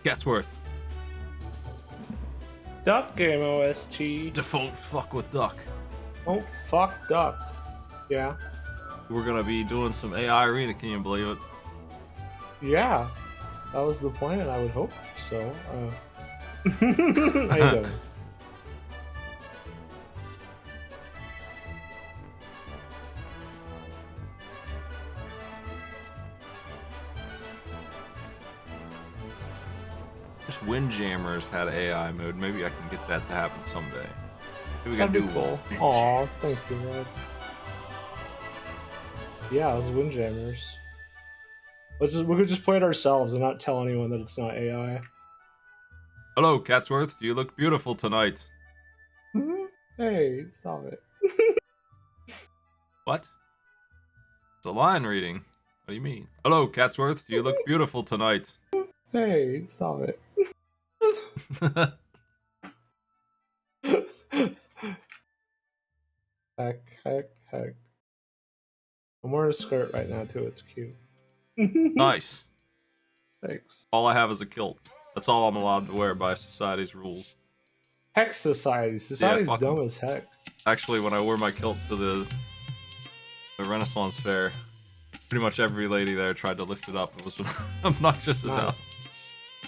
Catsworth. Duck game OST. Default fuck with Duck. Oh, fuck Duck. Yeah. We're gonna be doing some AI arena, can you believe it? Yeah. That was the plan, I would hope so. How you doing? Just Windjammers had AI mode. Maybe I can get that to happen someday. Maybe we That'd gotta be do cool. Windjam- Aw, thank you, man. Yeah, it was Windjammers. We could just play it ourselves and not tell anyone that it's not AI. Hello, Catsworth. You look beautiful tonight. Hey, stop it. What? It's a line reading. What do you mean? Hello, Catsworth. You look beautiful tonight. Hey, stop it. Heck. I'm wearing a skirt right now too, it's cute. Nice. Thanks. All I have is a kilt. That's all I'm allowed to wear by society's rules. Heck Society. Society's fuck dumb 'em. as heck. Actually, when I wore my kilt to the Renaissance Fair, pretty much every lady there tried to lift it up. It was obnoxious as hell.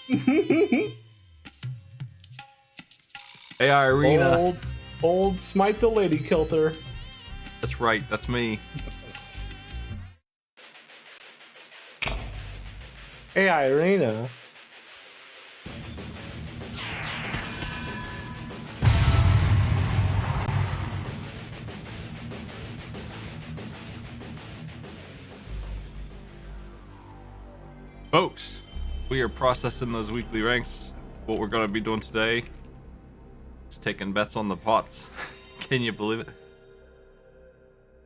Nice. AI Arena. Old Smite the Lady Kilter. That's right, that's me. AI Arena. Folks, we are processing those weekly ranks. What we're going to be doing today is taking bets on the pots. Can you believe it?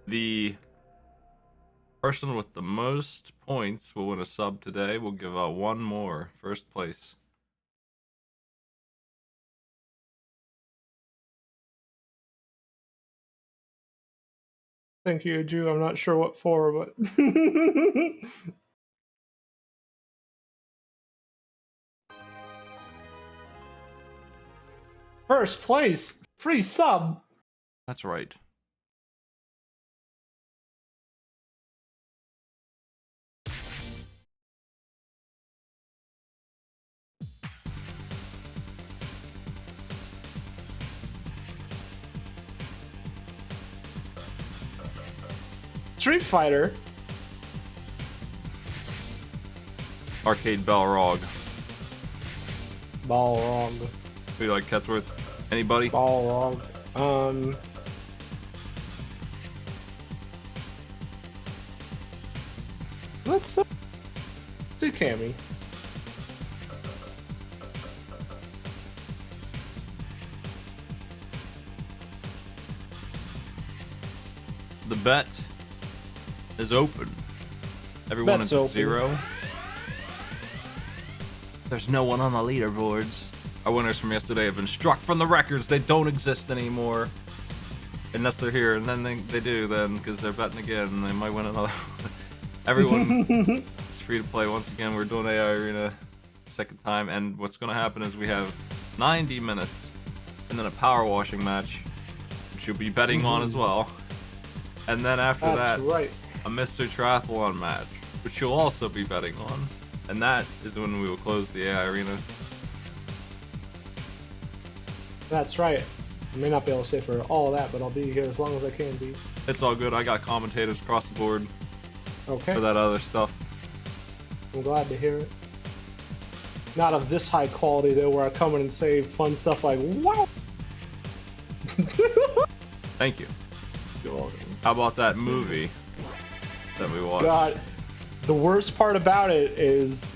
The person with the most points will win a sub today. We'll give out one more first place. Thank you, Jew. I'm not sure what for, but first place, free sub. That's right. Street Fighter. Arcade Balrog. Balrog. Who you like, Catsworth? Anybody? Balrog. Let's do Cammy. The bet is open. Everyone Bet's is at open. 0. There's no one on the leaderboards. Our winners from yesterday have been struck from the records. They don't exist anymore. Unless they're here, and then they do then, because they're betting again, and they might win another one. Everyone is free to play. Once again, we're doing AI Arena second time, and what's going to happen is we have 90 minutes, and then a power washing match, which you'll be betting on as well. And then after That's that, right. a Mr. Triathlon match, which you'll also be betting on. And that is when we will close the AI Arena. That's right. I may not be able to stay for all of that, but I'll be here as long as I can be. It's all good. I got commentators across the board Okay. for that other stuff. I'm glad to hear it. Not of this high quality though, where I come in and say fun stuff like "wow." Thank you. How about that movie that we watched? God, the worst part about it is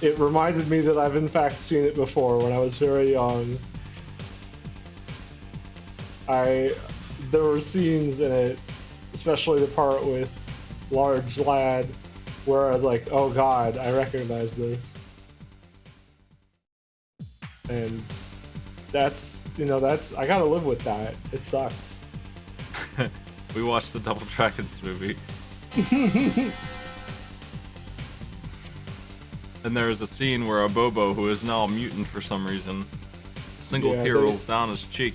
it reminded me that I've in fact seen it before when I was very young. There were scenes in it, especially the part with Large Lad, where I was like, oh god, I recognize this. And that's, I gotta live with that. It sucks. We watched the Double Dragons movie. And there is a scene where a Bobo, who is now a mutant for some reason, single tear rolls down his cheek.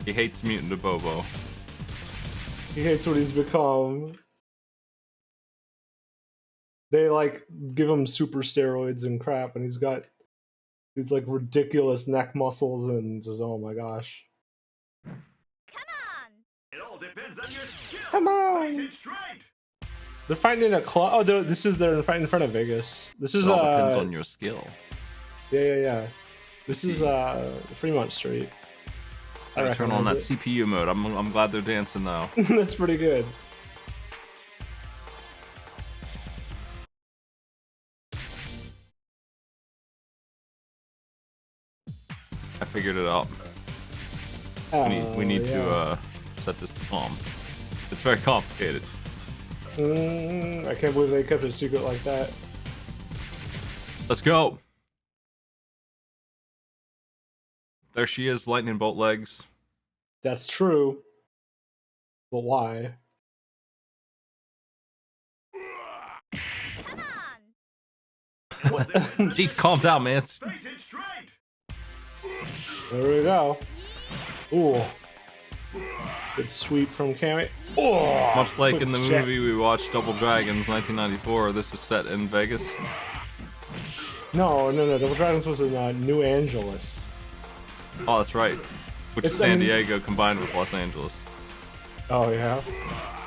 He hates mutant Bobo. He hates what he's become. They like give him super steroids and crap, and he's got these like ridiculous neck muscles and just oh my gosh. It all depends on your skill. Come on! Nice and straight. They're fighting in a club. Oh, this is they're fighting in front of Vegas. This is It all depends on your skill. Yeah. This is Fremont Street. I turn on that recognize it. CPU mode. I'm glad they're dancing now. That's pretty good. I figured it out. We need to set this to calm. It's very complicated. I can't believe they kept it a secret like that. Let's go. There she is, lightning bolt legs. That's true. But why? What? Jeez, calm down, man. Nice and straight. There we go. Ooh. Good sweep from Cammy. Oh, Much like in the quick check. movie we watched, Double Dragons, 1994, this is set in Vegas. No. Double Dragons was in New Angeles. Oh, that's right. Which is San Diego combined with Los Angeles. Oh yeah.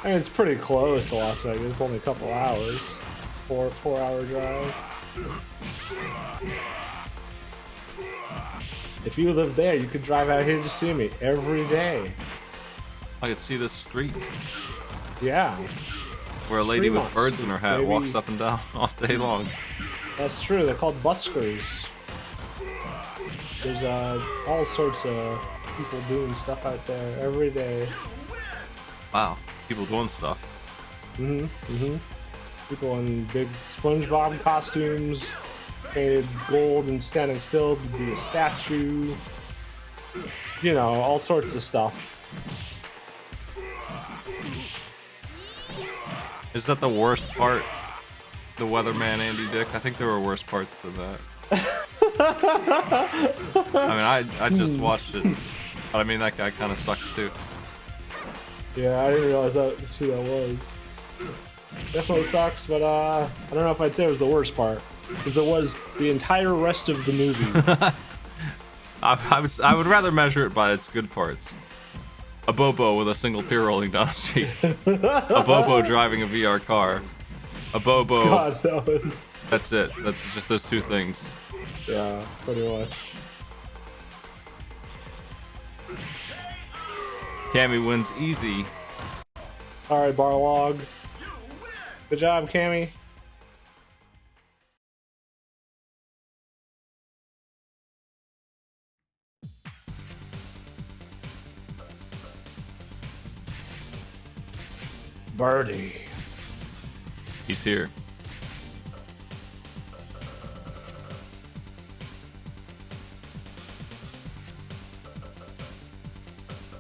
I mean, it's pretty close to Las Vegas. It's only a couple hours. 4-hour drive. If you live there, you could drive out here to see me every day. I could see this street Yeah, where a lady with Fremont birds in her Street, hat baby. walks up and down all day long. that's true. They're called buskers. There's all sorts of people doing stuff out there every day. Wow, people doing stuff. People in big SpongeBob costumes, painted gold and standing still to be a statue. You know, all sorts of stuff. Is that the worst part? The weatherman Andy Dick? I think there were worse parts than that. I mean, I just watched it. But I mean, that guy kind of sucks too. Yeah, I didn't realize that's who that was. Definitely sucks, but I don't know if I'd say it was the worst part, because there was the entire rest of the movie. I would rather measure it by its good parts. A Bobo with a single tear rolling down the street. A Bobo driving a VR car. A Bobo. God, that was. That's it. That's just those two things. Yeah, pretty much. Cammy wins easy. All right, Barlog. Good job, Cammy. Birdie. He's here.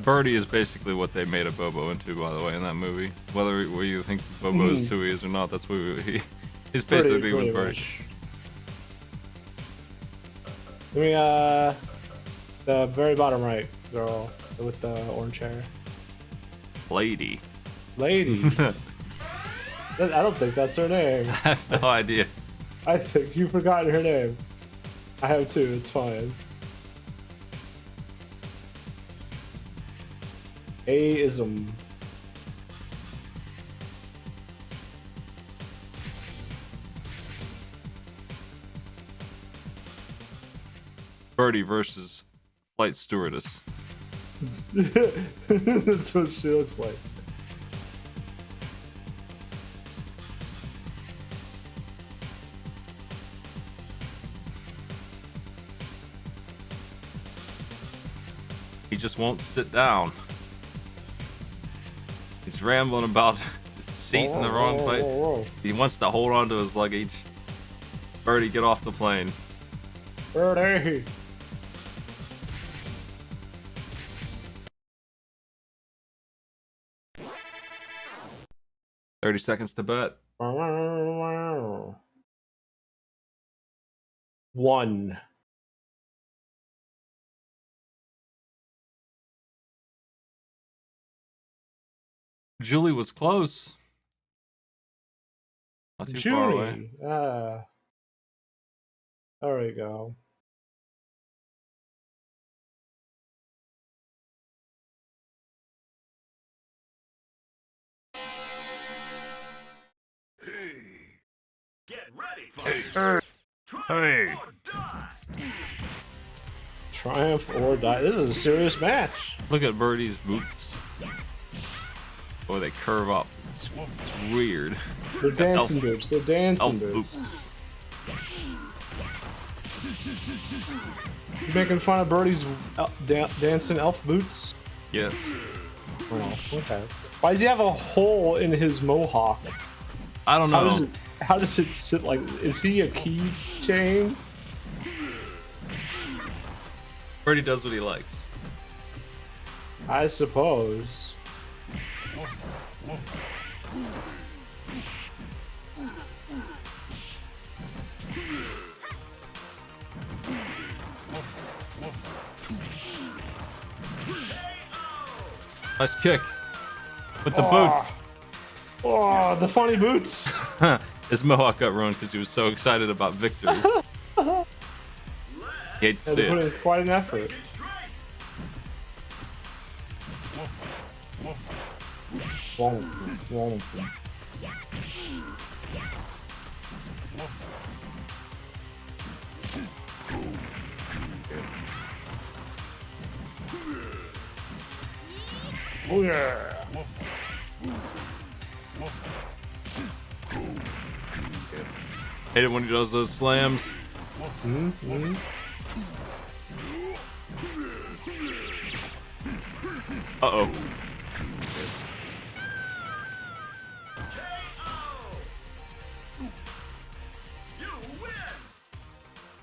Birdie is basically what they made a Bobo into, by the way, in that movie. Whether you think Bobo is who he is or not, that's who he's basically was Birdie. Much. Give me the very bottom right girl with the orange hair. Lady. Lady. I don't think that's her name. I have no idea. I think you've forgotten her name. I have too, it's fine. A-ism. Birdie versus flight stewardess. That's what she looks like. He just won't sit down. He's rambling about his seat in the wrong place. Whoa. He wants to hold on to his luggage. Birdie, get off the plane. Birdie. "30 seconds to bet." 1. Julie was close. Not too far away. Junie. There we go. Hey. Get ready, folks. Hey. Or die. Triumph or die. This is a serious match. Look at Birdie's boots. Boy, they curve up. It's weird. They're dancing Elf- boots. They're dancing Elf boots. boots. You making fun of Birdie's dancing elf boots? Yes. Oh, okay. Why does he have a hole in his mohawk? I don't know. How does it sit like? Is he a keychain? Birdie does what he likes. I suppose. Nice kick. With the Oh, the funny boots. boots. His mohawk got ruined because he was so excited about victory. He hates to Yeah, see they put it. in quite an effort. Oh yeah. Hate it when he does those slams. Mm-hmm. Uh-oh. You win.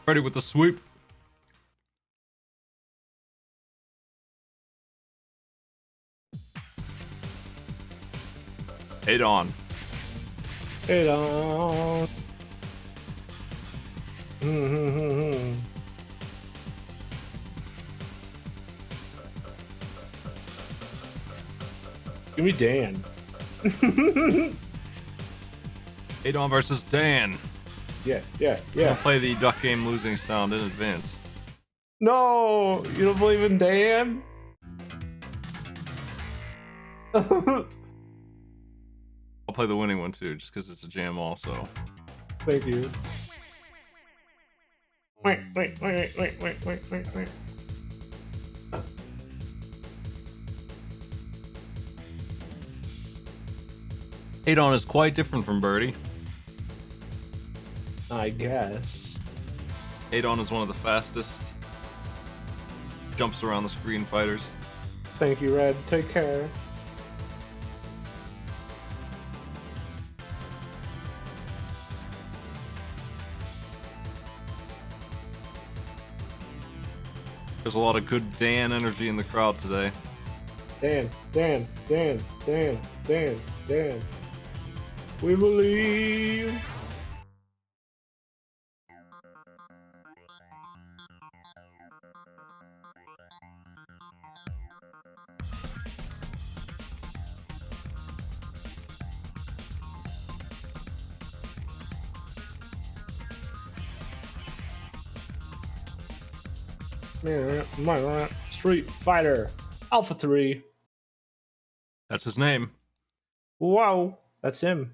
Birdie with the sweep. Hate on. Hey on. Mm-hmm. Give me Dan. Adon versus Dan. Yeah. I'll play the duck game losing sound in advance. No, you don't believe in Dan? I'll play the winning one too, just because it's a jam also. Thank you. Wait. Adon is quite different from Birdie. I guess. Adon is one of the fastest. Jumps around the screen fighters. Thank you, Red. Take care. There's a lot of good Dan energy in the crowd today. Dan. We believe. Street Fighter Alpha 3. That's his name. Wow, that's him.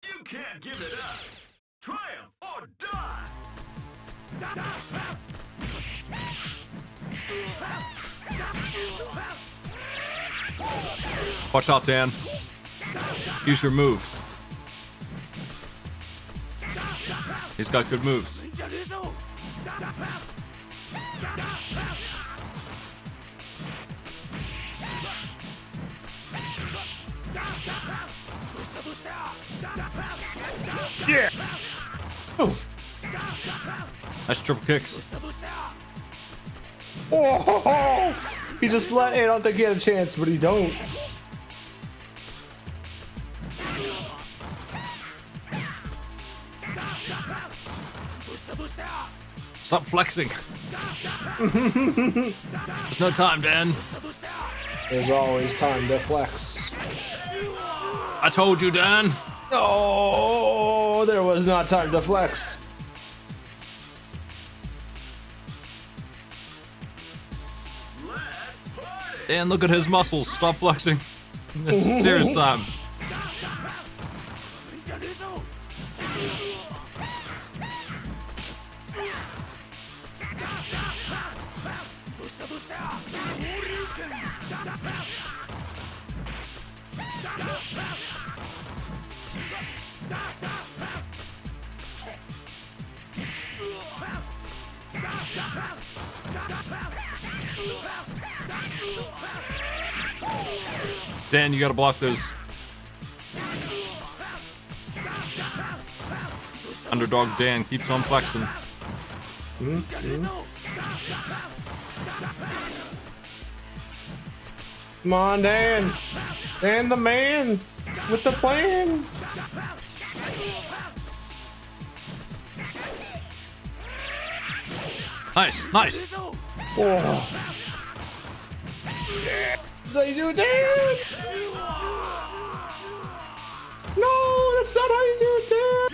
You can't give it up. Triumph or die. Watch out, Dan. Use your moves. He's got good moves. Yeah. Oof. Nice triple kicks. Oh, he just let. I don't think he had a chance, but he don't. Stop flexing. There's no time, Dan. There's always time to flex. I told you, Dan. Oh, there was not time to flex. Dan, look at his muscles. Stop flexing. This is serious time. Dan, you gotta block those. Underdog Dan keeps on flexing. Come on, Dan. Dan the man with the plan. Nice, nice. Oh. That's how you do it, Dan. No, that's not how you do it,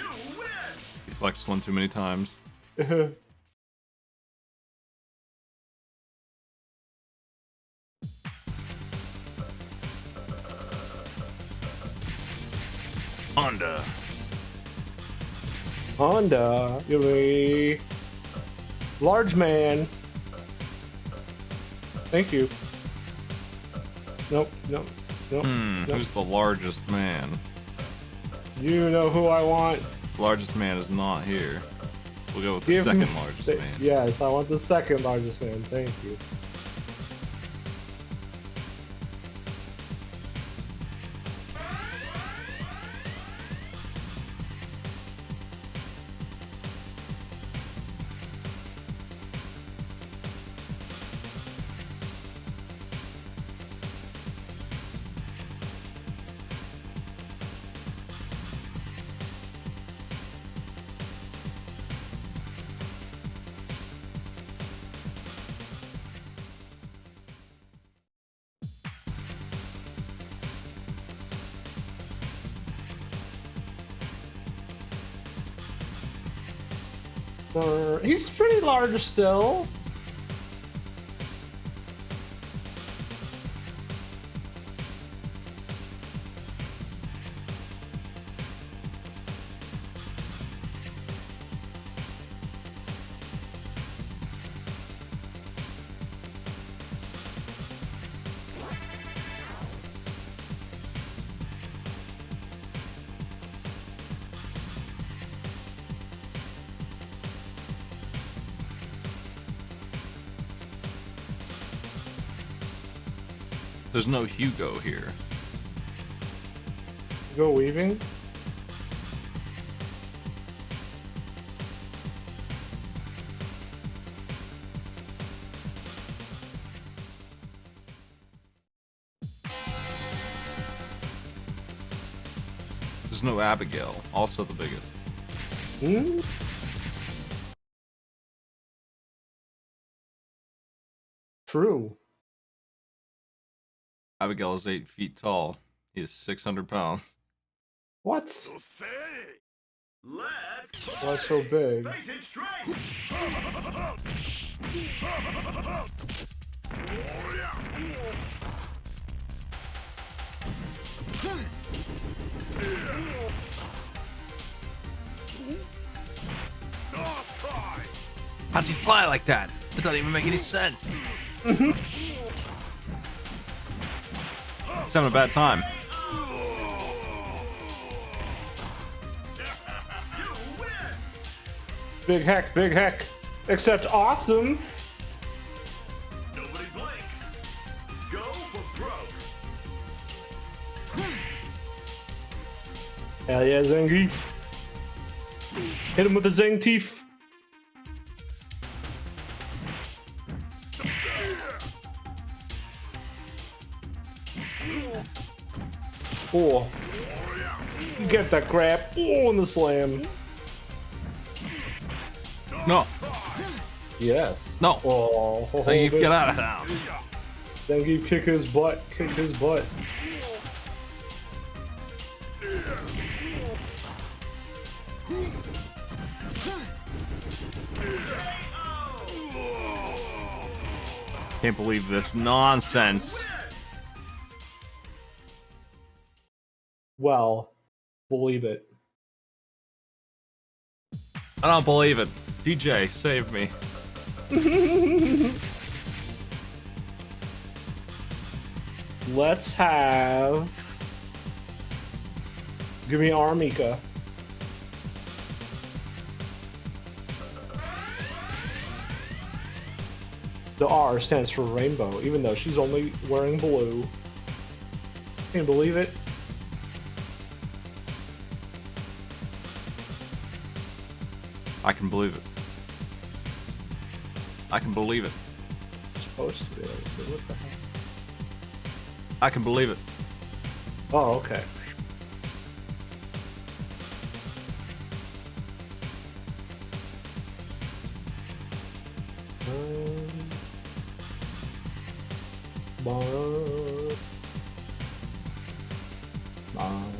He flexed one too many times. Dan. Honda. Honda, give me large man. Thank you. Nope, nope, nope. Nope. Who's the largest man? You know who I want. Largest man is not here. We'll go with the Give second me- largest man. Yes, I want the second largest man. Thank you. He's pretty large still. There's no Hugo here. Go weaving. There's no Abigail, also the biggest. Hmm? True. Abigail is 8 feet tall. He is 600 pounds. What? Let's Why so big? basic strength. How'd she fly like that? It doesn't even make any sense. It's having a bad time. Big heck, big heck. Except awesome. Nobody blink. Go for broke. Hell yeah, Zangief. Hit him with the Zang teeth. Oh. Get that crap. Oh, in the slam. No. Yes. No. Oh, Thank you. this- Get out of town. Then you kick his butt. Kick his butt. Can't believe this nonsense. Well, believe it. I don't believe it. DJ, save me. Let's have. Give me Armika. The R stands for rainbow, even though she's only wearing blue. Can you believe it? I can believe it. I can believe it. It's supposed to be. What the heck? I can believe it. Oh, okay. Bum, bum.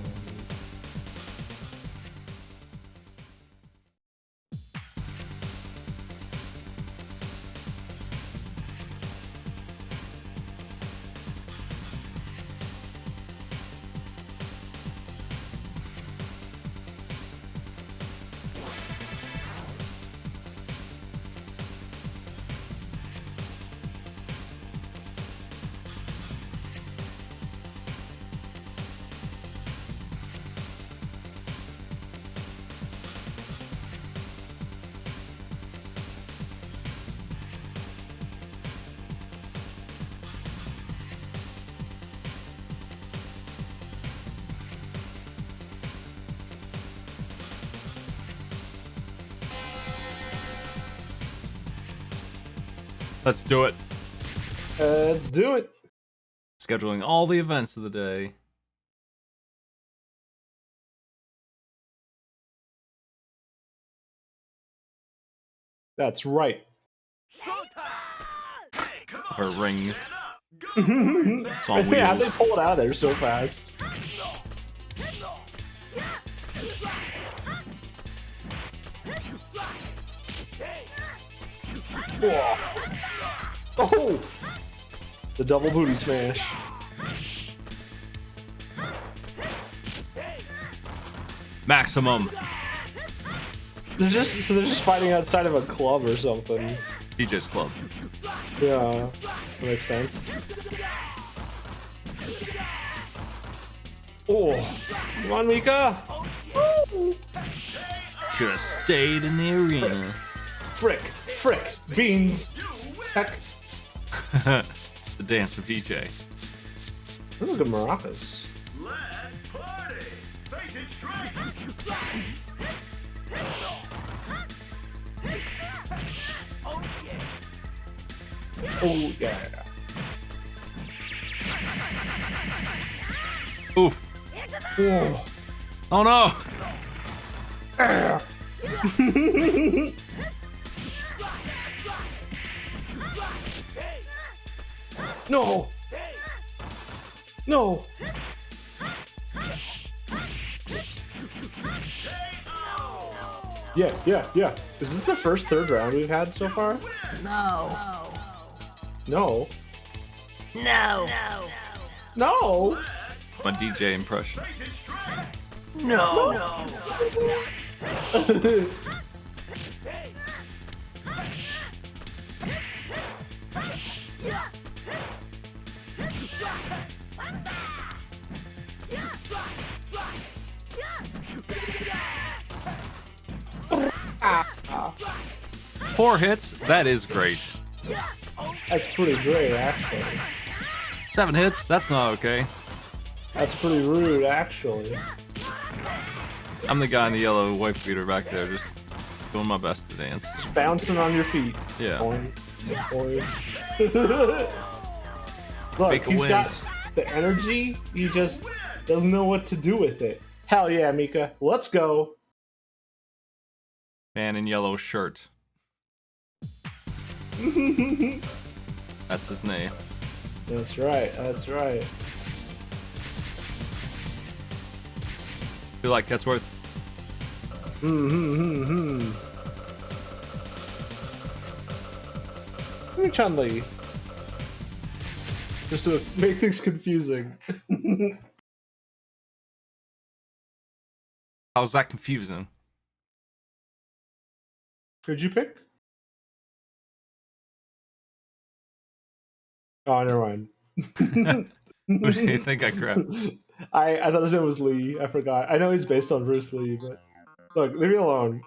Let's do it. Let's do it. Scheduling all the events of the day. That's right. Of a ring. Yeah, It's on wheels. they pull it out of there so fast. Whoa. Oh! The double booty smash. Maximum. They're just fighting outside of a club or something. DJ's Club. Yeah, that makes sense. Oh, come on, Mika! Should have stayed in the arena. Frick, beans. Heck, The dance of DJ. look at maracas. Let's party! Face it straight! Oh yeah. Oof. Whoa. Oh no! No. No. Yeah. Is this the first third round we've had so far? No. No. No. No. My DJ impression. No. Four hits? That is great. That's pretty great, actually. 7 hits? That's not okay. That's pretty rude, actually. I'm the guy in the yellow wife beater back there, just doing my best to dance. Just bouncing on your feet. Yeah. Boing, boing. Look, Mika he's got wins. the energy. He just doesn't know what to do with it. Hell yeah, Mika. Let's go. Man in yellow shirt. That's his name. That's right. That's right. Feel like Ketsworth? Chun-Li. Just to make things confusing. How's that confusing? Could you pick? Oh, never mind. Who do you think I grabbed? I thought his name was Lee. I forgot. I know he's based on Bruce Lee, but look, leave me alone.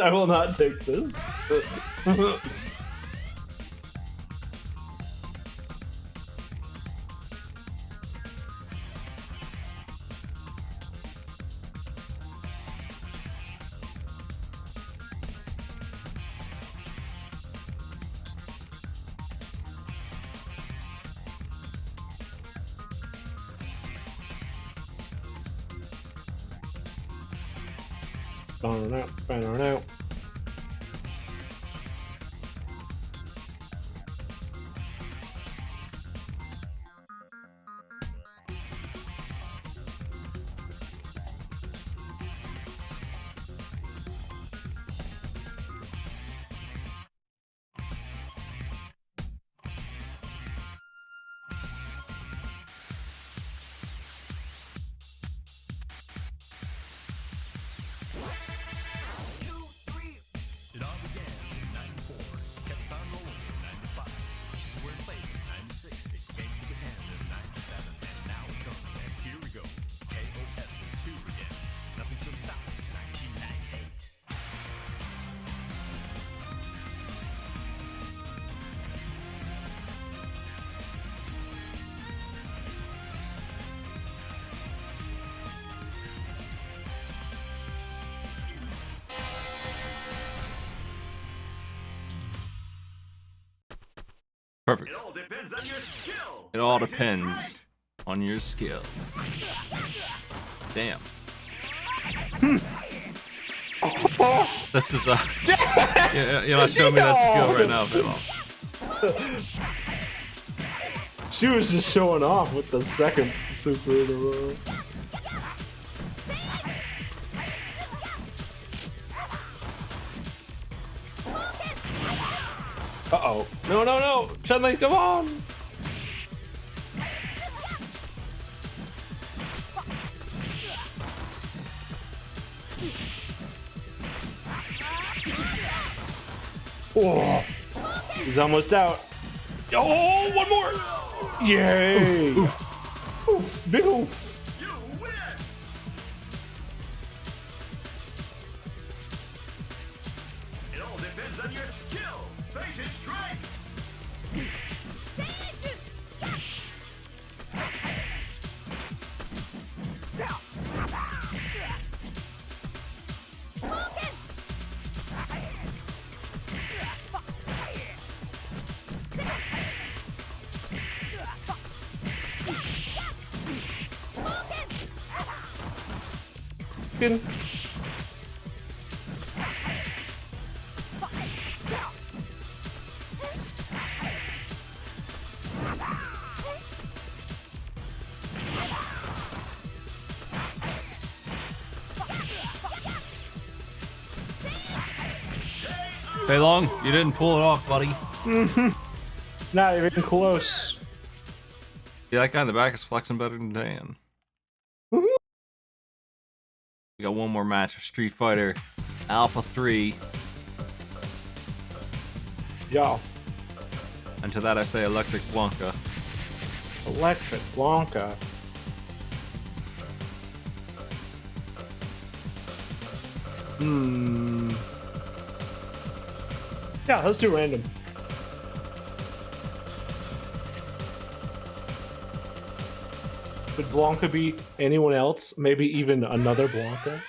I will not take this. Banner. It all began in '94, kept on rolling in '95. We were in place in '96, it came to the end in '97, and now it comes, and here we go. KOF is here again. Nothing should stop us, 1998. Perfect. It all depends on your skill. It all Right, depends right. on your skill. Damn. This is you're not showing me that skill right now, Bill. She was just showing off with the second super in a row. Uh-oh. No. Chun-Li, come on! Oh, he's almost out. Oh, one more! Yay! Oof, big oof. You win. It all depends on your skill. Face it straight. Good. Fei Long, you didn't pull it off, buddy. Not even close. Yeah, that guy in the back is flexing better than Dan. Mhm. We got one more match of Street Fighter Alpha 3. Yo, And to that I say Electric Blanca. Electric Blanca. Yeah, let's do random. Could Blanca be anyone else? Maybe even another Blanca?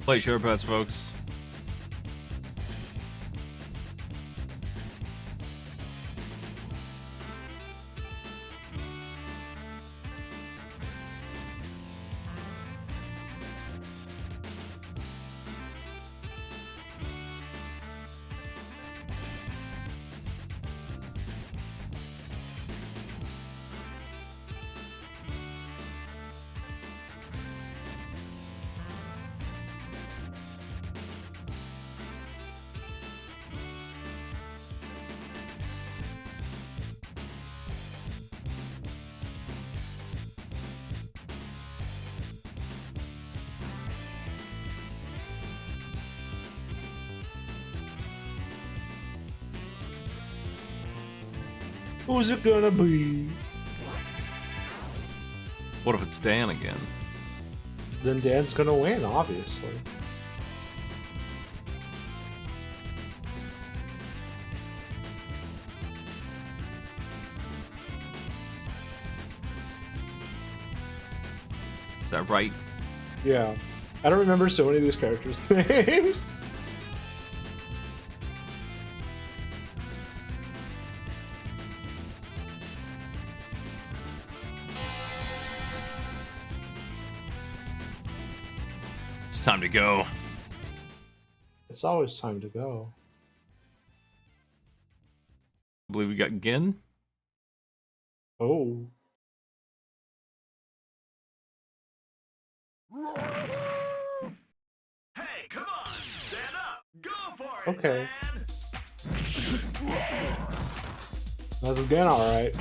Place your bets, folks. Who's it gonna be? What if it's Dan again? Then Dan's gonna win, obviously. Is that right? Yeah. I don't remember so many of these characters' names. It's time to go. It's always time to go. I believe we got Gin. Oh. Hey, come on! Stand up! Go for it! Okay. Man. That's again alright.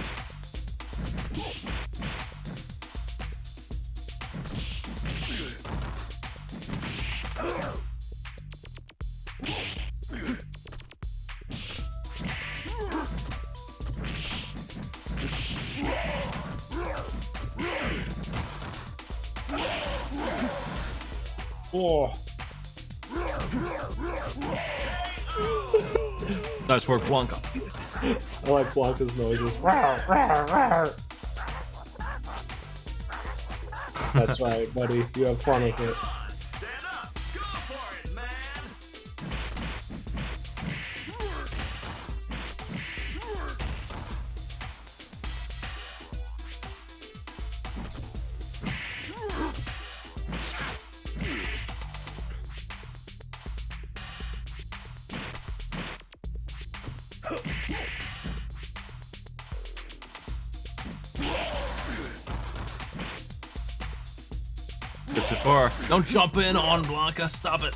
Oh. Nice work, Blanca. I like Blanca's noises. That's right, buddy. You have fun with it. Stand up! Go for it, man! Gets too far. Don't jump in on Blanca. Stop it.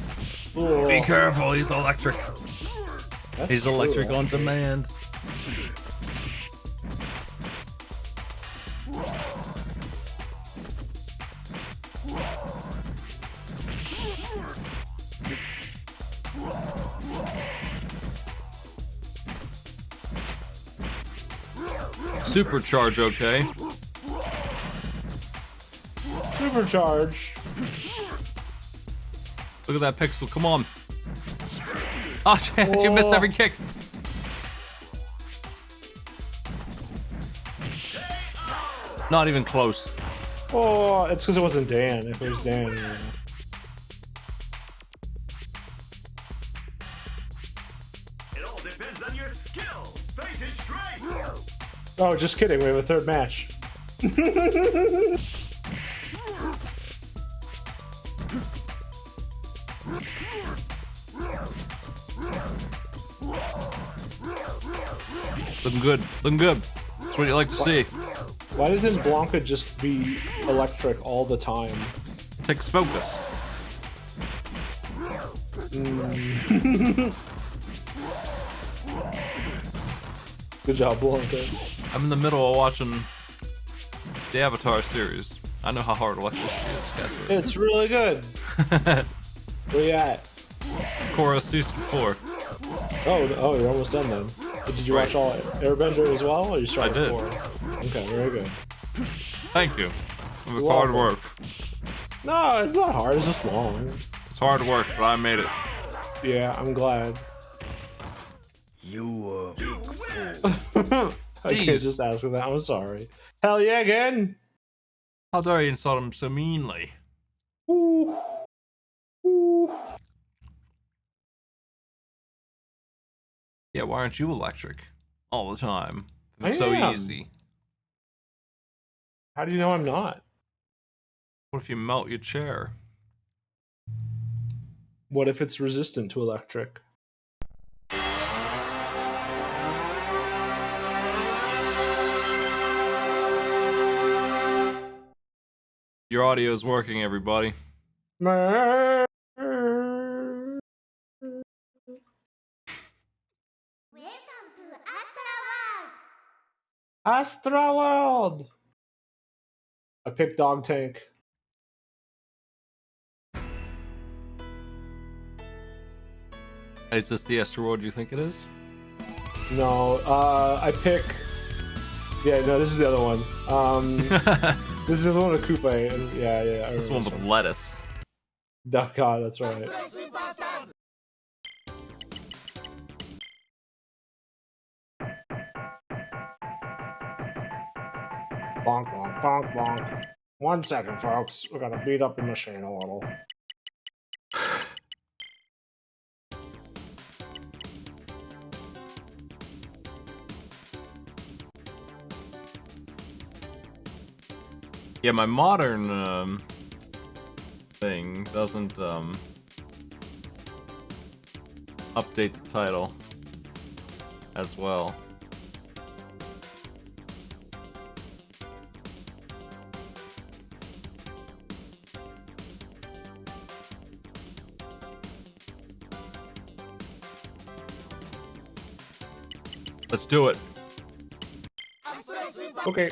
Oh, Be careful. He's electric. that's He's true, electric on actually. demand. Supercharge, okay. Supercharge. Look at that pixel. Come on. Oh, shit. You missed every kick. Not even close. Oh, it's because it wasn't Dan. If it was Dan, yeah. It all depends on your skill. Face it straight. Oh, just kidding. We have a third match. Looking good. Looking good. That's what you like to see. Why doesn't Blanca just be electric all the time? Takes focus. Good job, Blanca. I'm in the middle of watching the Avatar series. I know how hard electricity is, guys. It's really good. Where you at? Korra season 4. Oh, you're almost done then. Did you watch all Airbender as well, or you started I did. before? Okay, very good. Thank you. It was You're hard welcome. work. No, it's not hard. It's just long. It's hard work, but I made it. Yeah, I'm glad. You win! I can't Jeez. just ask for that. I'm sorry. Hell yeah, again. How dare you insult him so meanly? Ooh. Ooh. Yeah, why aren't you electric all the time? I It's so am. easy. How do you know I'm not? What if you melt your chair? What if it's resistant to electric? Your audio is working, everybody. Welcome to Astra World! Astra World! I picked Dog Tank. Is this the asteroid you think it is? No, I pick Yeah, no, this is the other one. This is the one with Koopa. And yeah, I This remember one with lettuce. Oh god, that's right. Bonk, bonk, bonk, bonk. 1 second, folks. We're gonna beat up the machine a little. Yeah, my modern thing doesn't update the title as well. Let's do it. Okay.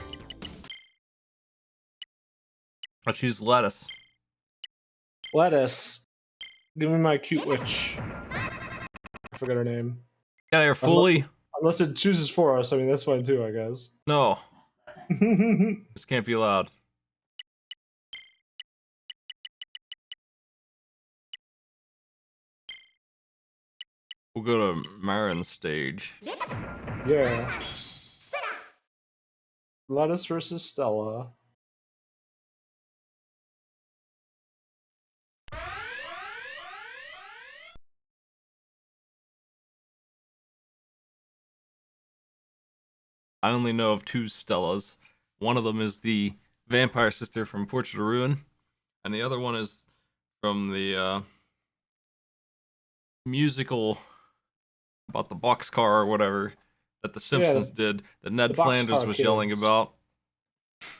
Let's use lettuce. Lettuce. Give me my cute witch. I forgot her name. Get out of here, fully. Unless it chooses for us, I mean, that's fine too, I guess. No, this can't be allowed. We'll go to Marin's stage. Yeah. Lettuce versus Stella. I only know of 2 Stellas. One of them is the vampire sister from Portrait of Ruin, and the other one is from the musical about the boxcar or whatever that the Simpsons did that Ned Flanders Boxcar was yelling Kids. about.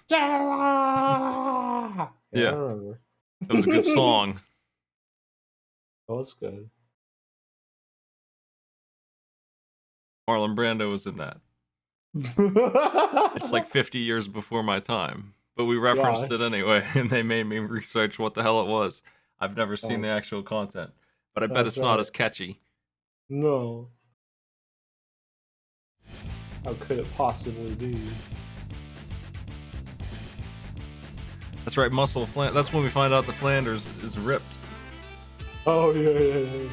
Stella! Yeah. I remember. It was a good song. Oh, it's good. Marlon Brando was in that. It's like 50 years before my time, but we referenced it anyway, and they made me research what the hell it was. I've never seen the actual content, but I bet it's not as catchy. No. How could it possibly be? That's right, Muscle Flanders. That's when we find out that Flanders is ripped. Oh, yeah.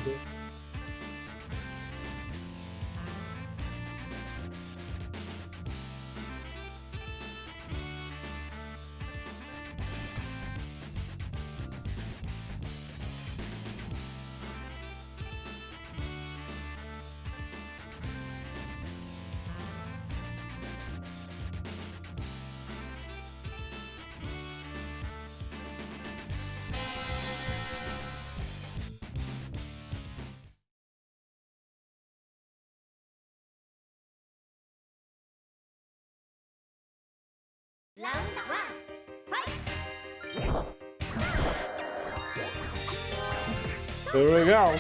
Round 1 fight. There we go.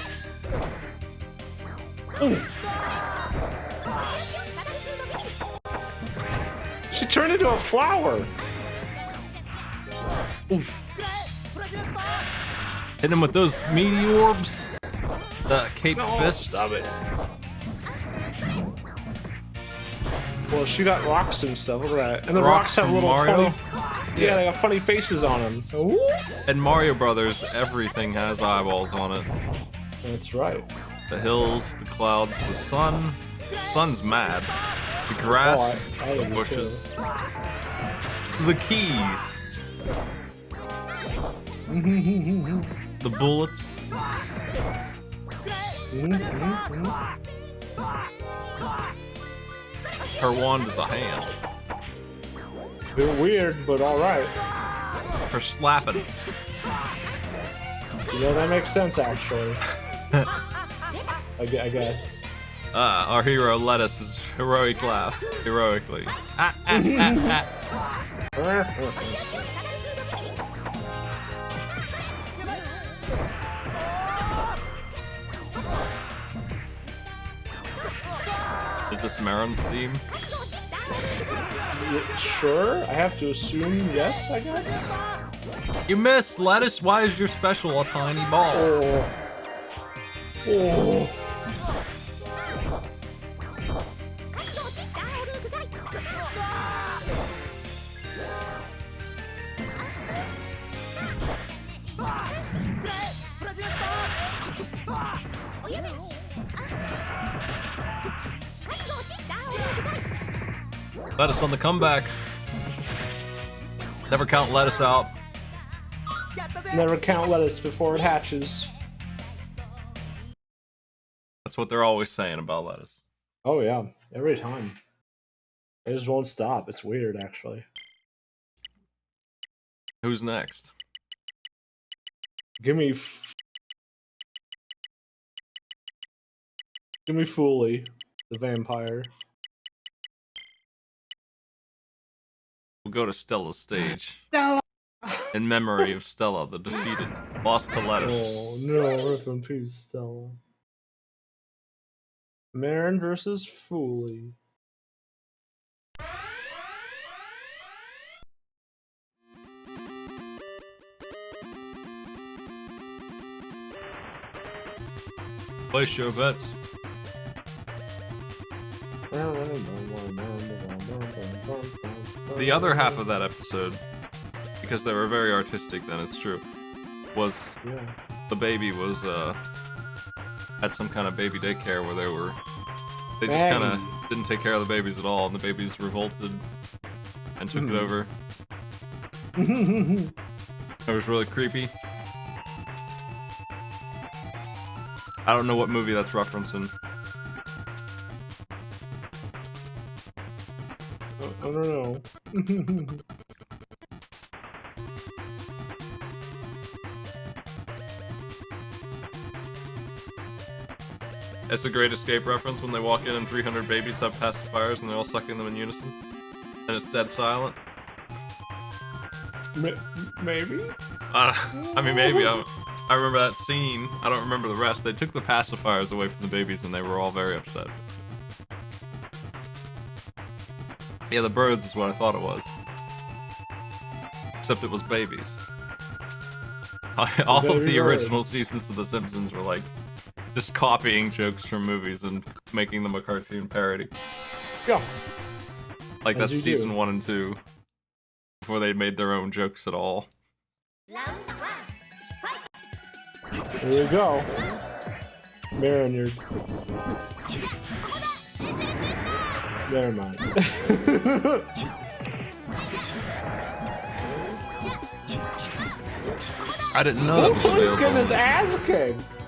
She turned into a flower. Hit him with those meaty orbs. The Cape Fist. Stop it. Well, she got rocks and stuff. Look at that. And the rocks have from little Mario? funny. Yeah, they got funny faces on them. In Mario Brothers, everything has eyeballs on it. That's right. The hills, the clouds, the sun. The sun's mad. The grass, I the would be bushes. The keys. The bullets. Her wand is a hand. They're weird, but all right. Her slapping. You know, that makes sense, actually. I guess. Our hero Lettuce's heroic laugh. Heroically. Ah, ah, ah, ah. Is this Marin's theme? Sure, I have to assume yes, I guess. You missed, Lettuce. Why is your special a tiny ball? Oh. Lettuce on the comeback. Never count lettuce out. Never count lettuce before it hatches. That's what they're always saying about lettuce. Oh yeah, every time. They just won't stop. It's weird, actually. Who's next? Give me Foolie, the vampire. We'll go to Stella's stage. Stella! In memory of Stella, the defeated. Lost to lettuce. Oh no, rip in peace, Stella. Marin versus Foolie. Place your bets. The other half of that episode, because they were very artistic then, it's true, was Yeah. the baby was had some kind of baby daycare where they just kind of didn't take care of the babies at all, and the babies revolted and took it over. It was really creepy. I don't know what movie that's referencing. I don't know. It's a Great Escape reference when they walk in and 300 babies have pacifiers and they're all sucking them in unison. And it's dead silent. Maybe? I mean, maybe. I remember that scene. I don't remember the rest. They took the pacifiers away from the babies and they were all very upset. Yeah, the birds is what I thought it was. Except it was babies. All of the original seasons of The Simpsons were like just copying jokes from movies and making them a cartoon parody. Yeah. Like As that's you season do. 1 and 2. Before they made their own jokes at all. Here we go. Marin, you're... Never mind. I didn't know that was He's available. getting his ass kicked.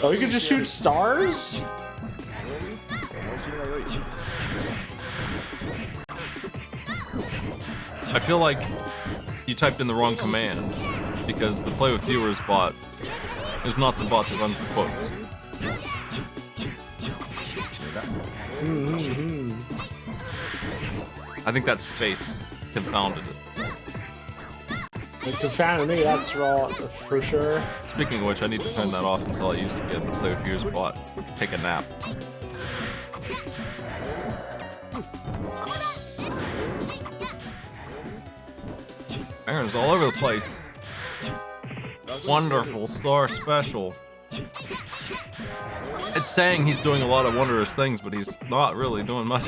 Oh, you can just shoot stars? I feel like you typed in the wrong command because the Play with Viewers bot is not the bot that runs the quotes. I think that space confounded it. It confounded me, that's raw for sure. Speaking of which, I need to turn that off until I use it again. The Play with Viewers bot. Take a nap. Aaron's all over the place. Wonderful Star Special. It's saying he's doing a lot of wondrous things, but he's not really doing much.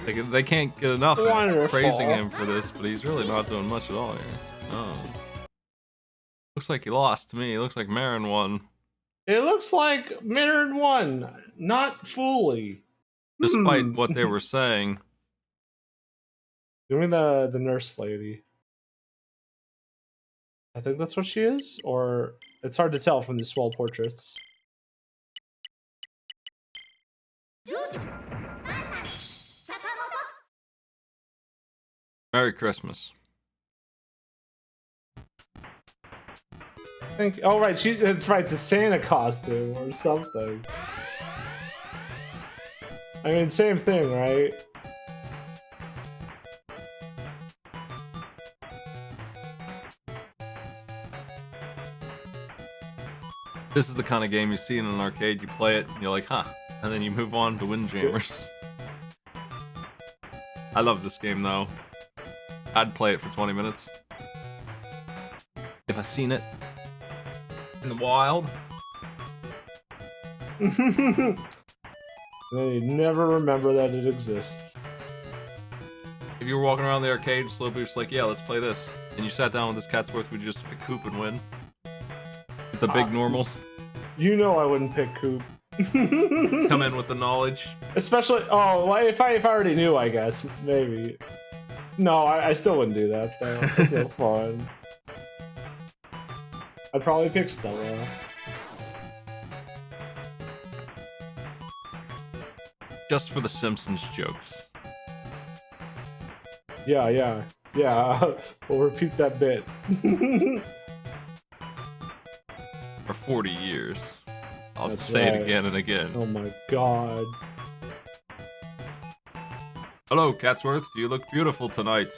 They can't get enough of Wonderful. praising him for this, but he's really not doing much at all here. Oh. Looks like he lost to me. Looks like Marin won. It looks like Marin won, not fully. Despite what they were saying. Give me the nurse lady. I think that's what she is, or it's hard to tell from these small portraits. Merry Christmas. Oh right, it's right, the Santa costume or something. I mean, same thing, right? This is the kind of game you see in an arcade, you play it, and you're like, huh, and then you move on to Windjammers. I love this game though. I'd play it for 20 minutes. If I seen it in the wild. They never remember that it exists. if you were walking around the arcade, Slowpoke's like, yeah, let's play this, and you sat down with this Catsworth, would you just pick Coop and win? With the big normals? You know I wouldn't pick Coop. Come in with the knowledge. Especially, oh, well, if I already knew, I guess, maybe. No, I still wouldn't do that, though. It's no fun. I'd probably pick Stella. Just for the Simpsons jokes. Yeah. We'll repeat that bit. For 40 years. I'll That's say right. it again and again. Oh my god. Hello, Catsworth. You look beautiful tonight.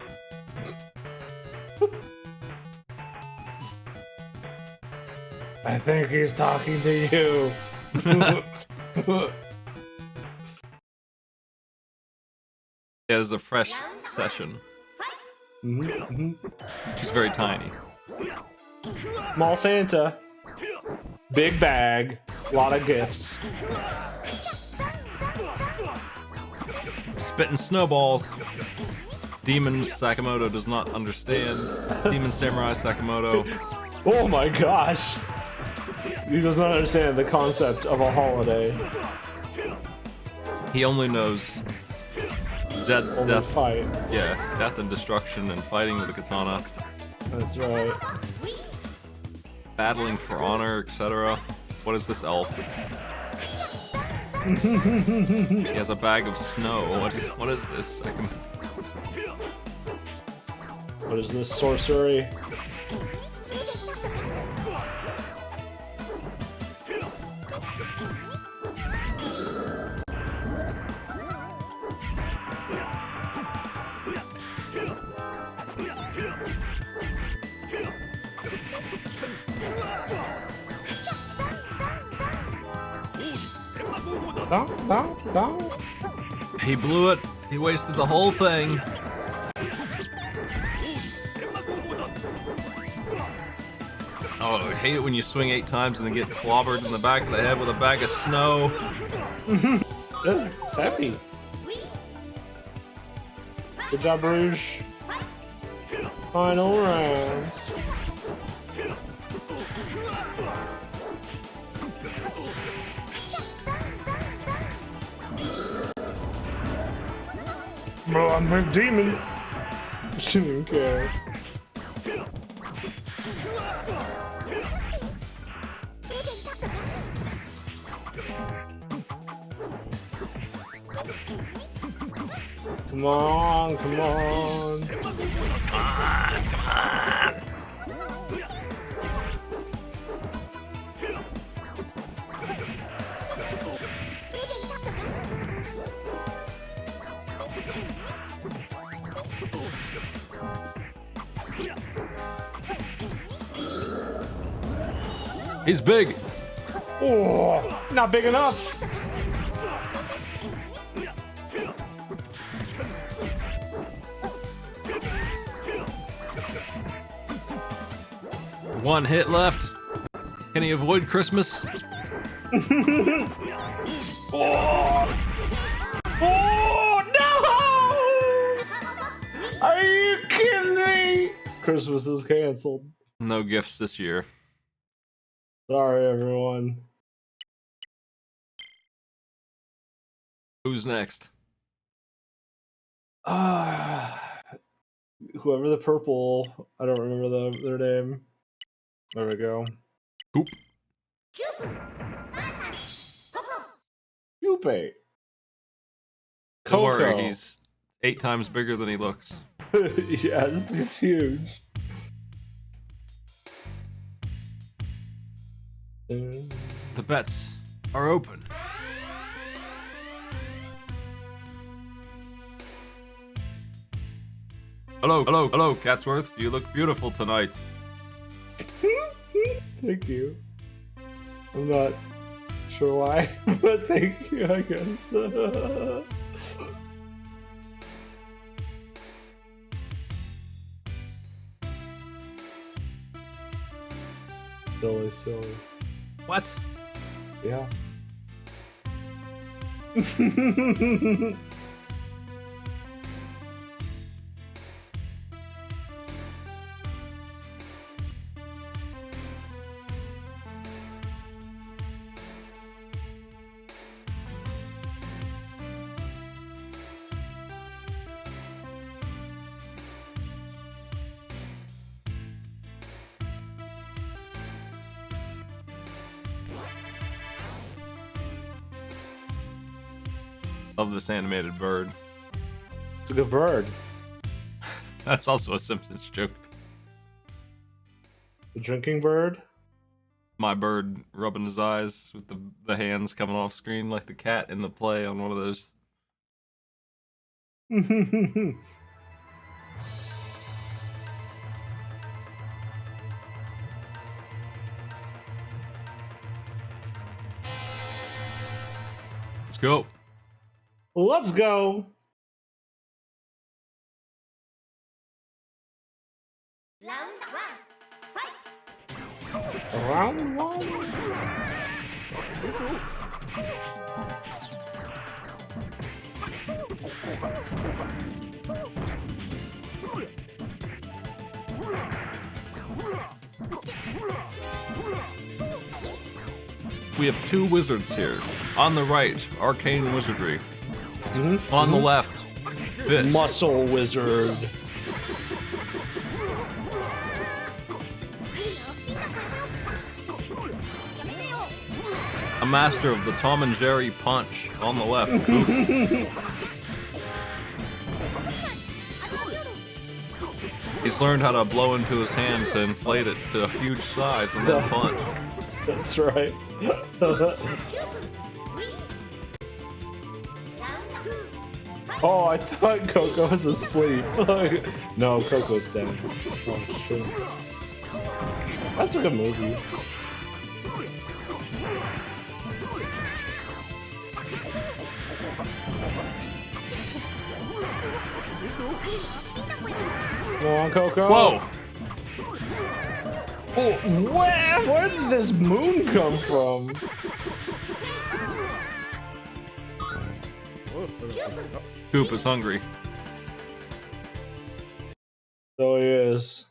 I think he's talking to you. It is a fresh session. She's very tiny. Mall Santa. Big bag. Lot of gifts. Spitting snowballs. Demon Sakamoto does not understand. Demon Samurai Sakamoto. Oh my gosh. He does not understand the concept of a holiday. He only knows Only death, fight. yeah, death and destruction and fighting with a katana, That's right. battling for honor, etc. What is this elf? She has a bag of snow. What is this? I can... What is this sorcery? Down. He blew it. He wasted the whole thing. Oh, I hate it when you swing 8 times and then get clobbered in the back of the head with a bag of snow. It's heavy. Good job, Rouge. Final round. Bro, I'm a demon. Shouldn't care. Come on, come on. He's big. Oh, not big enough. One hit left. Can he avoid Christmas? Oh no! Are you kidding me? Christmas is canceled. No gifts this year. Sorry, everyone. Who's next? Whoever the purple, I don't remember their name. There we go. Coop. Coupe. Don't worry, Coco. he's 8 times bigger than he looks. Yes, he's huge. The bets are open. Hello, Catsworth. You look beautiful tonight. Thank you. I'm not sure why, but thank you, I guess. Silly. What? Yeah. of this animated bird. It's a good bird. That's also a Simpsons joke. The drinking bird. My bird rubbing his eyes with the hands coming off screen like the cat in the play on one of those. Let's go. Let's go. Round one. Fight. Round one. We have two wizards here. On the right, arcane wizardry. Mhm. On the left, fist. Muscle wizard. A master of the Tom and Jerry punch. On the left. He's learned how to blow into his hand to inflate it to a huge size and then punch. That's right. Oh, I thought Coco was asleep. No, Coco's dead. Oh, shit. That's a good movie. Come on, Coco. Whoa! Oh, where did this moon come from? Coop is hungry. So he is.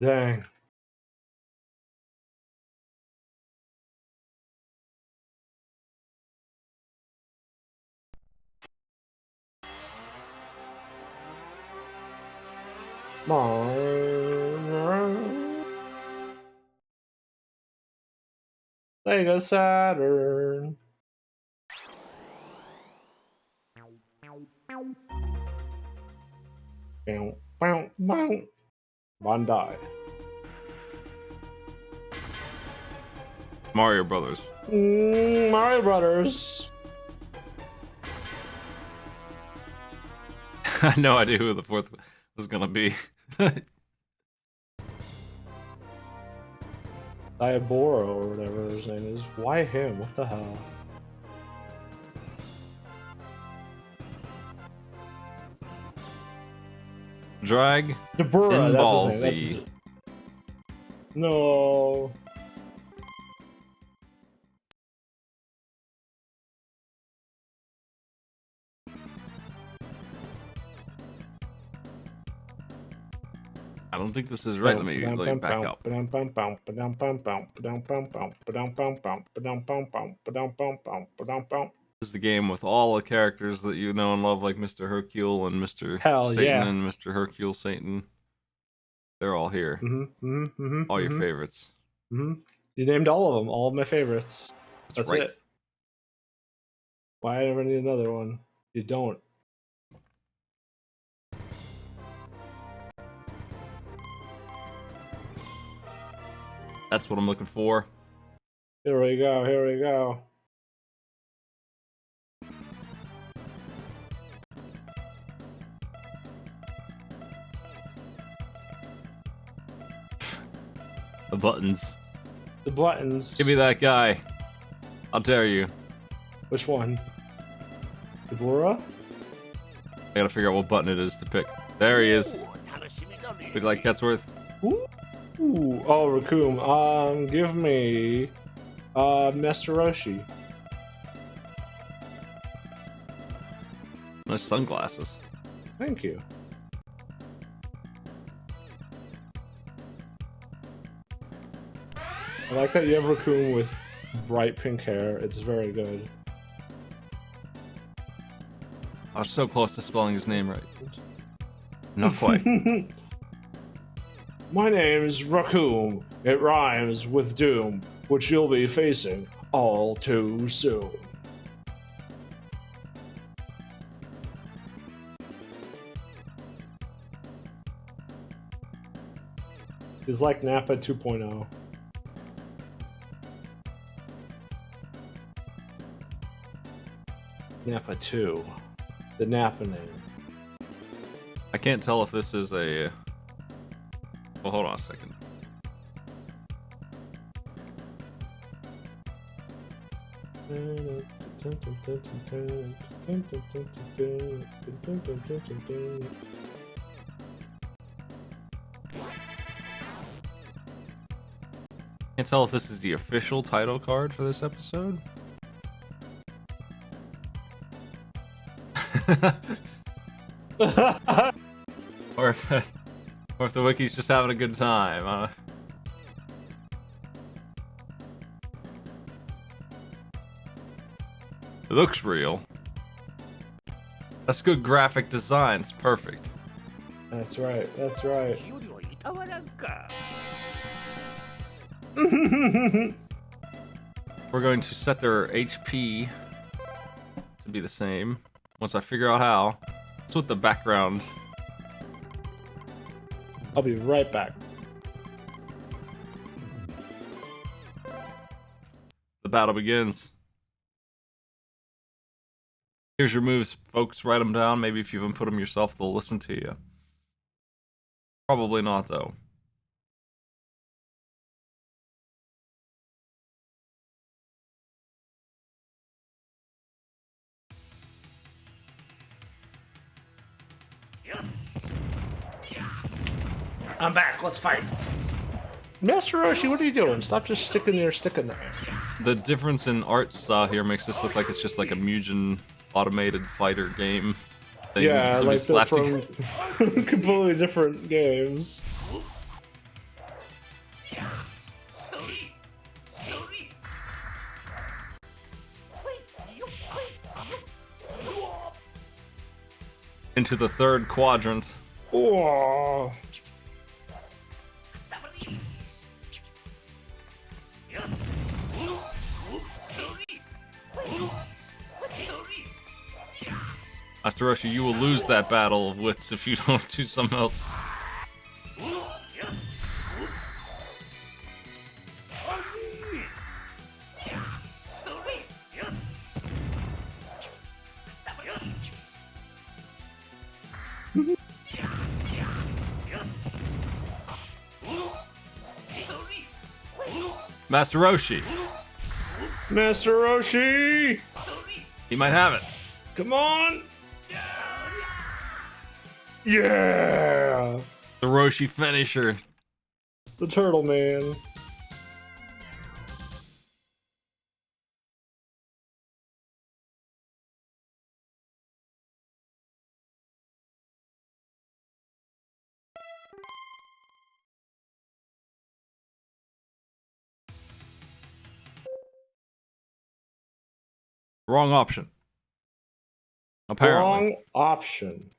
Dang. Sega Saturn. Bow, bow, bow. Bandai. Mario Brothers. Mario Brothers. I had no idea who the fourth was gonna be. Diaboro or whatever his name is. Why him? What the hell? Drag. Dabura, that's Pinball his name. That's Z. his... No. I don't think this is right. Let me back up. This is the game with all the characters that you know and love, like Mr. Hercule and Mr. Hell Satan yeah. and Mr. Hercule Satan. They're all here. All your favorites. You named all of them. All of my favorites. That's right. it. Why I ever need another one? You don't. That's what I'm looking for. Here we go. Here we go. The buttons. The buttons. Give me that guy. I'll dare you. Which one? Dabura? I gotta figure out what button it is to pick. There he is. Look like Ketsworth. Ooh. Oh, Raccoon. Give me Master Roshi. Nice sunglasses. Thank you. I like that you have Raccoon with bright pink hair. It's very good. I was so close to spelling his name right. Not quite. My name's Raccoon. It rhymes with doom, which you'll be facing all too soon. He's like Nappa 2.0. Nappa 2. The Nappa name. I can't tell if this is a... Well, hold on a second. Can't tell if this is the official title card for this episode. or if the wiki's just having a good time. It looks real. That's good graphic design. It's perfect. That's right. That's right. We're going to set their HP to be the same once I figure out how. It's with the background. I'll be right back. The battle begins. Here's your moves, folks. Write them down. Maybe if you even put them yourself, they'll listen to you. Probably not, though. I'm back. Let's fight. Master Roshi, what are you doing? Stop just sticking there. The difference in art style here makes this look like it's just like a Mugen automated fighter game. Yeah, like they're slapped from completely different games. Into the third quadrant. Oh. Master Roshi, you will lose that battle of wits if you don't do something else. Master Roshi. Master Roshi! He might have it. Come on! Yeah! The Roshi finisher. The Turtle Man. Wrong option. Apparently. Wrong option.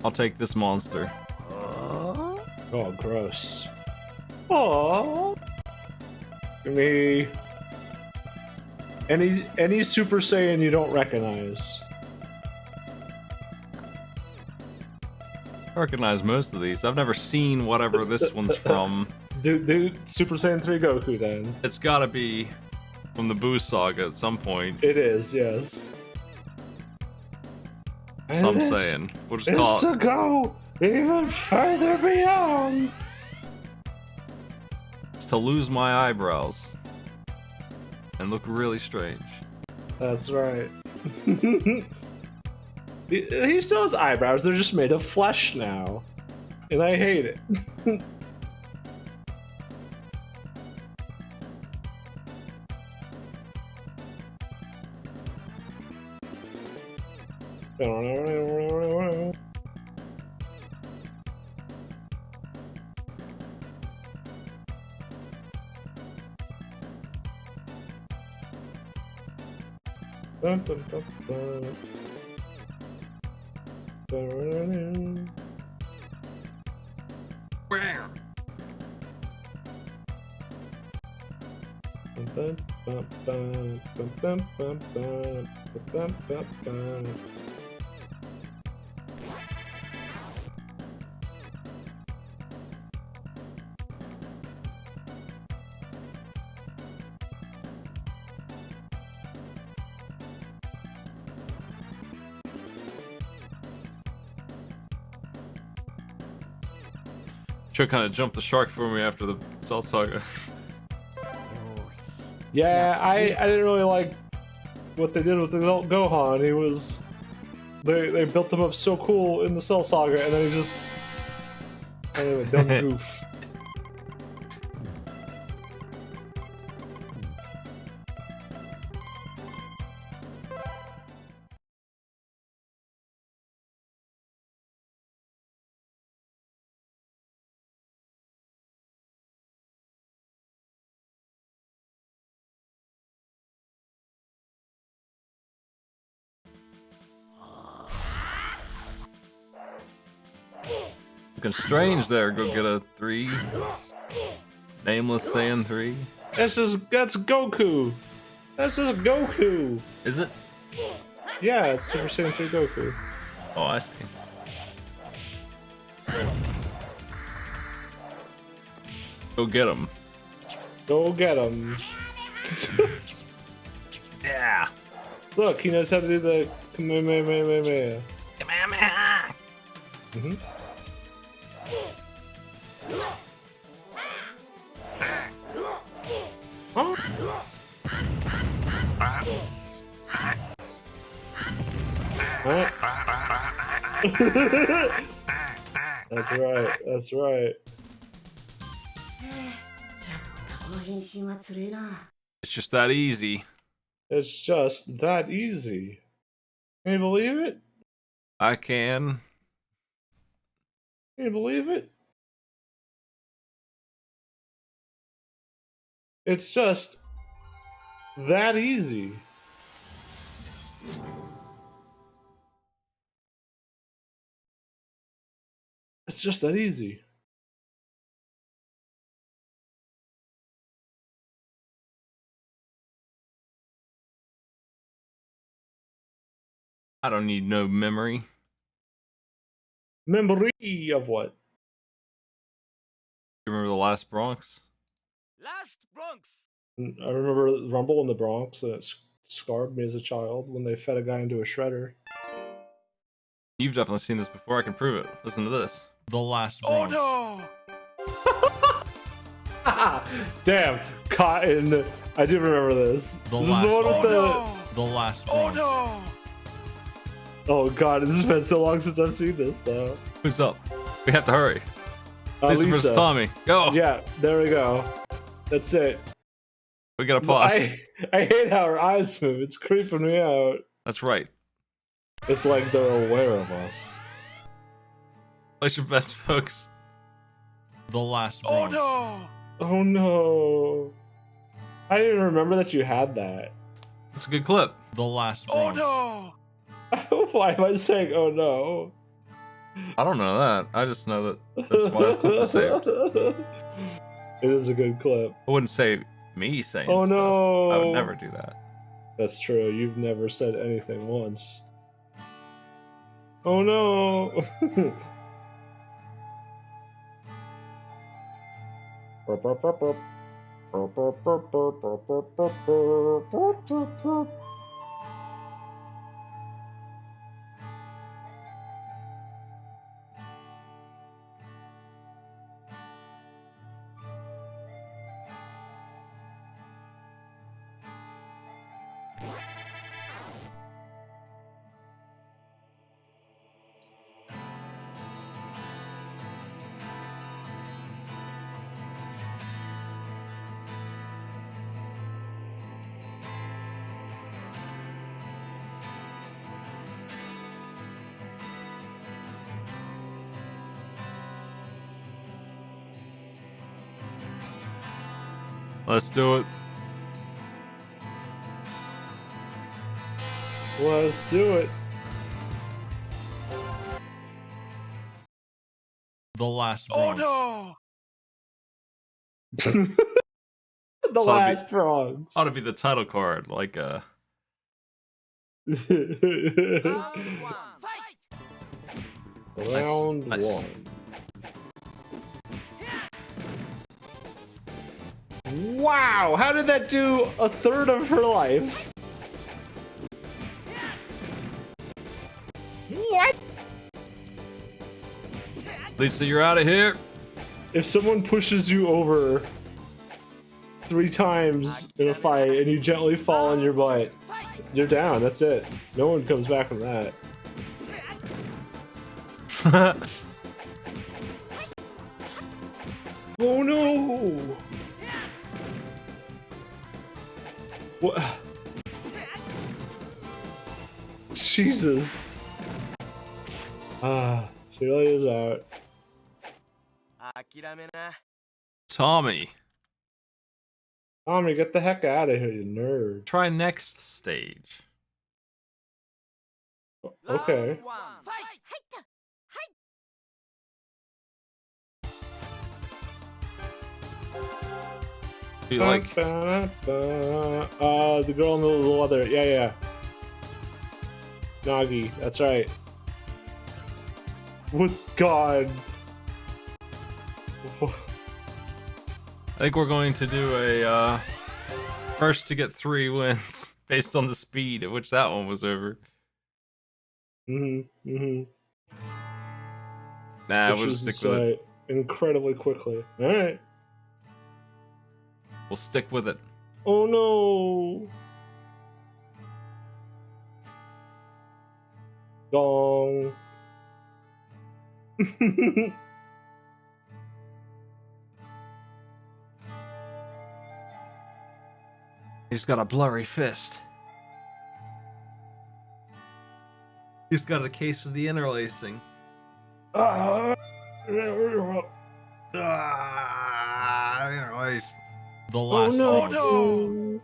I'll take this monster. Oh, gross. Oh. Give me any Super Saiyan you don't recognize. I recognize most of these. I've never seen whatever this one's from. Do Super Saiyan 3 Goku then. It's gotta be from the Boo Saga at some point. It is, yes. Some And saying. We'll just it's call to it. go even further beyond. It's to lose my eyebrows. And look really strange. That's right. He still has eyebrows, they're just made of flesh now. And I hate it. Bam. Bum, bum, bum, bum, bum, bum, bum, bum, bum, bum. Cho kind of jumped the shark for me after the Cell Saga. Yeah, I didn't really like what they did with the Gohan. He was they built him up so cool in the Cell Saga, and then he just kind of a dumb goof. Looking strange there. Go get a 3. Nameless Saiyan 3. That's Goku. That's just Goku. Is it? Yeah, it's Super Saiyan 3 Goku. Oh, I see. Go get him. Go get him. Yeah. Look, he knows how to do the Kamehameha. Mm-hmm. Huh? That's right. That's right. この変身はつれえな。 It's just that easy. It's just that easy. Can you believe it? I can. Can you believe it? It's just that easy. It's just that easy. I don't need no memory. Memory of what? You remember the last Bronx? Last Bronx. I remember Rumble in the Bronx, and it scarred me as a child when they fed a guy into a shredder. You've definitely seen this before. I can prove it. Listen to this. The last Bronx. Damn, Cotton. I do remember this. This is the one with the. The last Bronx. Oh god, this has been so long since I've seen this though. Who's up? We have to hurry. Lisa versus Lisa. Tommy. Go. Yeah, there we go. That's it. We gotta pause. I hate how her eyes move. It's creeping me out. That's right. It's like they're aware of us. Place your bets, folks. The last Bronx. Oh no. I didn't even remember that you had that. That's a good clip. The last Bronx. Why am I saying oh no? I don't know that. I just know that that's why the clip is saved. It is a good clip. I wouldn't say me saying Oh stuff. no. I would never do that. That's true. You've never said anything once. Oh no. Let's do it. Let's do it. The last Oh Bronx. no! The So last frogs. Ought to be the title card, like Round Nice. one. Wow, how did that do a third of her life? What? Lisa, you're out of here. If someone pushes you over 3 times in a fight and you gently fall on your butt, you're down. That's it. No one comes back from that. Oh no! What? Jesus. Ah, she really is out. Tommy, Tommy, get the heck out of here, you nerd. try next stage. Okay. Be like, The girl in the leather. Yeah, yeah. Nagi, that's right. What God? I think we're going to do a first to get 3 wins based on the speed at which that one was over. Nah, Which we'll is stick to with it. say, incredibly quickly. All right. We'll stick with it. Oh no! Gong. He's got a blurry fist. He's got a case of the interlacing. Interlace. The Oh last no! Bronx. no.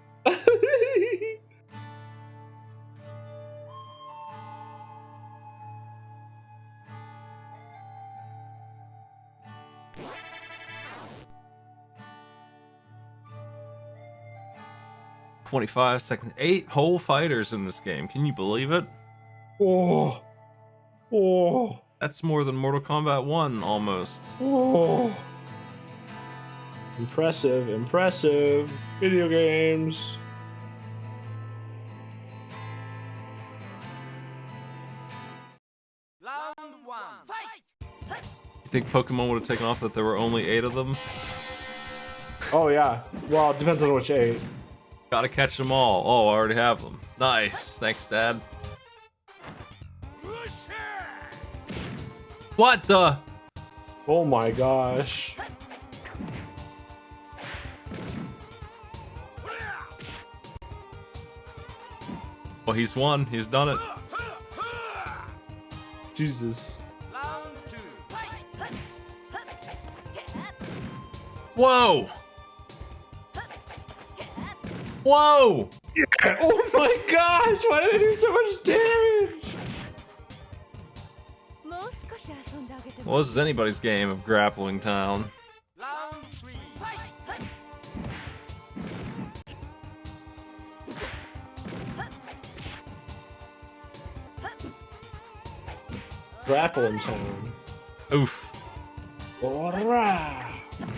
25 seconds. 8 whole fighters in this game. Can you believe it? Oh. Oh. That's more than Mortal Kombat 1 almost. Oh. Impressive, impressive. Video games. You think Pokemon would have taken off if there were only 8 of them? Oh yeah. Well, it depends on which 8. Gotta catch them all. Oh, I already have them. Nice. Thanks, Dad. What the? Oh my gosh. Well, he's won. He's done it. Jesus. Whoa! Whoa! Oh my gosh! Why do they do so much damage? Well, this is anybody's game of Grappling Town. Grappling Town. Oof. Alright.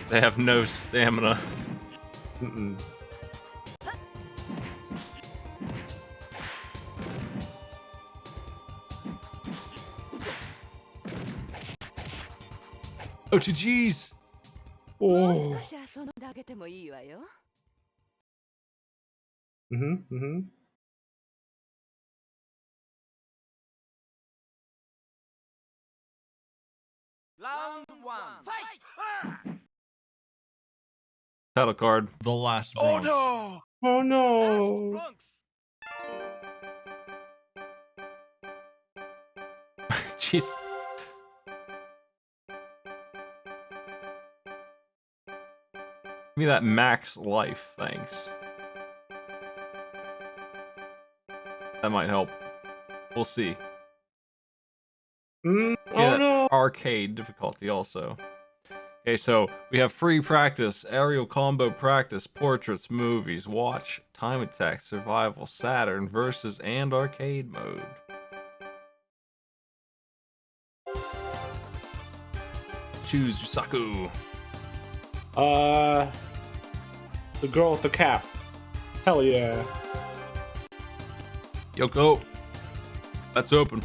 They have no stamina. Mm-mm. Oh, GG's! Oh. Mm-hmm. Mm-hmm. Title card. The last Oh Bronx. no! Oh no. Jeez. Give me that max life, thanks. That might help. We'll see. Oh Yeah. no. arcade difficulty also. Okay, so we have free practice, aerial combo practice, portraits, movies, watch, time attack, survival, Saturn, versus, and arcade mode. Choose Yusaku. The girl with the cap. Hell yeah. Yoko. That's open.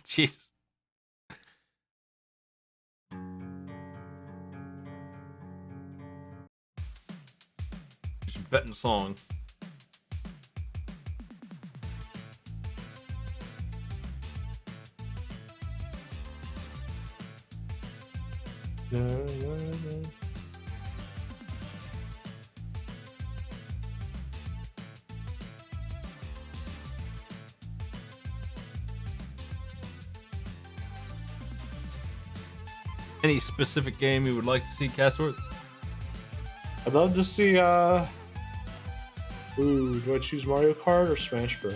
Jeez. Betting song. Any specific game you would like to see, Catsworth? I'd love to see, ooh, do I choose Mario Kart or Smash Bros?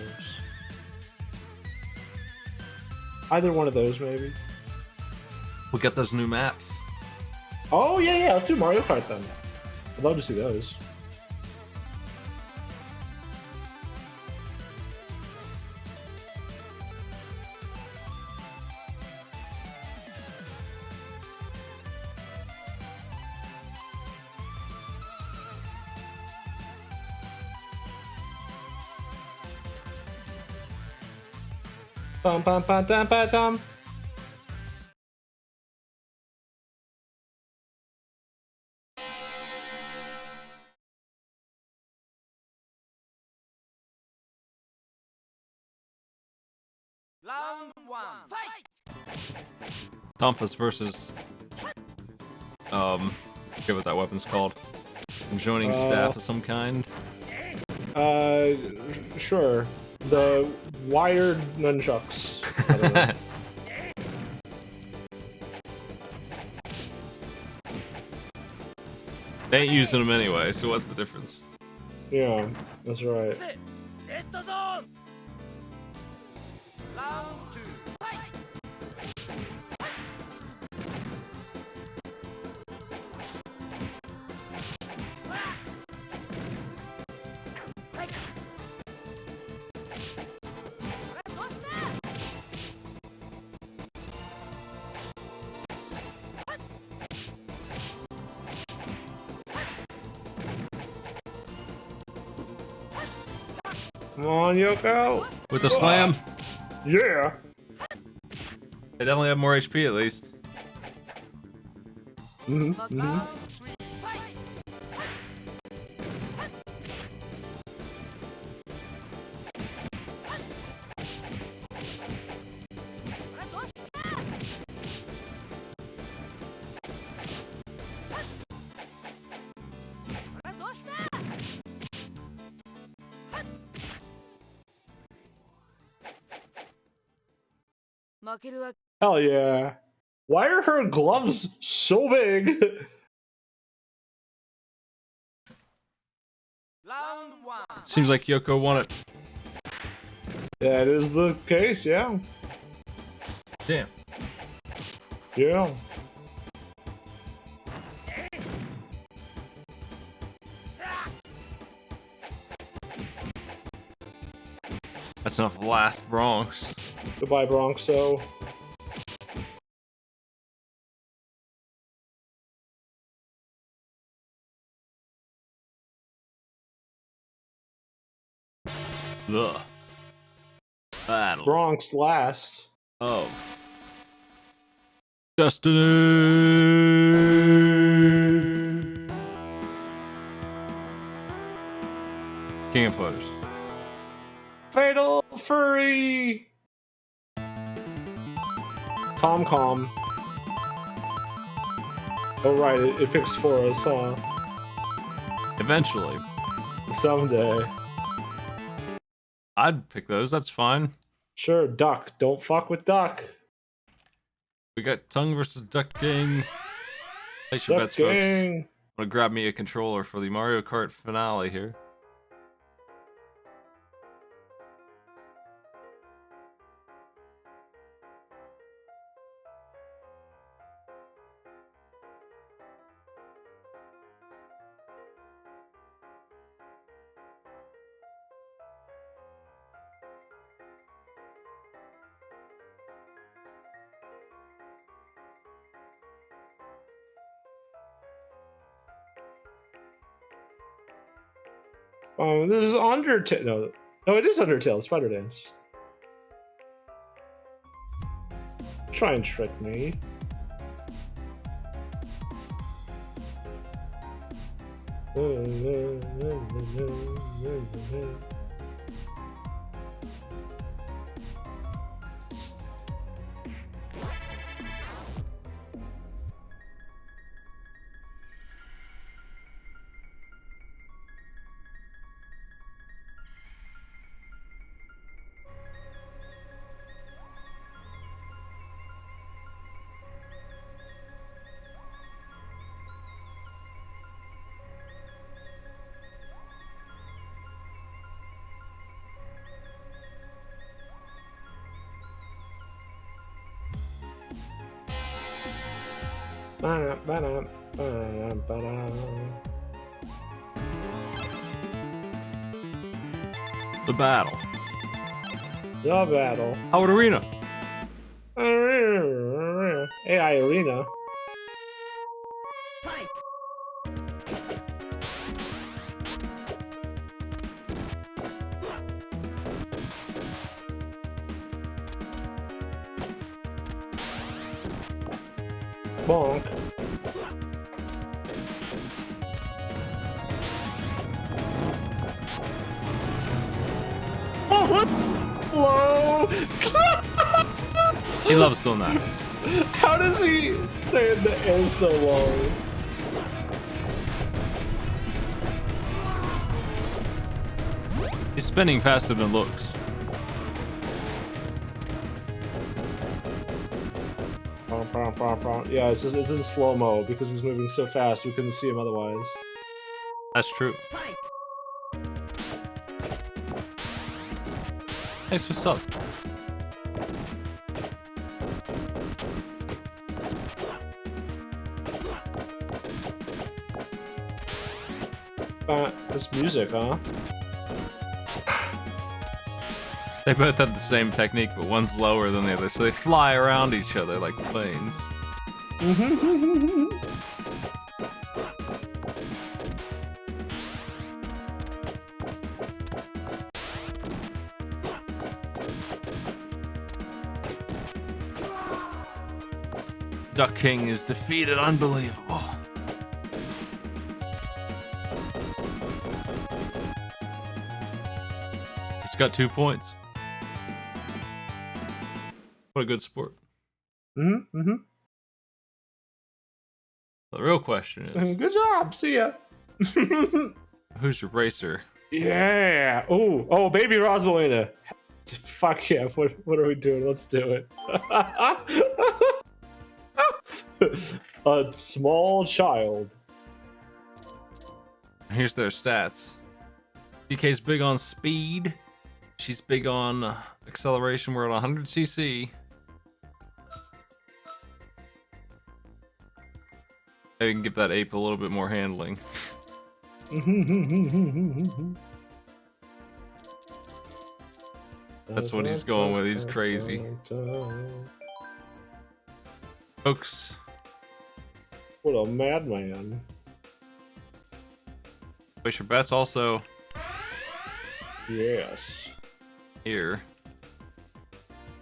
Either one of those, maybe. We'll get those new maps. Oh, yeah, let's do Mario Kart then. I'd love to see those. Bum bum bum dum ba dum. Round one. Fight! Tomphus versus I forget what that weapon's called. Conjoining staff of some kind. Sure. The wired nunchucks. I don't know. They ain't using them anyway, so what's the difference? Yeah, that's right. Red zone. Round two. Fight! Come on, Yoko. With the slam, Yeah. they definitely have more HP at least. Round three. Fight! Hell yeah. Why are her gloves so big? Round one. Seems like Yoko won it. That is the case, yeah. Damn. Yeah. That's enough last Bronx. Goodbye, Bronxo. Ugh. Battle Bronx last. of Destiny. King of Fighters. Fatal Fury! Calm. Oh right, it picks for us, huh? Eventually, Someday. I'd pick those. That's fine. Sure, Duck. Don't fuck with Duck. We got Tongue versus Duck Gang. Place your Duck bets, folks. Gang. I'm gonna grab me a controller for the Mario Kart finale here. This is Undertale. No, it is Undertale. Spider Dance. Try and trick me. The battle. The battle. Howard Arena. AI Arena. Fight! Bonk. Hello. He loves doing that. How does he stay in the air so long? He's spinning faster than looks. Yeah, it's in slow mo because he's moving so fast we couldn't see him otherwise. That's true. Fight! Hey, what's up? This music, huh? They both have the same technique, but one's lower than the other, so they fly around each other like planes. Duck King is defeated. Unbelievable. He's got 2 points. What a good sport. The real question is, Good job. See ya. who's your racer? Yeah. Oh, baby Rosalina. Fuck yeah. What are we doing? Let's do it. A small child. Here's their stats. DK's big on speed. She's big on acceleration. We're at 100cc. Maybe we can give that ape a little bit more handling. That's what he's going with. He's crazy. Folks, What a madman. place your bets also Yes. here.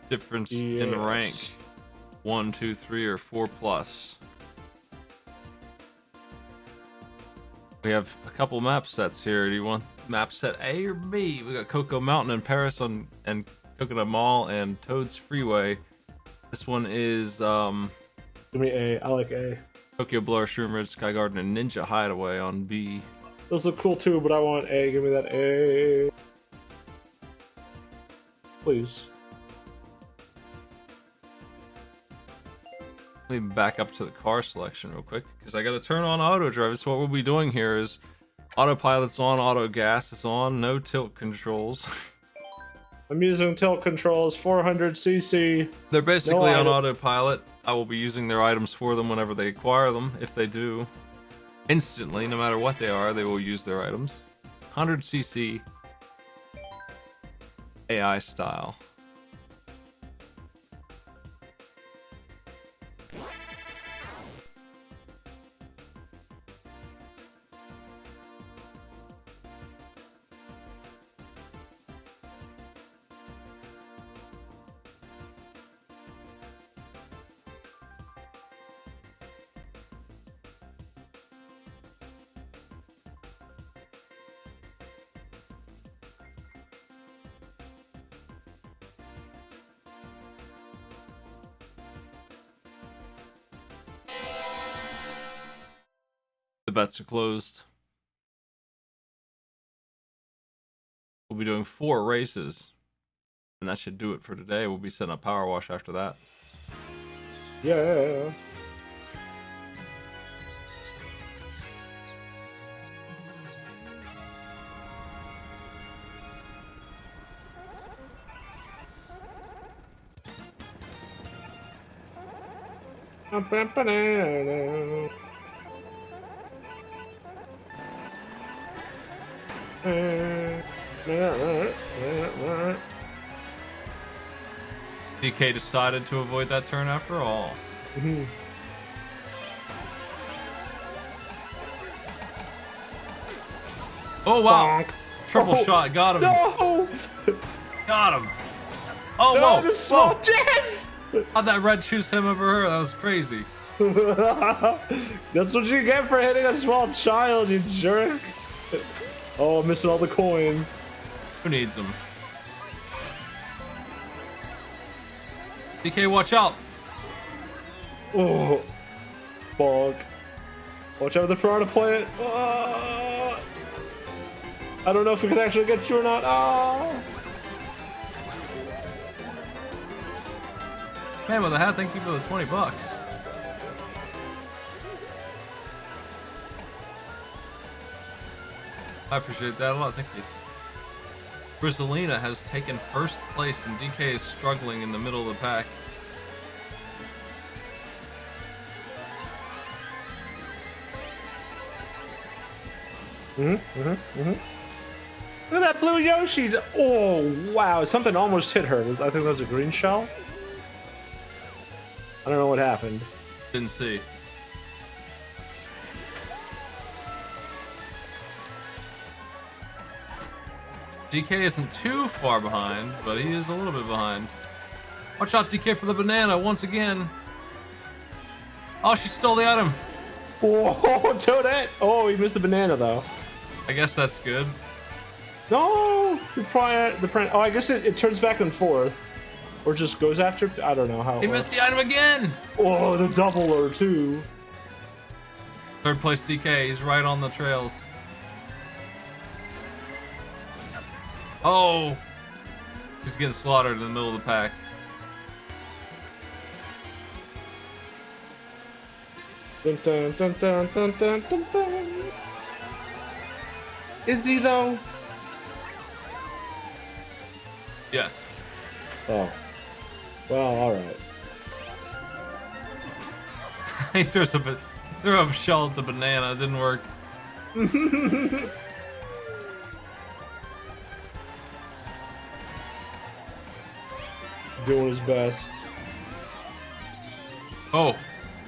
Difference in Yes. rank. 1, 2, 3, or 4 plus. We have a couple map sets here. Do you want map set A or B? We got Cocoa Mountain in Paris and Coconut Mall and Toad's Freeway. This one is Give me A. I like A. Tokyo Blur, Shroom Ridge, Sky Garden, and Ninja Hideaway on B. Those look cool too, but I want A. Give me that A. Please. Let me back up to the car selection real quick because I got to turn on auto drive. So what we'll be doing here is autopilot's on, auto gas is on, no tilt controls. I'm using tilt controls, 400cc. They're basically on item. autopilot. I will be using their items for them whenever they acquire them, if they do. Instantly, no matter what they are, they will use their items. 100cc AI style. The bets are closed. We'll be doing 4 races. And that should do it for today. We'll be setting up Power Wash after that. Yeah. DK decided to avoid that turn after all. Oh wow! Bonk. Triple Oh, shot, got him! No! Got him! Oh No, whoa! the small Whoa. jazz! How'd that red choose him over her? That was crazy. That's what you get for hitting a small child, you jerk. Oh, I'm missing all the coins. Who needs him? DK, watch out! Oh, bonk. Watch out for the piranha plant. Ah. I don't know if we can actually get you or not. Ah. Man with a hat, thank you for the $20. I appreciate that a lot, thank you. Grizzlina has taken first place and DK is struggling in the middle of the pack. Look at that blue Yoshi. Oh, wow. Something almost hit her. I think that was a green shell. I don't know what happened. Didn't see. DK isn't too far behind, but he is a little bit behind. Watch out, DK, for the banana once again. Oh, she stole the item. Oh, Toadette. Oh, he missed the banana, though. I guess that's good. No! Oh, I guess it turns back and forth. Or just goes after. I don't know how it He works. missed the item again. Oh, the doubler, too. Third place DK, he's right on the trails. Oh! He's getting slaughtered in the middle of the pack. Dun, dun, dun, dun, dun, dun, dun, dun. Is he, though? Yes. Oh. Well, alright. He threw a shell at the banana, it didn't work. Doing his best. Oh,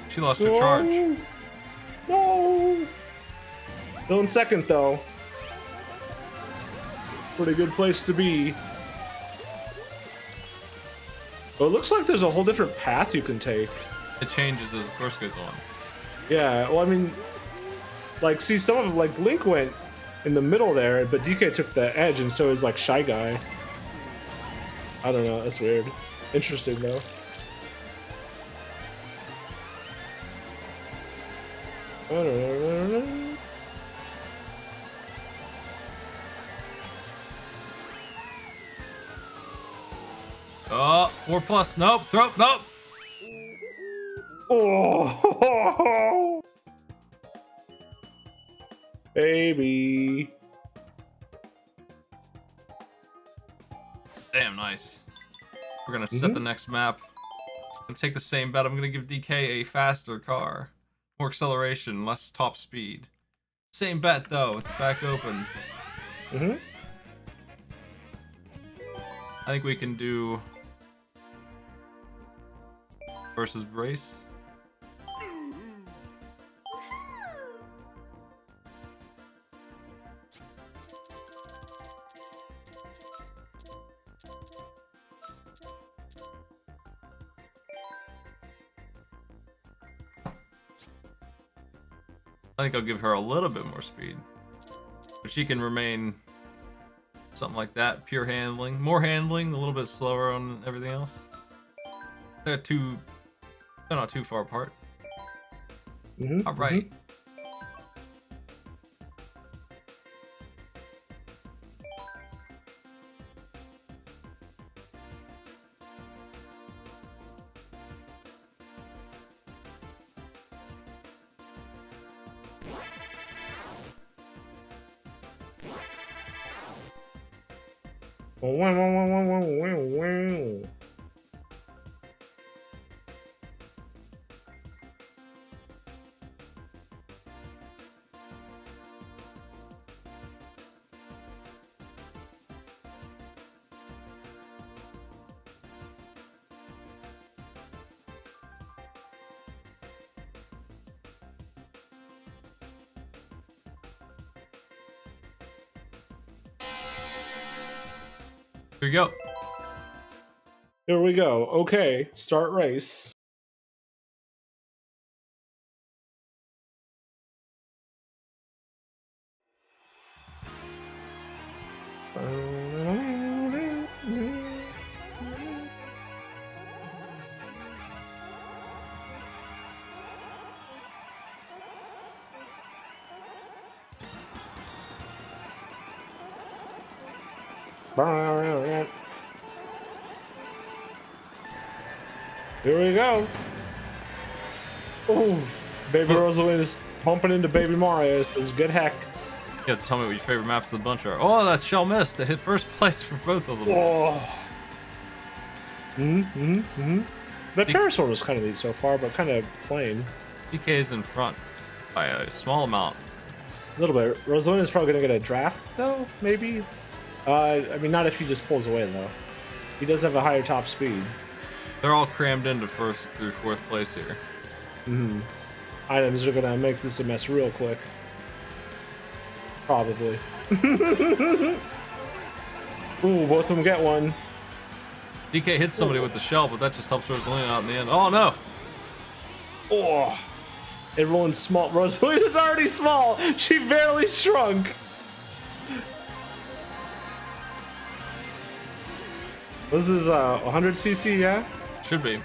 she lost her charge. No! Still in second, though. Pretty good place to be. Well, it looks like there's a whole different path you can take. It changes as the course goes on. Yeah, well, I mean, like, see, some of them, like, Link went in the middle there, but DK took the edge, and so is, like, Shy Guy. I don't know, that's weird. Interesting, though. I don't know. Oh, 4+. Nope. Throw. Nope. Oh, baby. Damn, nice. We're gonna set the next map. I'm gonna take the same bet. I'm gonna give DK a faster car. More acceleration, less top speed. Same bet, though. It's back open. Mm-hmm. I think we can do versus brace. I think I'll give her a little bit more speed, but she can remain something like that. Pure handling, more handling, a little bit slower on everything else. They're not too far apart. Mm-hmm. All right. Here you go. Here we go. Okay, start race. Here we go. Oof. Baby Rosalie is bumping into Baby Mario. Says, good heck. You have to tell me what your favorite maps of the bunch are. Oh, that's Shell Mist. They hit first place for both of them. Oh. That Parasol was kind of neat so far, but kind of plain. DK is in front by a small amount. A little bit. Rosalina's probably going to get a draft, though, maybe? I mean, not if he just pulls away, though. He does have a higher top speed. They're all crammed into first through fourth place here. Items are going to make this a mess real quick. Probably. Ooh, both of them get one. DK hits somebody with the shell, but that just helps Rosalina out in the end. Oh, no! Oh, everyone's small. Rosalina's already small. She barely shrunk. This is 100cc, yeah? Should be.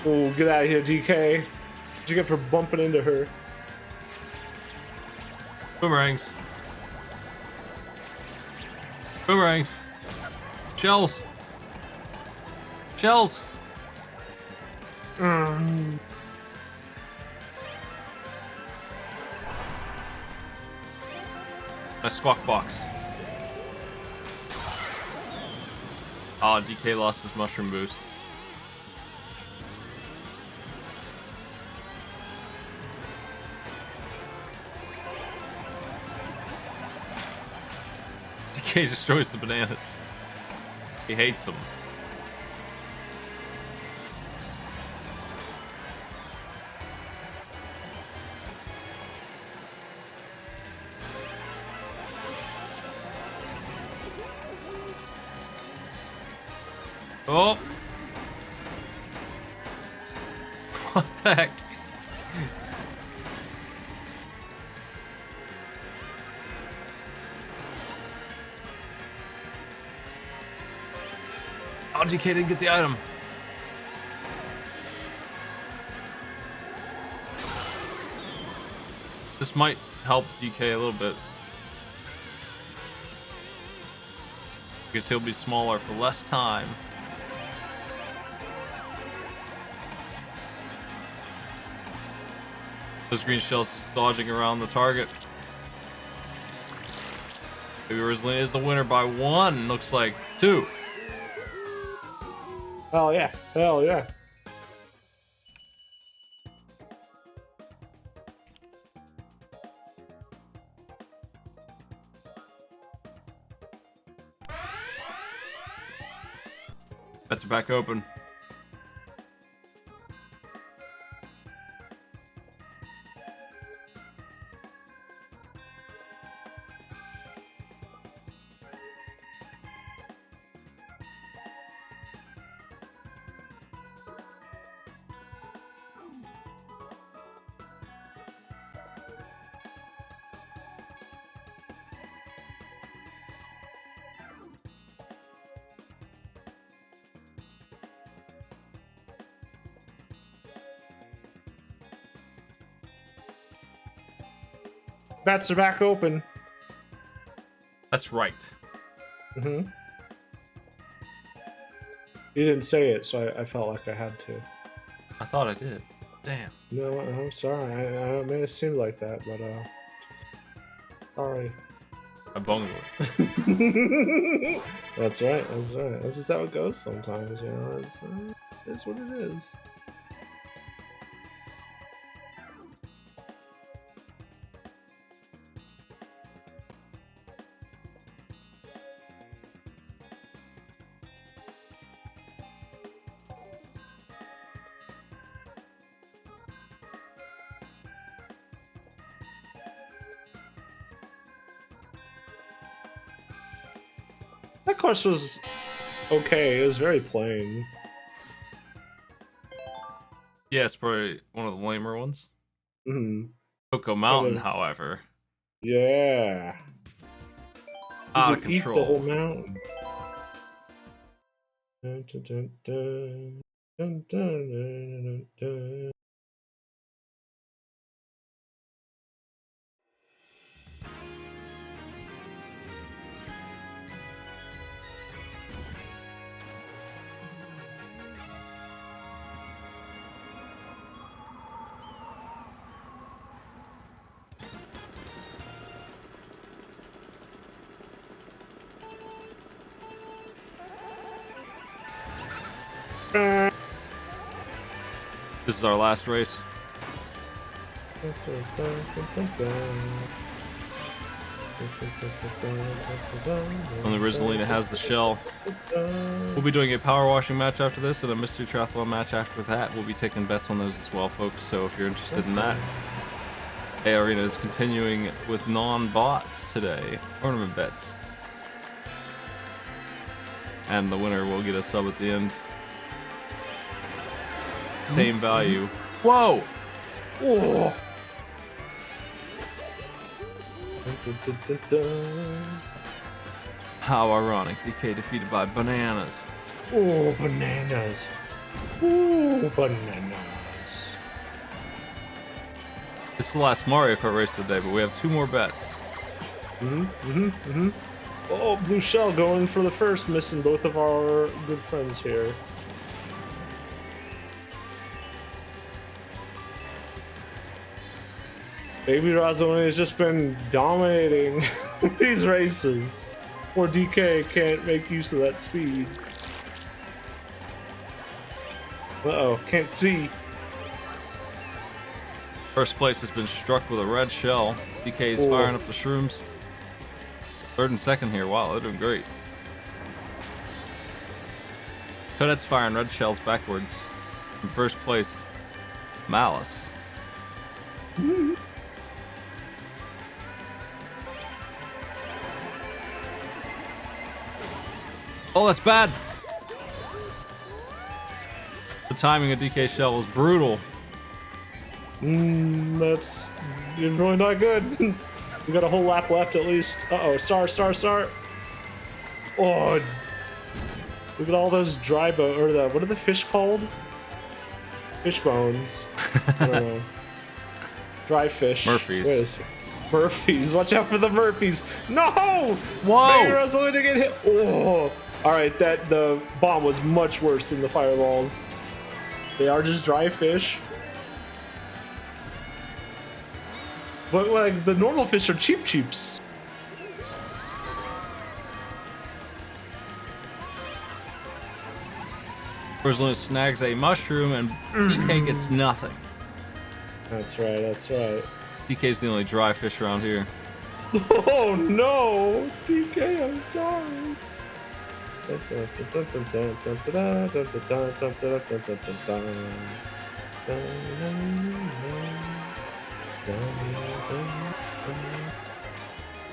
Oh, get out of here, DK. What'd you get for bumping into her? Boomerangs. Boomerangs. Shells. Shells. A squawk box. Oh, DK lost his mushroom boost. DK destroys the bananas. He hates them. Oh! What the heck? Oh, GK didn't get the item. This might help DK a little bit. Because he'll be smaller for less time. Those green shells just dodging around the target. Baby Rosalina is the winner by 1. Looks like 2. Hell yeah. Hell yeah. Bets are back open. Bets are back open. That's right. You didn't say it, so I felt like I had to. I thought I did. Damn. No, I'm sorry. I made it seem like that, but sorry. A bungled it. That's right. That's right. That's just how it goes sometimes. You know, it's what it is. That course was okay. It was very plain. Yeah, it's probably one of the lamer ones. Hmm. Cocoa Mountain, of- however, Yeah. out You of could eat control. the whole mountain. Dun, dun, dun, dun. Dun, dun, dun, dun, dun. This is our last race. Only Rosalina has the shell. We'll be doing a power washing match after this and a mystery triathlon match after that. We'll be taking bets on those as well, folks. So if you're interested in that, A Arena is continuing with non-bots today. Tournament bets. And the winner will get a sub at the end. Same value. Whoa! Oh. How ironic. DK defeated by bananas. Oh, bananas. Oh, bananas. This is the last Mario Kart race of the day, but we have 2 more bets. Oh, Blue Shell going for the first, missing both of our good friends here. Baby Rosalina has just been dominating these races. Poor DK can't make use of that speed. Uh-oh, can't see. First place has been struck with a red shell. DK is Oh. firing up the shrooms. Third and second here. Wow, they're doing great. Cadet's firing red shells backwards. In first place, Malice. Oh, that's bad. The timing of DK shell was brutal. That's really not good. We got a whole lap left at least. Uh-oh, star. Oh, look at all those dry or what are the fish called? Fish bones. I don't know. Dry fish. Murphys. Wait a sec. Murphys. Watch out for the Murphys. No! Whoa! Baby Rosalina get hit. Oh. All right, the bomb was much worse than the fireballs. They are just dry fish. But like the normal fish are cheeps. Rosalina snags a mushroom and DK gets nothing. That's right. DK's the only dry fish around here. Oh no, DK, I'm sorry.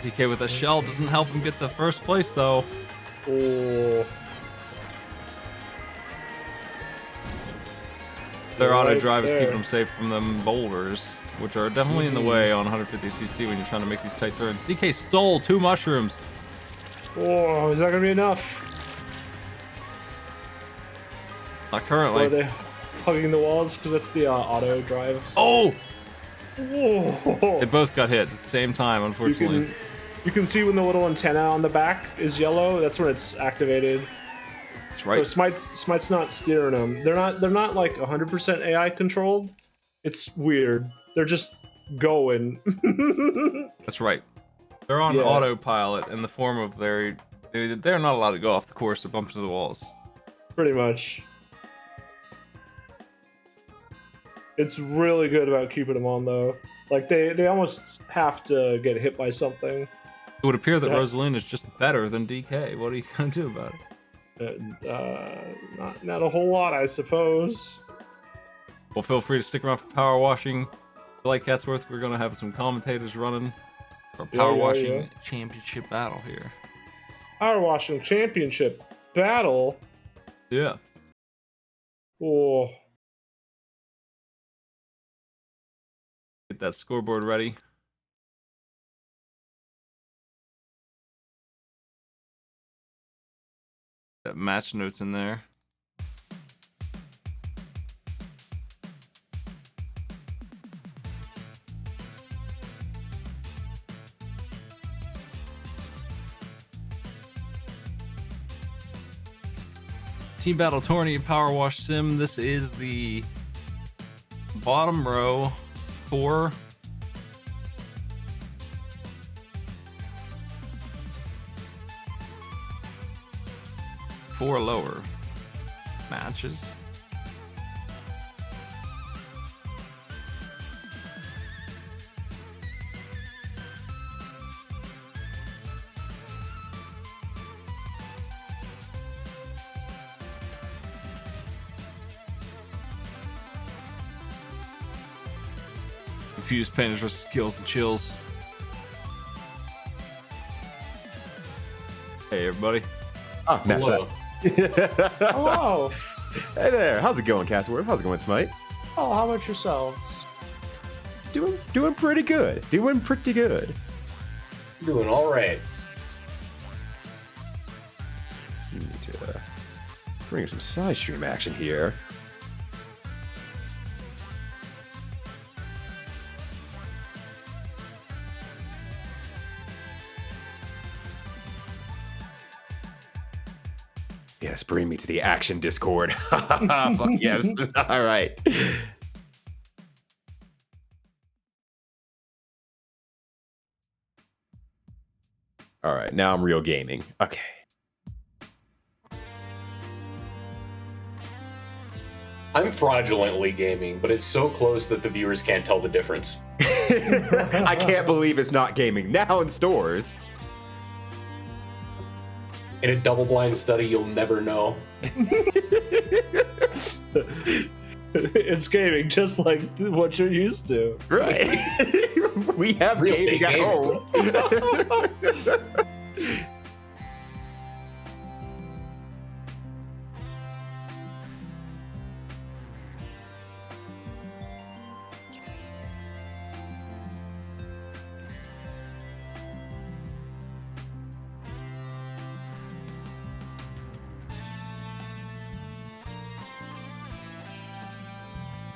DK with a shell doesn't help him get the first place though. Oh. Their auto Right drive is there. keeping them safe from them boulders, which are definitely in the way on 150cc when you're trying to make these tight turns. DK stole 2 mushrooms. Oh, is that gonna be enough? Not Or are currently. they hugging the walls? Because that's the auto drive. Oh! Whoa. They both got hit at the same time, unfortunately. You can see when the little antenna on the back is yellow. That's when it's activated. That's So right. Smite's not steering them. They're not like 100% AI controlled. It's weird. They're just going. That's right. They're on Yeah. autopilot in the form of they're not allowed to go off the course or bump into the walls. Pretty much. It's really good about keeping them on though. Like they almost have to get hit by something. It would appear that Yeah. Rosalina is just better than DK. What are you gonna do about it? Not a whole lot, I suppose. Well, feel free to stick around for power washing. Like Catsworth, we're gonna have some commentators running for Yeah, power yeah, washing yeah. championship battle here. Power washing championship battle. Yeah. Oh, Get that scoreboard ready. Got match notes in there. Team Battle Tourney Power Wash Sim. This is the bottom row for four lower matches. Confused painters versus skills and chills. Hey everybody. Oh, Matt. Hello. hello. Hey there. How's it going, Cassworth? How's it going, Smite? Oh, how about yourselves? Doing pretty good. Doing pretty good. Doing all right. You need to bring some side stream action here. Yes, bring me to the action Discord. Fuck yes. All right. All right, now I'm real gaming. Okay. I'm fraudulently gaming, but it's so close that the viewers can't tell the difference. I can't believe it's not gaming now in stores. In a double-blind study, you'll never know. It's gaming, just like what you're used to. Right. We have Real gaming big at gaming. home.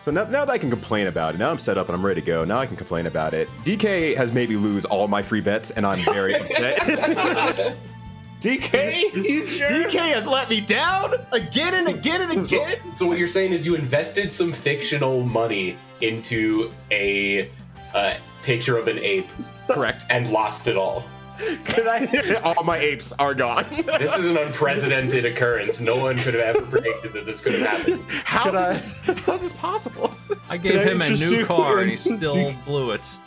So now that I can complain about it, now I'm set up and I'm ready to go. Now I can complain about it. DK has made me lose all my free bets, and I'm very upset. DK, you sure? DK has let me down again and again and again. So what you're saying is you invested some fictional money into a picture of an ape Correct. and lost it all. All my apes are gone. This is an unprecedented occurrence. No one could have ever predicted that this could have happened. How's this possible? I gave Can I him a interest new you car and he in still blew it.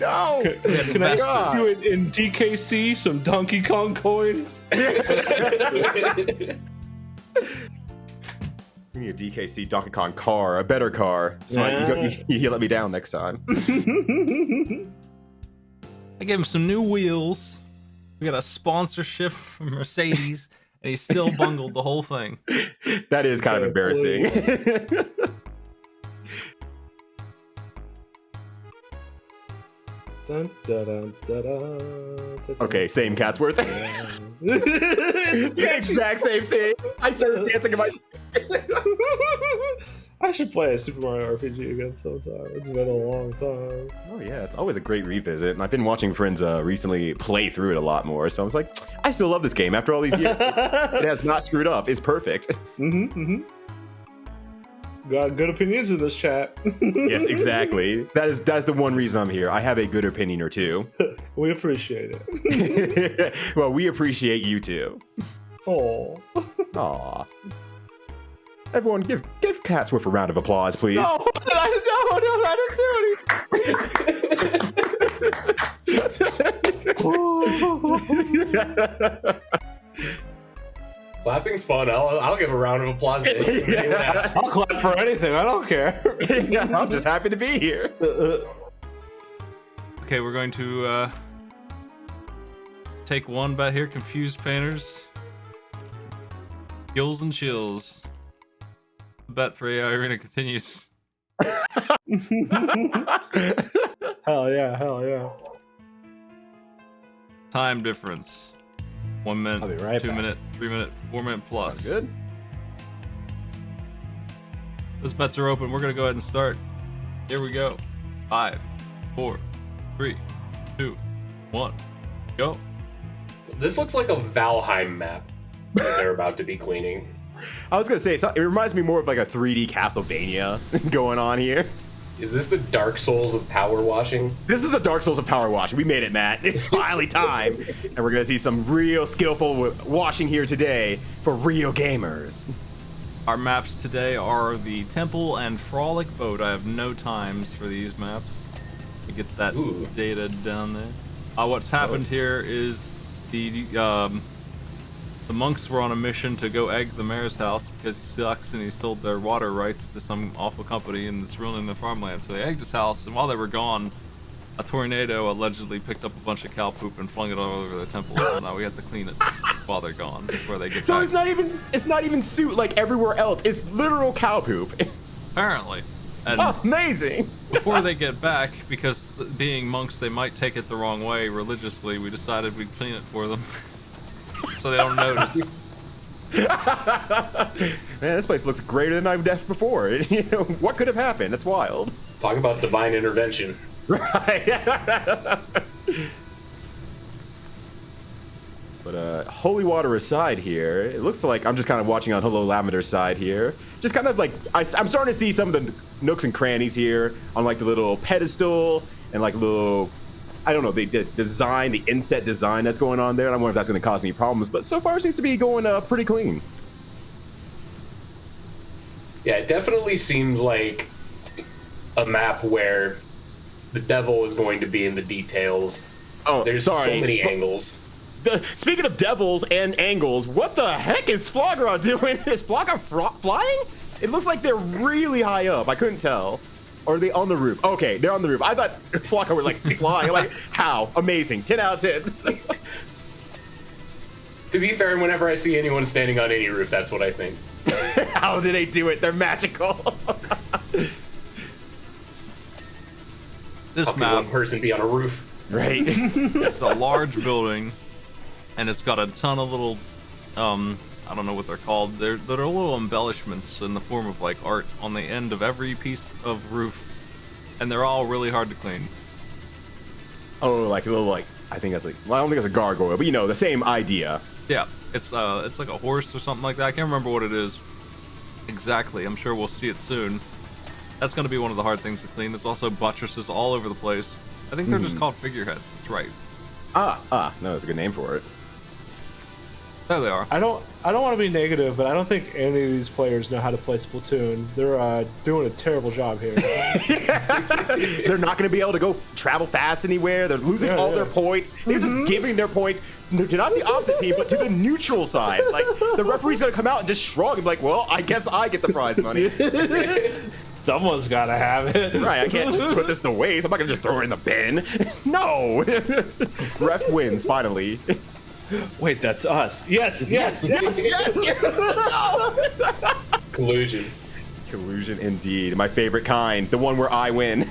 No. We had Can I invested. God. do it in DKC, some Donkey Kong coins? Give me a DKC Donkey Kong car, a better car. So you let me down next time. I gave him some new wheels. We got a sponsorship from Mercedes, and he still bungled the whole thing. That is kind of embarrassing. Dun, dun, dun, dun, dun, dun, Okay, same Catsworth. It's Exact same thing. I started dancing in my. I should play a Super Mario RPG again sometime. It's been a long time. Oh yeah, it's always a great revisit, and I've been watching friends recently play through it a lot more. So I was like, I still love this game after all these years. It has not screwed up. It's perfect. Mm-hmm, mm-hmm. Got good opinions in this chat. Yes, exactly. That's the one reason I'm here. I have a good opinion or two. We appreciate it. Well, we appreciate you too. Oh. Aw. Everyone, give Catsworth a round of applause, please. No, I didn't do anything. Clapping's fun. I'll give a round of applause to anyone asks. I'll clap for anything. I don't care. Yeah, I'm just happy to be here. Okay, we're going to take one bet here. Confused Painters. Gills and Chills. The bet for AI Arena continues. Hell yeah. Time difference. 1 minute, I'll be right 2 back. minute, 3 minute, 4 minute plus. Good. Those bets are open. We're gonna go ahead and start. Here we go. 5, 4, 3, 2, 1, go. This looks like a Valheim map that they're about to be cleaning. I was gonna say, it reminds me more of like a 3D Castlevania going on here. Is this the Dark Souls of power washing? This is the Dark Souls of power washing. We made it, Matt. It's finally time. And we're gonna see some real skillful washing here today for real gamers. Our maps today are the Temple and Frolic Boat. I have no times for these maps. To get that Ooh. data down there. What's happened here is the monks were on a mission to go egg the mayor's house because he sucks and he sold their water rights to some awful company and it's ruining the farmland. So they egged his house, and while they were gone, a tornado allegedly picked up a bunch of cow poop and flung it all over the temple. So now we have to clean it while they're gone before they get So back. it's not even suit like everywhere else. It's literal cow poop. Apparently. And Amazing. before they get back, because being monks, they might take it the wrong way religiously, we decided we'd clean it for them. So they don't notice. Man, this place looks greater than I've def before. You know, what could have happened? That's wild. Talk about divine intervention. Right. But holy water aside here, it looks like I'm just kind of watching on Hello Lavender side here. Just kind of like, I'm starting to see some of the nooks and crannies here on like the little pedestal and like little, I don't know, the design, the inset design that's going on there. I don't wonder if that's going to cause any problems, but so far it seems to be going pretty clean. Yeah, it definitely seems like a map where the devil is going to be in the details. Oh, There's sorry. so many angles. Speaking of devils and angles, what the heck is Flogra doing? Is Flogra flying? It looks like they're really high up. I couldn't tell. Or are they on the roof? Okay, they're on the roof. I thought Flogra were like flying. Like, how? Amazing. 10 out of 10. To be fair, whenever I see anyone standing on any roof, that's what I think. How do they do it? They're magical. This How can map, one person be on a roof? Right. it's a large building, and it's got a ton of little, I don't know what they're called. They're little embellishments in the form of like art on the end of every piece of roof, and they're all really hard to clean. Oh, like a little like, I think that's like, well, I don't think it's a gargoyle, but you know, the same idea. Yeah, it's like a horse or something like that. I can't remember what it is exactly. I'm sure we'll see it soon. That's going to be one of the hard things to clean. There's also buttresses all over the place. I think they're just called figureheads. That's right. No, that's a good name for it. There they are. I don't want to be negative, but I don't think any of these players know how to play Splatoon. They're doing a terrible job here. They're not going to be able to go travel fast anywhere. They're losing all their points. They're just giving their points to not the opposite team, but to the neutral side. Like, the referee's going to come out and just shrug and be like, well, I guess I get the prize money. Someone's got to have it. Right, I can't just put this to waste. I'm not going to just throw it in the bin. No. Ref wins, finally. Wait, that's us. Yes. Yes. Collusion. Collusion indeed. My favorite kind. The one where I win.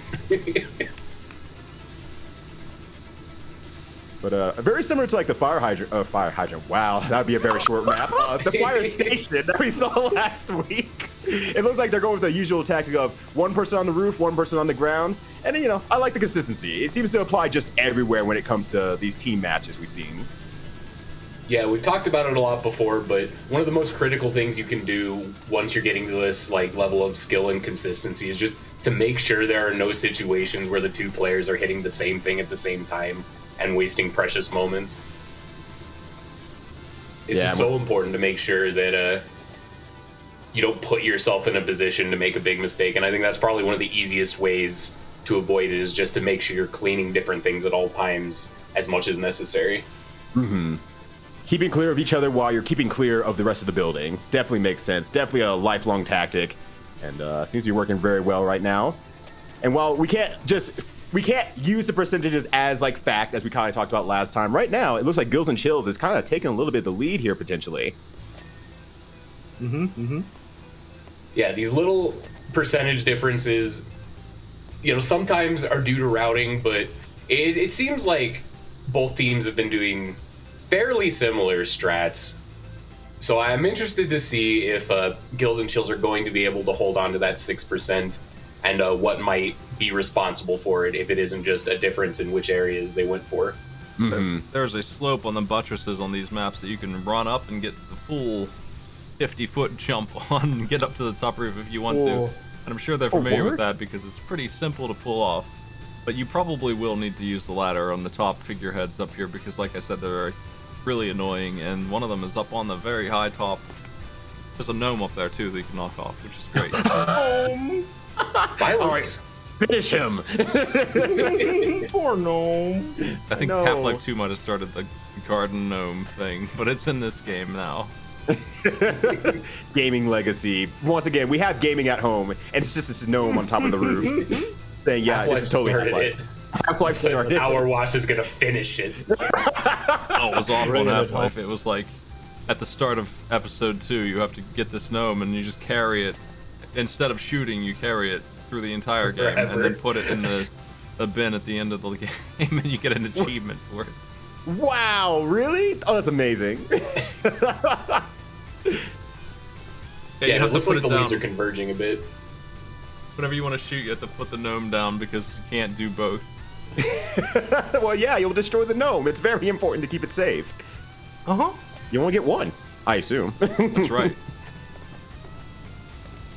But very similar to like the fire hydrant. Wow, that'd be a very short map. The fire station that we saw last week. It looks like they're going with the usual tactic of one person on the roof, one person on the ground. And you know, I like the consistency. It seems to apply just everywhere when it comes to these team matches we've seen. Yeah, we've talked about it a lot before, but one of the most critical things you can do once you're getting to this like level of skill and consistency is just to make sure there are no situations where the two players are hitting the same thing at the same time and wasting precious moments. It's just so important to make sure that you don't put yourself in a position to make a big mistake, and I think that's probably one of the easiest ways to avoid it is just to make sure you're cleaning different things at all times as much as necessary. Mm-hmm. Keeping clear of each other while you're keeping clear of the rest of the building definitely makes sense. Definitely a lifelong tactic, and seems to be working very well right now. And while we can't use the percentages as like fact, as we kind of talked about last time, right now it looks like Gills and Chills is kind of taking a little bit of the lead here potentially. Yeah, these little percentage differences, sometimes are due to routing, but it seems like both teams have been doing fairly similar strats. So I'm interested to see if Gills and Chills are going to be able to hold on to that 6% and what might be responsible for it if it isn't just a difference in which areas they went for. There's a slope on the buttresses on these maps that you can run up and get the full 50-foot jump on and get up to the top roof if you want to. And I'm sure they're familiar with that because it's pretty simple to pull off. But you probably will need to use the ladder on the top figureheads up here because, like I said, they're really annoying, and one of them is up on the very high top. There's a gnome up there too that you can knock off, which is great. Violence. Finish him. Poor gnome. I think No. Half-Life 2 might have started the garden gnome thing, but it's in this game now. Gaming legacy. Once again, we have gaming at home, and it's just this gnome on top of the roof saying, "Yeah, Half-Life this is totally started Half-Life." it. Half-Life started. Hour Watch is gonna finish it. Oh, it was awful Right in in it, Half-Life. It was like, at the start of episode 2, you have to get this gnome and you just carry it. Instead of shooting, you carry it through the entire game and Forever. then put it in the bin at the end of the game, and you get an achievement for it. Wow, really? Oh, that's amazing. Yeah, Yeah, you have it looks to put like the it down. leads are converging a bit. Whenever you want to shoot, you have to put the gnome down because you can't do both. Well, yeah, you'll destroy the gnome. It's very important to keep it safe. You only get one, I assume. That's right.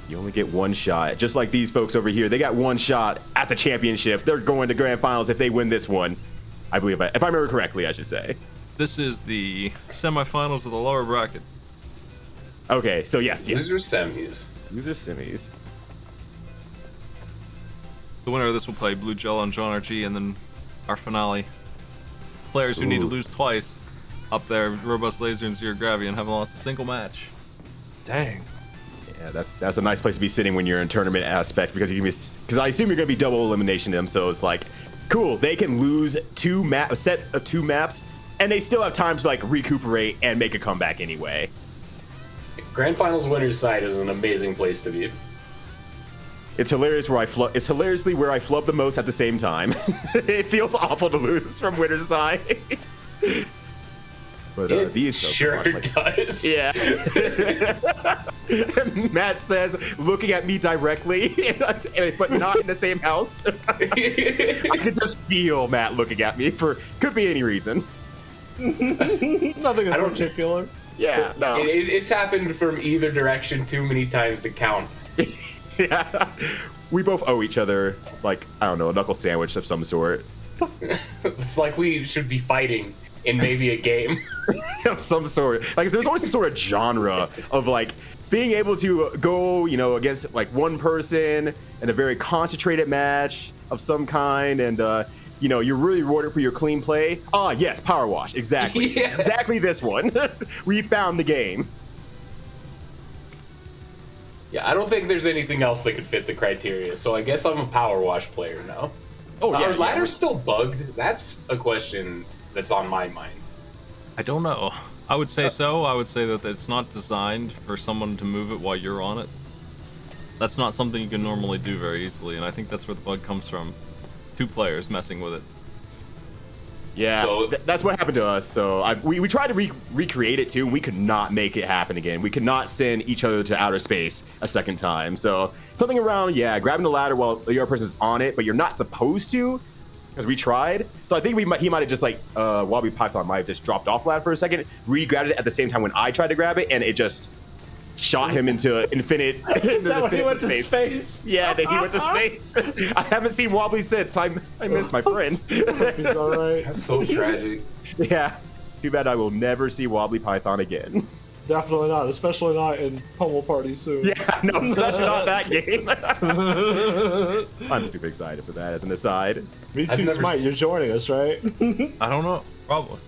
You only get one shot. Just like these folks over here, they got one shot at the championship. They're going to grand finals if they win this one. I believe, if I remember correctly, I should say. This is the semifinals of the lower bracket. Okay, so yes. Loser semis. Loser semis. The winner of this will play Blue Gel and John RG, and then our finale. Players who need to lose twice up there, Robust Laser and Zero Gravity, and haven't lost a single match. Dang. Yeah, that's a nice place to be sitting when you're in tournament aspect because because I assume you're gonna be double elimination them. So it's like, cool. They can lose a set of 2 maps, and they still have time to like recuperate and make a comeback anyway. Grand Finals winner's side is an amazing place to be. It's hilarious where it's hilariously where I flub the most at the same time. It feels awful to lose from winner's side. But It these folks sure are like, does. yeah. Matt says, looking at me directly, but not in the same house. I could just feel Matt looking at me could be any reason. Nothing in particular. Yeah, no. It's happened from either direction too many times to count. Yeah. We both owe each other, like, I don't know, a knuckle sandwich of some sort. It's like we should be fighting in maybe a game. Of some sort. Like, there's always some sort of genre of, like, being able to go, against, like, one person in a very concentrated match of some kind, and, you're really rewarded for your clean play. Ah, yes, Power Wash. Exactly. Yeah. Exactly this one. We found the game. Yeah, I don't think there's anything else that could fit the criteria, so I guess I'm a Power Wash player now. Oh, yeah. Are ladders still bugged? That's a question that's on my mind. I don't know. I would say so. I would say that it's not designed for someone to move it while you're on it. That's not something you can normally do very easily, and I think that's where the bug comes from. 2 players messing with it. Yeah, So- that's what happened to us. So we tried to recreate it too, and we could not make it happen again. We could not send each other to outer space a second time. So something around, grabbing the ladder while the other person's on it, but you're not supposed to. because we tried. So I think he might have just like Wobbly Python might have just dropped off ladder for a second, re-grabbed it at the same time when I tried to grab it, and it just shot him into infinite. Is that when he went to space? space? Yeah, then he went to space. I haven't seen Wobbly since. I miss my friend. He's all right. That's so tragic. Yeah, too bad I will never see Wobbly Python again. Definitely not, especially not in Pummel Party soon. Yeah, no, especially not that game. I'm super excited for that as an aside. Me I've too, never Smite. s- You're joining us, right? I don't know. Probably.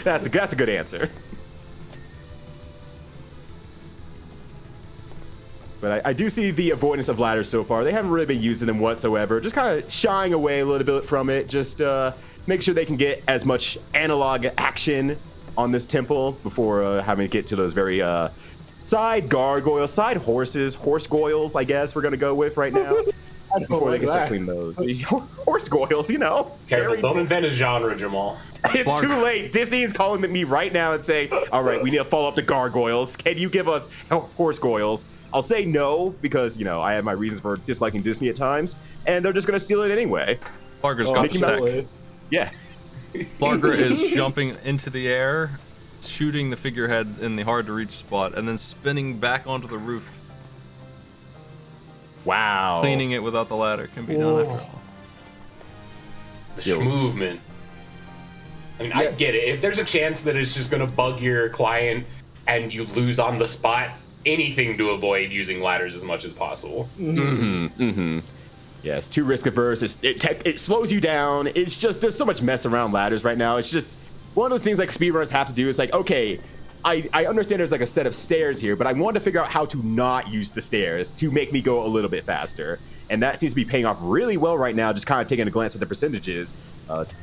That's a good answer. But I do see the avoidance of ladders so far. They haven't really been using them whatsoever. Just kind of shying away a little bit from it. Just make sure they can get as much analog action on this temple before having to get to those very side gargoyles, side horses, horse goyles, I guess we're going to go with right now. Before they can start cleaning those. Horse goyles, you know. Careful, don't invent a genre, Jamal. It's too late. Disney is calling me right now and saying, all right, we need to follow up to gargoyles. Can you give us horse goyles? I'll say no because, you know, I have my reasons for disliking Disney at times, and they're just going to steal it anyway. Blarger's Oh, got Mickey the Mouse. tech. absolutely. Yeah. Blarger is jumping into the air, shooting the figureheads in the hard-to-reach spot, and then spinning back onto the roof. Wow. Cleaning it without the ladder can be done Oh. after all. The Yo. movement. I mean, I get it. If there's a chance that it's just going to bug your client and you lose on the spot, anything to avoid using ladders as much as possible. Yes, too risk averse. It slows you down. It's just, there's so much mess around ladders right now. It's just one of those things like speedrunners have to do. It's like, okay, I understand there's like a set of stairs here, but I want to figure out how to not use the stairs to make me go a little bit faster. And that seems to be paying off really well right now, just kind of taking a glance at the percentages.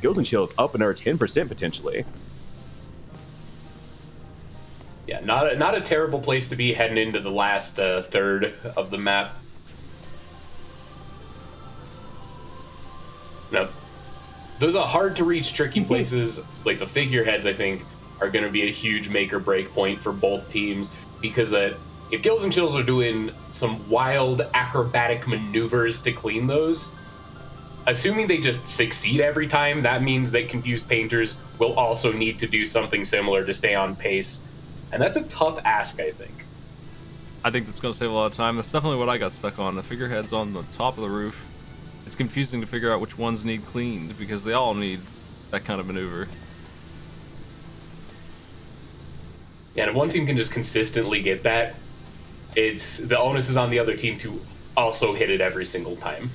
Gills and Chills up another 10% potentially. Yeah, not a terrible place to be heading into the last third of the map. Now, those are hard to reach, tricky places like the figureheads, I think, are going to be a huge make or break point for both teams because if Gills and Chills are doing some wild acrobatic maneuvers to clean those, assuming they just succeed every time, that means that confused painters will also need to do something similar to stay on pace. And that's a tough ask, I think. I think that's going to save a lot of time. That's definitely what I got stuck on. The figureheads on the top of the roof. It's confusing to figure out which ones need cleaned because they all need that kind of maneuver. Yeah, and if one team can just consistently get that, it's the onus is on the other team to also hit it every single time.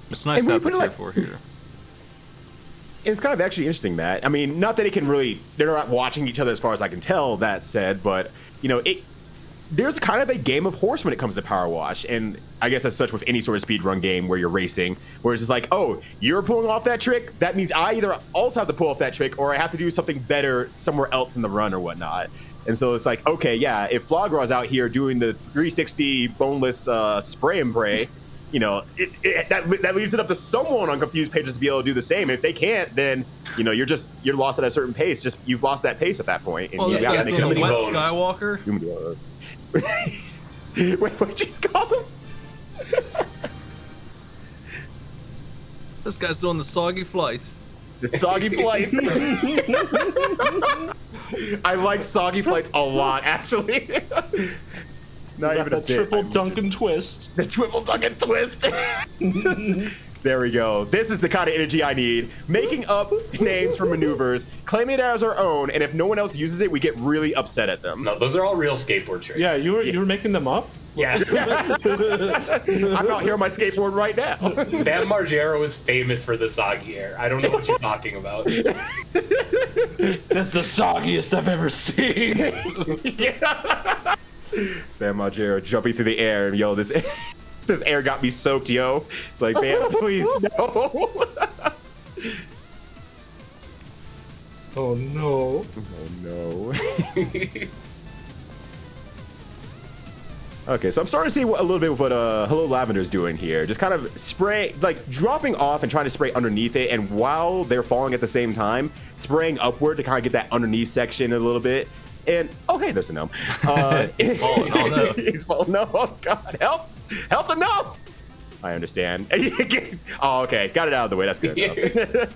It's nice And to we have the put it tier 4 here. It's kind of actually interesting, Matt. I mean, not that it can really, they're not watching each other as far as I can tell, that said, but, you know, there's kind of a game of horse when it comes to Power Wash, and I guess as such with any sort of speedrun game where you're racing, where it's just like, oh, you're pulling off that trick, that means I either also have to pull off that trick, or I have to do something better somewhere else in the run or whatnot. And so it's like, okay, yeah, if Flograw's out here doing the 360 boneless spray and pray, you know, that leaves it up to someone on confused pages to be able to do the same. And if they can't, then, you know, you're lost at a certain pace. Just you've lost that pace at that point. And Well, you this gotta guy's make too doing many the something wet bones. Skywalker. Wait, what'd you call him? This guy's doing the soggy flight. The soggy flights. I like soggy flights a lot, actually. Not Got even a that bit. triple Duncan twist. The triple Duncan twist. There we go. This is the kind of energy I need. Making up names for maneuvers, claiming it as our own, and if no one else uses it, we get really upset at them. No, those are all real skateboard tricks. Yeah, you were making them up? Yeah. I'm out here on my skateboard right now. Bam Margera is famous for the soggy air. I don't know what you're talking about. That's the soggiest I've ever seen. Bam Margera jumping through the air, and yo, this air got me soaked, yo. It's like, Bam, please, no. Oh no. Oh no. Okay, so I'm starting to see a little bit of what Hello Lavender's doing here. Just kind of spray, like dropping off and trying to spray underneath it, and while they're falling at the same time, spraying upward to kind of get that underneath section a little bit. And oh hey, there's a gnome. He's falling. Oh no. He's falling. No, oh god, help! Help the gnome! I understand. Oh, okay. Got it out of the way. That's good enough.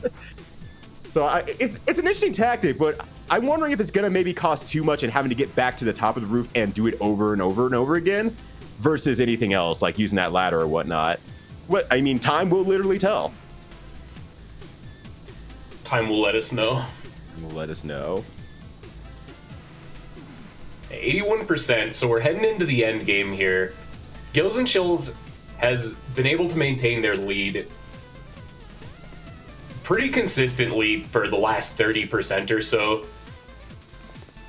So it's an interesting tactic, but I'm wondering if it's going to maybe cost too much and having to get back to the top of the roof and do it over and over and over again versus anything else, like using that ladder or whatnot. I mean, time will literally tell. Time will let us know. Let us know. 81%, so we're heading into the end game here. Gills and Chills has been able to maintain their lead pretty consistently for the last 30% or so,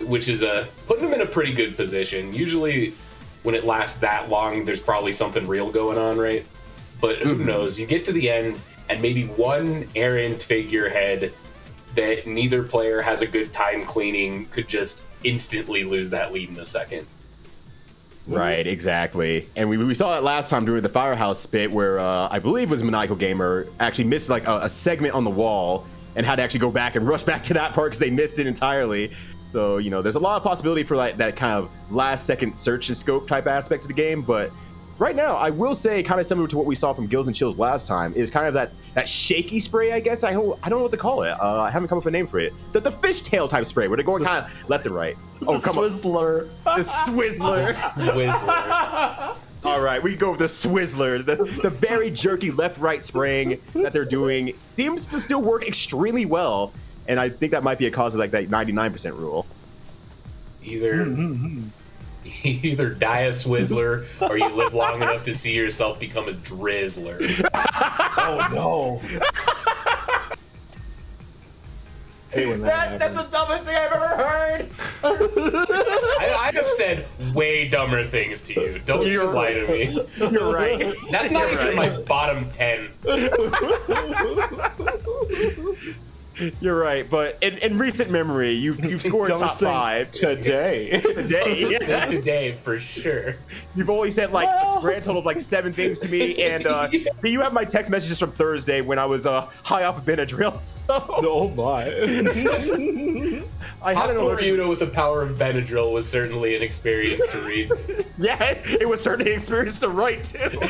which is putting them in a pretty good position. Usually when it lasts that long, there's probably something real going on, right? But who knows? You get to the end, and maybe one errant figurehead that neither player has a good time cleaning could just instantly lose that lead in a second. Right, exactly. And we saw that last time during the Firehouse spit where I believe it was Maniacal Gamer actually missed like a segment on the wall and had to actually go back and rush back to that part because they missed it entirely. So, you know, there's a lot of possibility for like that kind of last second search and scope type aspect of the game, but right now, I will say, kind of similar to what we saw from Gills and Chills last time, is kind of that shaky spray, I guess. I don't know what to call it. I haven't come up with a name for it. The fishtail type spray, where they're going kind of left and right. Oh, come Swizzler. on. The Swizzler. Whistler. All right, we go with the Swizzler. The very jerky left-right spraying that they're doing seems to still work extremely well, and I think that might be a cause of like that 99% rule. Either die a Swizzler or you live long enough to see yourself become a Drizzler. Oh no. Hey, when That's the dumbest thing I've ever heard. I have said way dumber things to you. Don't you lie to me. You're right. That's not even my bottom 10. You're right, but in recent memory, you've scored top Dumbest thing 5 today. today. Today, for sure. You've only said like a grand total of like 7 things to me, and you have my text messages from Thursday when I was high off of Benadryl. So Oh my. I had an Hospital allergic. Reunion with the power of Benadryl was certainly an experience to read. Yeah, it was certainly an experience to write too.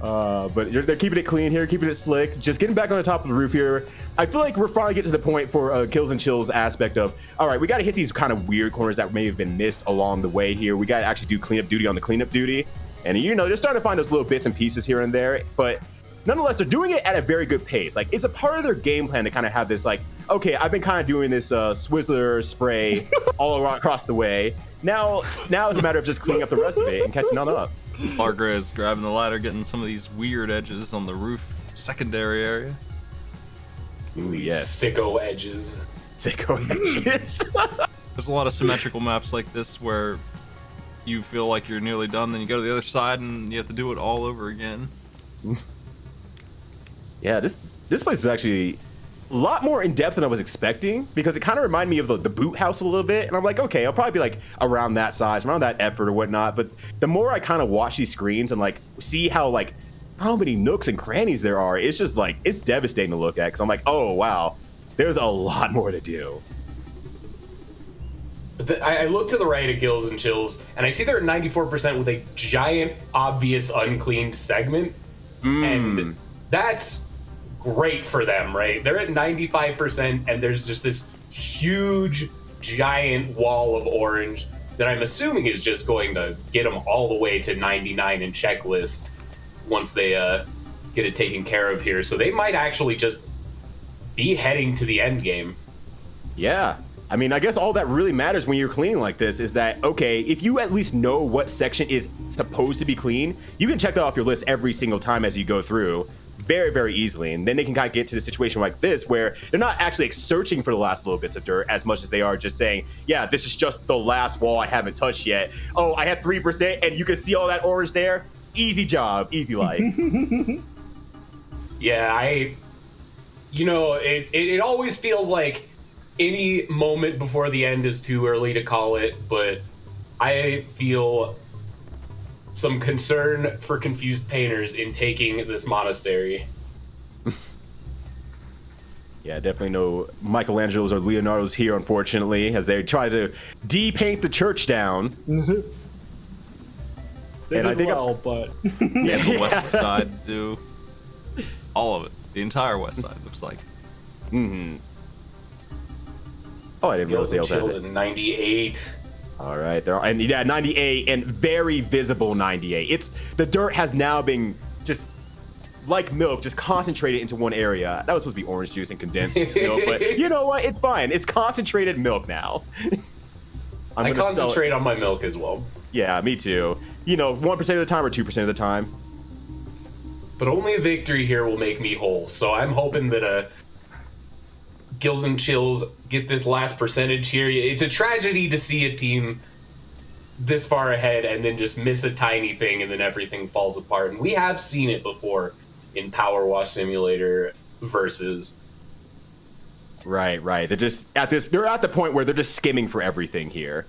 But they're keeping it clean here, keeping it slick, just getting back on the top of the roof here. I feel like we're finally getting to the point for Kills and Chills aspect of, all right, we got to hit these kind of weird corners that may have been missed along the way here. We got to actually do cleanup duty on the cleanup duty. And, you know, they're starting to find those little bits and pieces here and there. But nonetheless, they're doing it at a very good pace. Like, it's a part of their game plan to kind of have this, like, okay, I've been kind of doing this Swizzler spray all across the way. Now it's a matter of just cleaning up the rest of it and catching on up. Largra is grabbing the ladder, getting some of these weird edges on the roof secondary area. Ooh, yes. Sicko edges. Sicko edges. There's a lot of symmetrical maps like this where you feel like you're nearly done, then you go to the other side and you have to do it all over again. Yeah, this place is actually a lot more in depth than I was expecting, because it kind of reminded me of the boot house a little bit, and I'm like, okay, I'll probably be like around that size, around that effort or whatnot. But the more I kind of watch these screens and like see how many nooks and crannies there are, it's just like, it's devastating to look at, because I'm like, oh wow, there's a lot more to do. I look to the right at Gills and Chills, and I see they're at 94% with a giant, obvious, uncleaned segment. And that's great for them, right? They're at 95%, and there's just this huge, giant wall of orange that I'm assuming is just going to get them all the way to 99 in checklist once they get it taken care of here. So they might actually just be heading to the end game. Yeah. I mean, I guess all that really matters when you're cleaning like this is that, okay, if you at least know what section is supposed to be clean, you can check that off your list every single time as you go through very, very easily. And then they can kind of get to the situation like this where they're not actually searching for the last little bits of dirt as much as they are just saying, yeah, this is just the last wall I haven't touched yet. Oh, I have 3% and you can see all that orange there. Easy job, easy life. Yeah, it always feels like any moment before the end is too early to call it, but I feel some concern for confused painters in taking this monastery. Yeah, definitely no Michelangelos or Leonardos here, unfortunately, as they try to de-paint the church down. They And I did think well, but Yeah, the west side do. All of it. The entire west side looks like. Mm-hmm. Oh, I didn't realize Gills they and also Chills had it. at 98. All right, there are, and yeah, 98 and very visible 98. It's the dirt has now been just like milk, just concentrated into one area. That was supposed to be orange juice and condensed milk, but you know what? It's fine. It's concentrated milk now. I gonna sell it. concentrate on my milk as well. Yeah, me too. You know, 1% of the time or 2% of the time. But only a victory here will make me whole. So I'm hoping that Gills and Chills get this last percentage here. It's a tragedy to see a team this far ahead and then just miss a tiny thing and then everything falls apart. And we have seen it before in Power Wash Simulator versus. Right. They're just they're at the point where they're just skimming for everything here.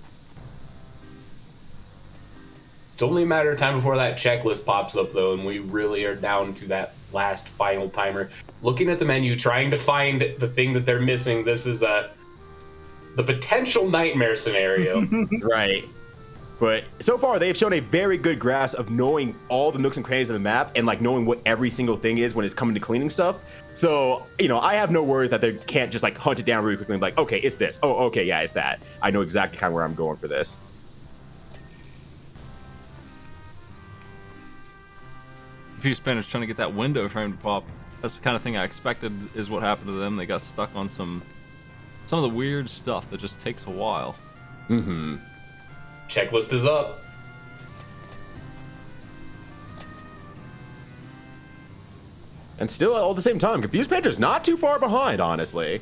It's only a matter of time before that checklist pops up, though, and we really are down to that last final timer. Looking at the menu, trying to find the thing that they're missing. This is the potential nightmare scenario. Right. But so far, they've shown a very good grasp of knowing all the nooks and crannies of the map and like knowing what every single thing is when it's coming to cleaning stuff. So, you know, I have no worries that they can't just like hunt it down really quickly and be like, okay, it's this. Oh, okay, yeah, it's that. I know exactly kind of where I'm going for this. Few spinners trying to get that window frame to pop. That's the kind of thing I expected is what happened to them. They got stuck on some of the weird stuff that just takes a while. Mm-hmm. Checklist is up. And still, all at the same time, Confused Painter's not too far behind, honestly.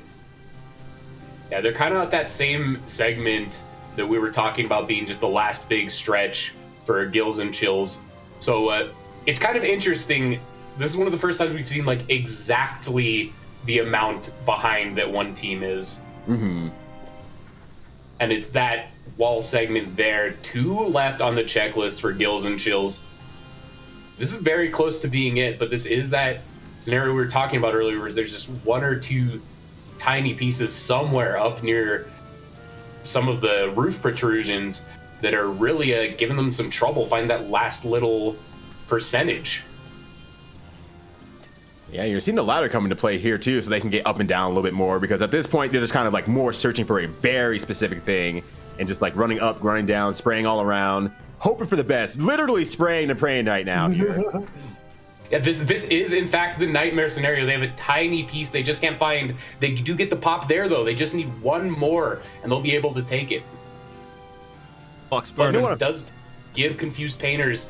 Yeah, they're kind of at that same segment that we were talking about being just the last big stretch for Gills and Chills. So it's kind of interesting. This is one of the first times we've seen like exactly the amount behind that one team is. Mm-hmm. And it's that wall segment there. 2 left on the checklist for Gills and Chills. This is very close to being it, but this is that scenario we were talking about earlier where there's just 1 or 2 tiny pieces somewhere up near some of the roof protrusions that are really giving them some trouble finding that last little percentage. Yeah, you're seeing the ladder come into play here too, so they can get up and down a little bit more, because at this point they're just kind of like more searching for a very specific thing and just like running up, running down, spraying all around, hoping for the best. Literally spraying and praying right now here. Yeah, this is in fact the nightmare scenario. They have a tiny piece they just can't find. They do get the pop there though. They just need 1 more and they'll be able to take it. Fox But Burner. this does give Confused Painters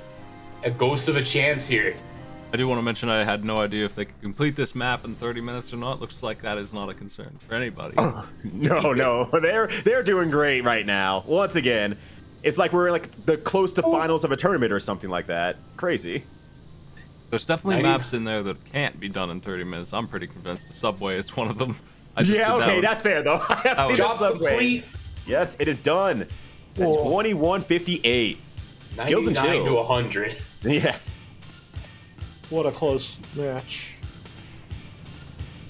a ghost of a chance here. I do want to mention I had no idea if they could complete this map in 30 minutes or not. Looks like that is not a concern for anybody. No, they're doing great right now. Once again, it's like we're like the close to finals of a tournament or something like that. Crazy. There's definitely 90 maps in there that can't be done in 30 minutes. I'm pretty convinced the subway is one of them. I just Yeah, did that okay, one. that's fair though. I have seen the Job subway. complete. Yes, it is done. At Whoa. 21:58. Gills and 99 to Chills. 100. Yeah. what a close match.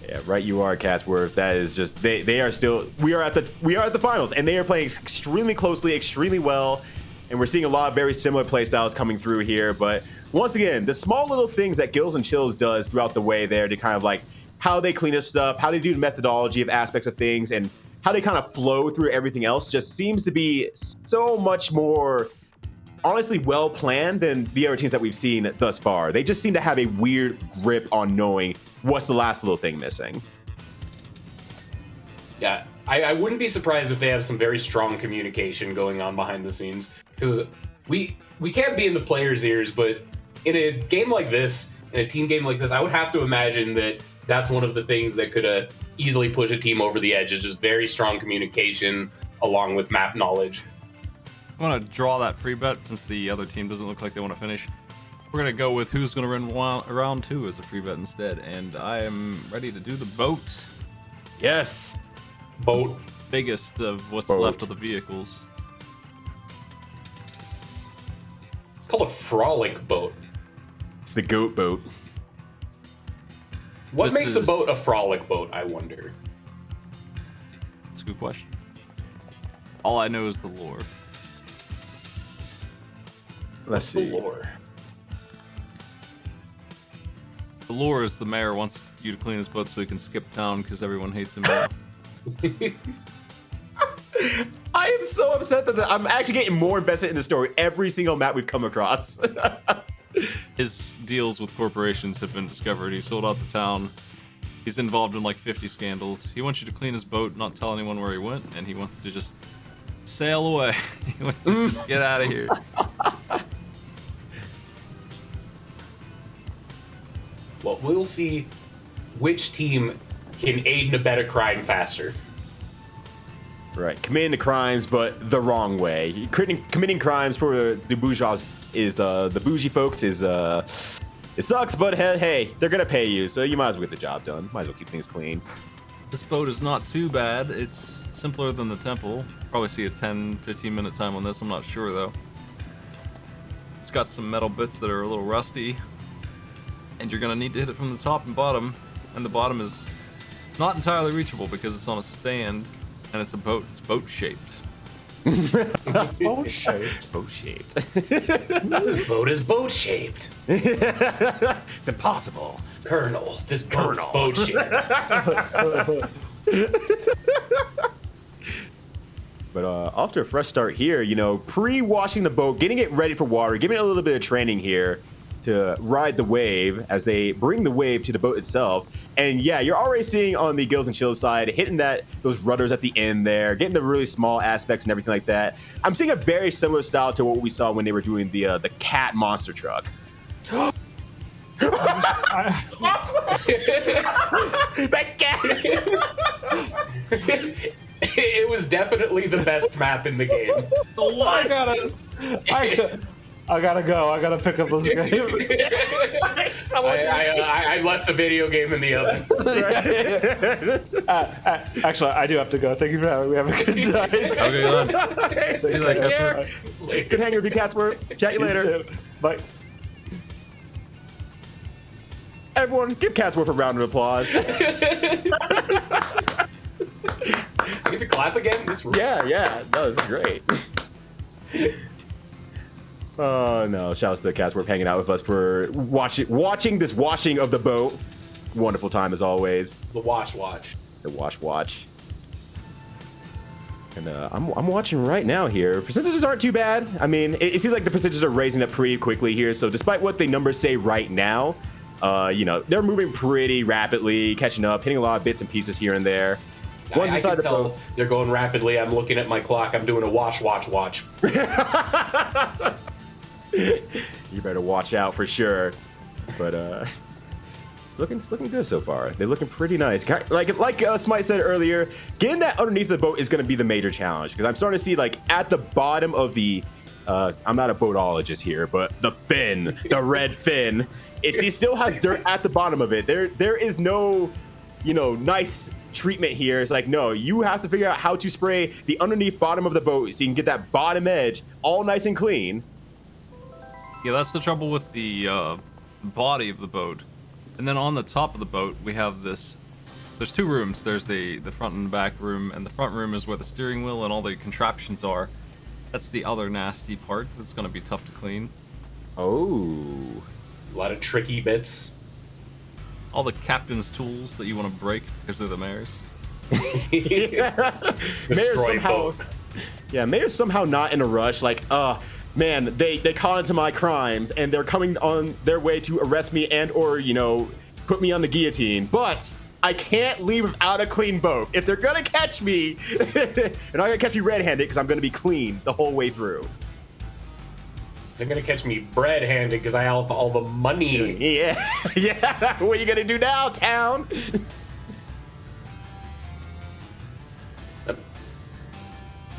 Yeah, right you are, Catsworth. That is just they are still we are at the finals and they are playing extremely closely, extremely well, and we're seeing a lot of very similar play styles coming through here. But once again, the small little things that Gills and Chills does throughout the way there to kind of like how they clean up stuff, how they do the methodology of aspects of things, and how they kind of flow through everything else just seems to be so much more honestly well planned than the other teams that we've seen thus far. They just seem to have a weird grip on knowing what's the last little thing missing. Yeah, I wouldn't be surprised if they have some very strong communication going on behind the scenes, because we can't be in the players' ears, but in a game like this, in a team game like this, I would have to imagine that that's one of the things that could easily push a team over the edge, is just very strong communication along with map knowledge. I want to draw that free bet since the other team doesn't look like they want to finish. We're going to go with who's going to run round 2 as a free bet instead, and I am ready to do the boat. Yes. Boat. Biggest of what's Boat. left of the vehicles. It's called a frolic boat. It's the goat boat. What This makes a is- boat a frolic boat, I wonder? That's a good question. All I know is the lore. Let's The see. lore. The lore is the mayor wants you to clean his boat so he can skip town because everyone hates him now. I am so upset that I'm actually getting more invested in the story every single map we've come across. His deals with corporations have been discovered. He sold out the town. He's involved in like 50 scandals. He wants you to clean his boat, not tell anyone where he went, and he wants to just sail away. He wants to just get out of here. Well, we'll see which team can aid and abet a crime faster. Right, committing the crimes, but the wrong way. Committing crimes for the bourgeois is the bougie folks is it sucks, but hey, they're gonna pay you, so you might as well get the job done. Might as well keep things clean. This boat is not too bad. It's simpler than the temple. Probably see a 10-15 minute time on this. I'm not sure though. It's got some metal bits that are a little rusty, and you're gonna need to hit it from the top and bottom. And the bottom is not entirely reachable because it's on a stand, and it's a boat. It's boat shaped. Oh shit. Boat shaped. This boat is boat shaped. It's impossible. Colonel, this boat's Colonel. boat shaped. But off to a fresh start here, you know, pre-washing the boat, getting it ready for water, giving it a little bit of training here to ride the wave as they bring the wave to the boat itself. And yeah, you're already seeing on the Gills and Chills side, hitting those rudders at the end there, getting the really small aspects and everything like that. I'm seeing a very similar style to what we saw when they were doing the cat monster truck. That cat! It was definitely the best map in the game. I gotta go. I gotta pick up this game. I left the video game in the oven. Actually, I do have to go. Thank you for having me. Have a good night. Okay, then. See you later, Casper. Good hanging with you, Catsworth. Chat you later. too. Bye. Everyone, give Catsworth a round of applause. I get to clap again? This rules. Yeah, that was great. Oh no! Shouts to Catsworth hanging out with us for watching this washing of the boat. Wonderful time as always. The watch. The watch. And I'm watching right now here. Percentages aren't too bad. I mean, it seems like the percentages are raising up pretty quickly here. So despite what the numbers say right now, you know, they're moving pretty rapidly, catching up, hitting a lot of bits and pieces here and there. One's I inside can the tell boat. they're going rapidly. I'm looking at my clock. I'm doing a watch. You better watch out for sure. But it's looking good so far. They're looking pretty nice. Like Smite said earlier, getting that underneath the boat is going to be the major challenge because I'm starting to see like at the bottom of the. I'm not a boatologist here, but the fin, the red fin, it still has dirt at the bottom of it. There is no, you know, nice treatment here. It's like, no, you have to figure out how to spray the underneath bottom of the boat so you can get that bottom edge all nice and clean. Yeah, that's the trouble with the body of the boat. And then on the top of the boat, we have this. There's two rooms. There's the front and back room, and the front room is where the steering wheel and all the contraptions are. That's the other nasty part that's going to be tough to clean. Oh. A lot of tricky bits. All the captain's tools that you want to break because they're the mayor's. Destroy boat. Yeah, Mayor's somehow not in a rush. Like, man, they caught into my crimes and they're coming on their way to arrest me and or, you know, put me on the guillotine. But I can't leave without a clean boat. If they're gonna catch me, they're not gonna catch me red-handed because I'm gonna be clean the whole way through. They're gonna catch me bread-handed because I have all the money. Yeah, yeah. What are you gonna do now, town?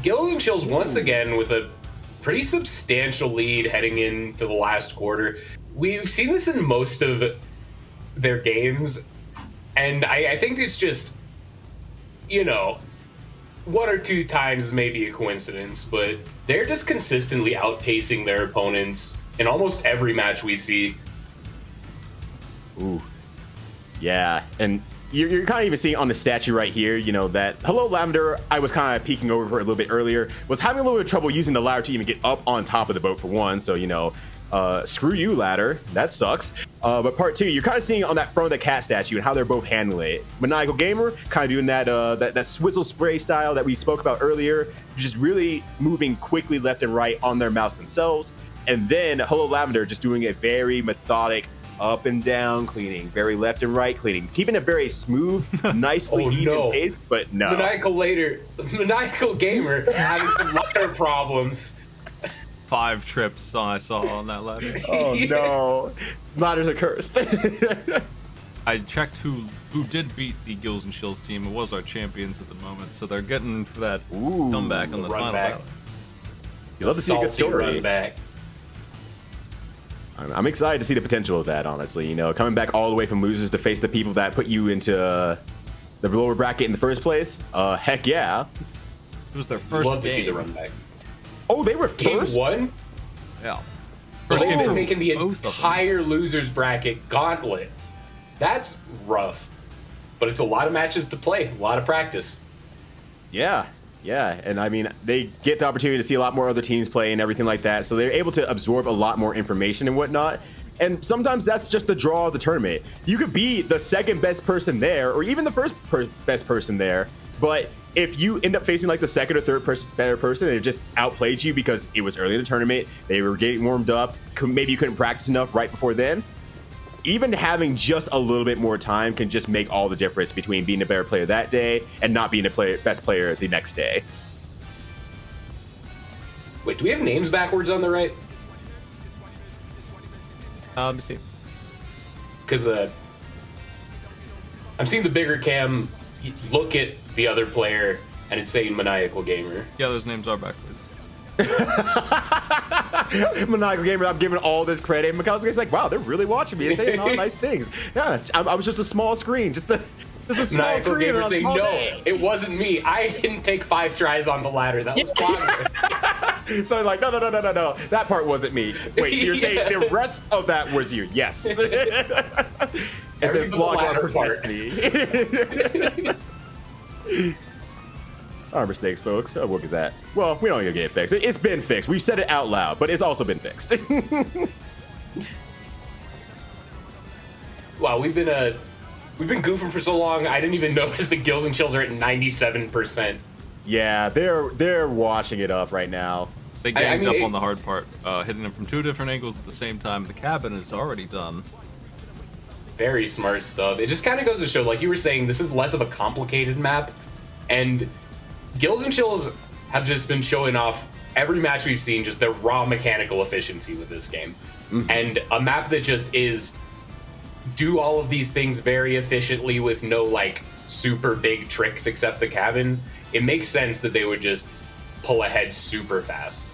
Gillian Chills once again with a pretty substantial lead heading into the last quarter. We've seen this in most of their games, and I think it's just, you know, one or two times maybe a coincidence, but they're just consistently outpacing their opponents in almost every match we see. Ooh. Yeah, and you're kind of even seeing on the statue right here, you know, that Hello Lavender, I was kind of peeking over for a little bit earlier, was having a little bit of trouble using the ladder to even get up on top of the boat for one. So, you know, screw you, ladder. That sucks. But part two, you're kind of seeing on that front of the cat statue and how they're both handling it. Maniacal Gamer kind of doing that swizzle spray style that we spoke about earlier, just really moving quickly left and right on their mouse themselves. And then Hello Lavender just doing a very methodic up and down cleaning, very left and right cleaning, keeping it very smooth, nicely even pace, but no. Maniacal Gamer having some ladder problems. 5 trips I saw on that ladder. Oh no, ladders are cursed. I checked who did beat the Gills and Chills team. It was our champions at the moment, so they're getting for that comeback on the run final back. battle. You love to see a good Salty story. run back. I'm excited to see the potential of that, honestly. You know, coming back all the way from losers to face the people that put you into the lower bracket in the first place. Heck yeah. It was their first Love to game. see the run back. Oh, they were Game first? 1? Yeah. So First they've game been for making the both of them. entire losers bracket gauntlet. That's rough. But it's a lot of matches to play, a lot of practice. Yeah, yeah. And I mean, they get the opportunity to see a lot more other teams play and everything like that. So they're able to absorb a lot more information and whatnot. And sometimes that's just the draw of the tournament. You could be the second best person there, or even the first best person there. But if you end up facing like the second or third better person, and it just outplayed you because it was early in the tournament, they were getting warmed up, maybe you couldn't practice enough right before then. Even having just a little bit more time can just make all the difference between being a better player that day and not being a best player the next day. Wait, do we have names backwards on the right? Let me see. Because I'm seeing the bigger cam look at the other player and it's saying Maniacal Gamer. Yeah, those names are backwards. Maniacal Gamer, I'm giving all this credit. And Mikowski's like, wow, they're really watching me. They're saying all nice things. Yeah, I was just a small screen. Just a small Maniacal screen. Gamer on a saying, small no, day." it wasn't me. I didn't take 5 tries on the ladder. That was Wagner. So like, no. That part wasn't me. Wait, so you're saying the rest of that was you? Yes. And Every then little vlog on ladder persist part. me. Our mistakes, folks. Oh, look at that. Well, we don't need to get it fixed. It's been fixed. We've said it out loud, but it's also been fixed. Wow, we've been goofing for so long. I didn't even notice the Gills and Chills are at 97%. Yeah, they're washing it up right now. They I ganged mean, up on the hard part, hitting them from 2 different angles at the same time. The cabin is already done. Very smart stuff. It just kind of goes to show, like you were saying, this is less of a complicated map, and Gills and Chills have just been showing off every match we've seen, just their raw mechanical efficiency with this game. And a map that just is do all of these things very efficiently with no like super big tricks except the cabin. It makes sense that they would just pull ahead super fast.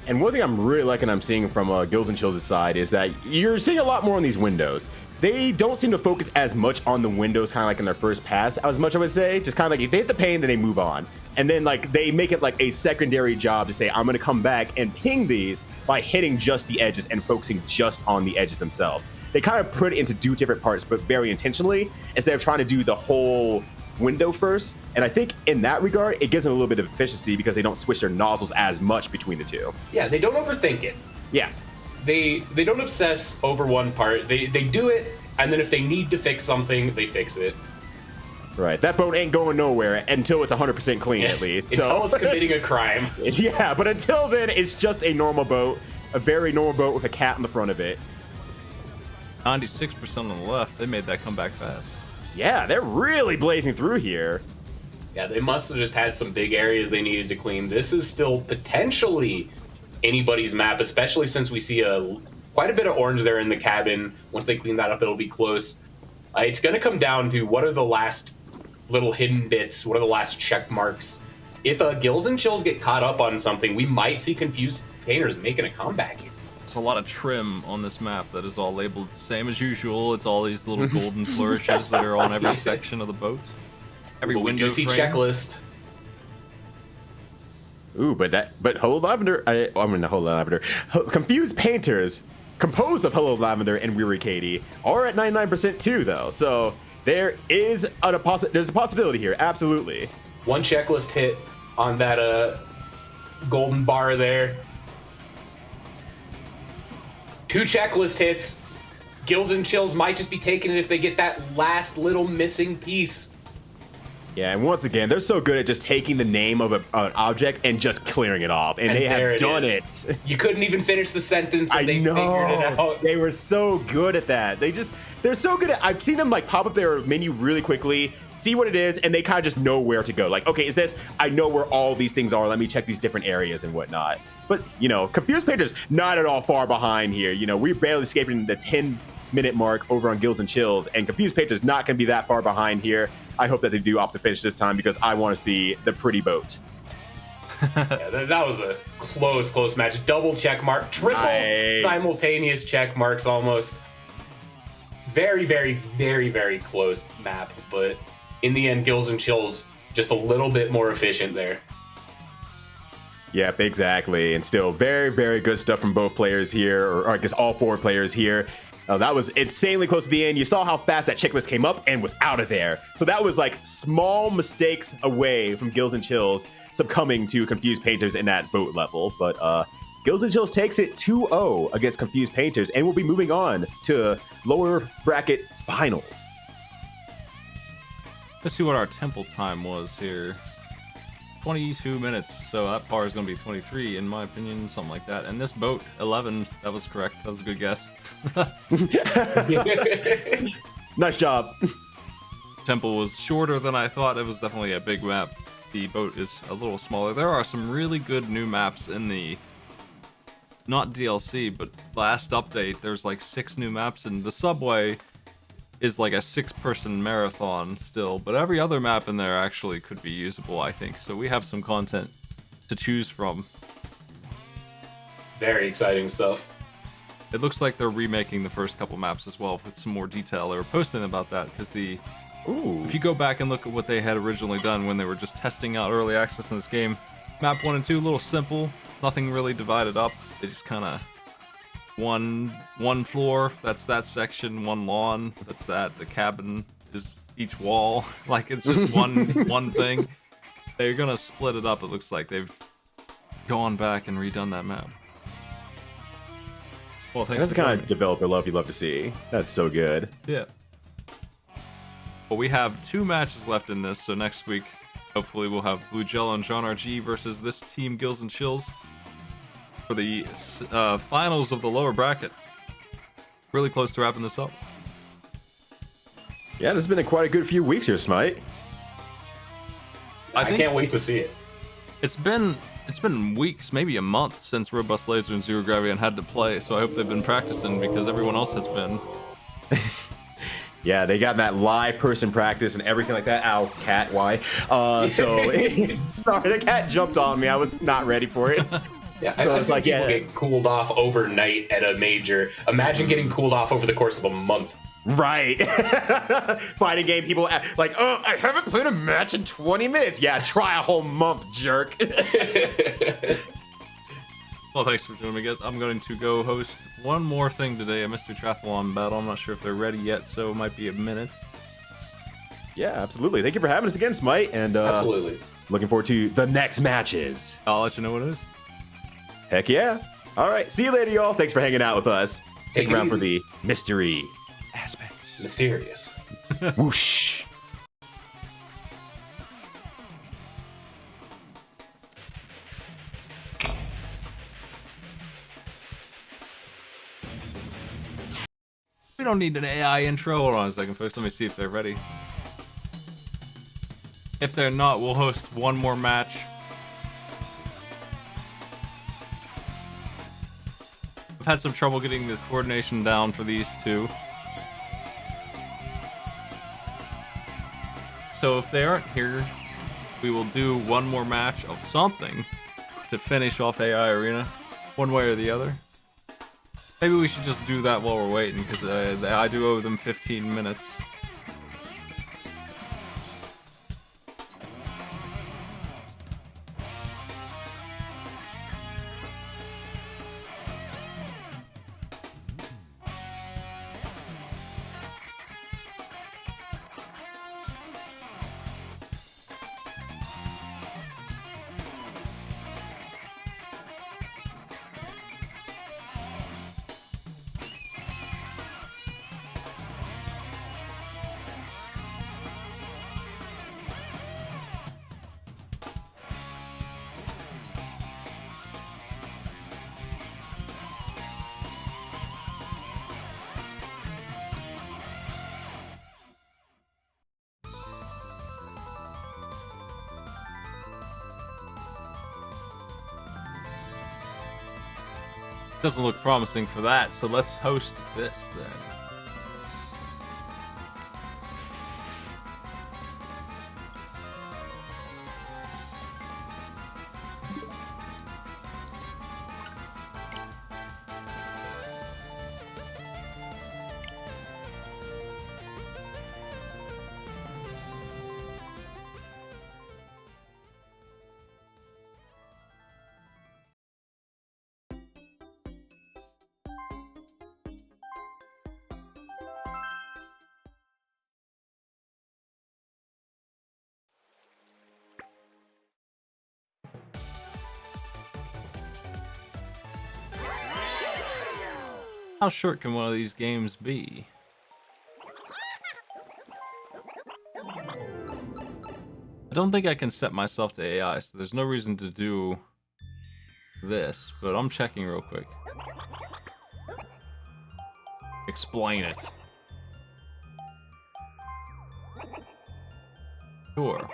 And one thing I'm really liking I'm seeing from Gills and Chills' side is that you're seeing a lot more on these windows. They don't seem to focus as much on the windows, kind of like in their first pass, as much I would say. Just kind of like if they hit the pane, then they move on. And then like they make it like a secondary job to say, I'm going to come back and ping these by hitting just the edges and focusing just on the edges themselves. They kind of put it into 2 different parts, but very intentionally, instead of trying to do the whole window first. And I think in that regard, it gives them a little bit of efficiency because they don't switch their nozzles as much between the 2. Yeah, they don't overthink it. Yeah. They don't obsess over one part. They do it, and then if they need to fix something, they fix it. Right. That boat ain't going nowhere until it's 100% clean, at least. Until So it's committing a crime. yeah, but until then, it's just a normal boat, a very normal boat with a cat in the front of it. 96% on the left. They made that comeback fast. Yeah, they're really blazing through here. Yeah, they must have just had some big areas they needed to clean. This is still potentially anybody's map, especially since we see quite a bit of orange there in the cabin. Once they clean that up, it'll be close. It's going to come down to what are the last little hidden bits, what are the last check marks. If Gills and Chills get caught up on something, we might see Confused Painters making a comeback here. It's a lot of trim on this map that is all labeled the same as usual. It's all these little golden flourishes that are on every section of the boat. Every But we window do see frame. checklist. Ooh, but Hello Lavender, Confused Painters composed of Hello Lavender and Weary Katie, are at 99% too, though. So there is there's a possibility here, absolutely. One checklist hit on that golden bar there. 2 checklist hits. Gills and Chills might just be taking it if they get that last little missing piece. Yeah, and once again, they're so good at just taking the name of an object and just clearing it off, and they there have done is. it. You couldn't even finish the sentence, and I they know. figured it out. They were so good at that. They're so good at. I've seen them like pop up their menu really quickly, see what it is, and they kind of just know where to go. Like, okay, is this? I know where all these things are. Let me check these different areas and whatnot. But Confused Painter's not at all far behind here. We're barely escaping the 10-minute mark over on Gills and Chills, and Confused Painter's not going to be that far behind here. I hope that they do opt to finish this time because I want to see the pretty boat. Yeah, that was a close match. Double check mark, triple Nice. simultaneous check marks almost. Very, very, very, very close map, but in the end, Gills and Chills just a little bit more efficient there. Yep, exactly. And still very, very good stuff from both players here, or I guess all 4 players here. That was insanely close to the end. You saw how fast that checklist came up and was out of there. So that was like small mistakes away from Gills and Chills succumbing to Confused Painters in that boat level. But Gills and Chills takes it 2-0 against Confused Painters and will be moving on to lower bracket finals. Let's see what our temple time was here. 22 minutes, so that par is going to be 23 in my opinion, something like that. And this boat, 11, that was correct. That was a good guess. Nice job. Temple was shorter than I thought. It was definitely a big map. The boat is a little smaller. There are some really good new maps in the, not DLC, but last update. There's like 6 new maps, and the subway is like a 6-person marathon still, but every other map in there actually could be usable, I think. So we have some content to choose from. Very exciting stuff. It looks like they're remaking the first couple maps as well with some more detail. They were posting about that because if you go back and look at what they had originally done when they were just testing out early access in this game, map 1 and 2, a little simple, nothing really divided up. They just kind of one floor, that's that section, one lawn, that's that. The cabin is each wall. Like it's just one thing. They're gonna split it up. It looks like they've gone back and redone that map. Well, thanks. That's the for kind joining of developer love you love to see. That's so good. me. Yeah. But we have 2 matches left in this, so next week, hopefully we'll have Blue Gel and John RG versus this team, Gills and Chills, for the finals of the lower bracket. Really close to wrapping this up. Yeah, this has been quite a good few weeks here, Smite. I think can't wait to see it. it's been weeks, maybe a month since Robust Laser and Zero Gravity had to play, so I hope they've been practicing because everyone else has been. Yeah, they got that live person practice and everything like that. Ow, cat, why? So, sorry, the cat jumped on me. I was not ready for it. Yeah, So I've it's seen like, people yeah. get cooled off overnight at a major. Imagine getting cooled off over the course of a month. Right. Fighting game people like, oh, I haven't played a match in 20 minutes. Yeah, try a whole month, jerk. Well, thanks for joining me, guys. I'm going to go host one more thing today, a Mr. Triathlon battle. I'm not sure if they're ready yet, so it might be a minute. Yeah, absolutely. Thank you for having us again, Smite. And Absolutely. looking forward to the next matches. I'll let you know what it is. Heck yeah. All right. See you later, y'all. Thanks for hanging out with us. Take Stick it around for easy. the mystery aspects. Mysterious. Whoosh. We don't need an AI intro. Hold on a second, folks. Let me see if they're ready. If they're not, we'll host one more match. I've had some trouble getting the coordination down for these two. So if they aren't here, we will do one more match of something to finish off AI Arena, one way or the other. Maybe we should just do that while we're waiting, because I do owe them 15 minutes. Doesn't look promising for that, so let's host this then. How short can one of these games be? I don't think I can set myself to AI, so there's no reason to do this, but I'm checking real quick. Explain it. Sure.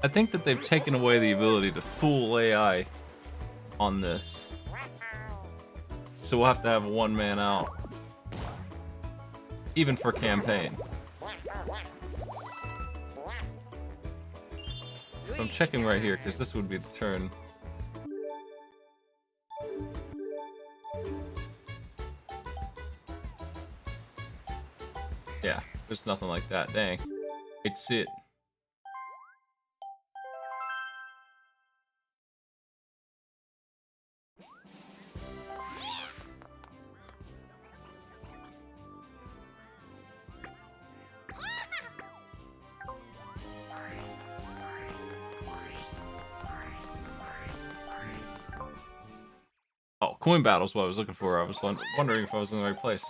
I think that they've taken away the ability to fool AI on this. So we'll have to have one man out. Even for campaign. So I'm checking right here, because this would be the turn. Yeah, there's nothing like that. Dang. Hate to see it. Oh, coin battle's what I was looking for. I was wondering if I was in the right place.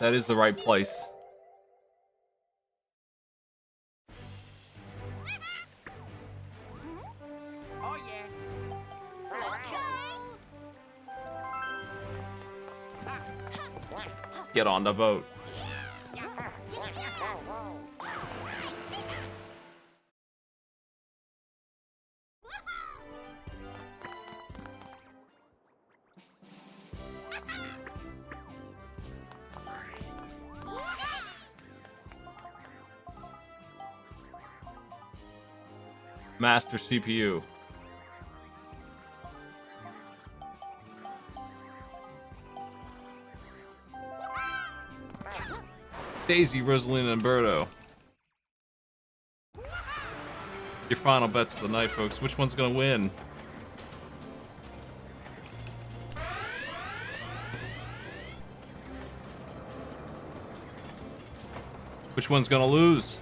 That is the right place. Oh yeah. Let's go. Get on the boat. Master CPU. Daisy, Rosalina, and Birdo. Your final bets of the night, folks. Which one's gonna win? Which one's gonna lose?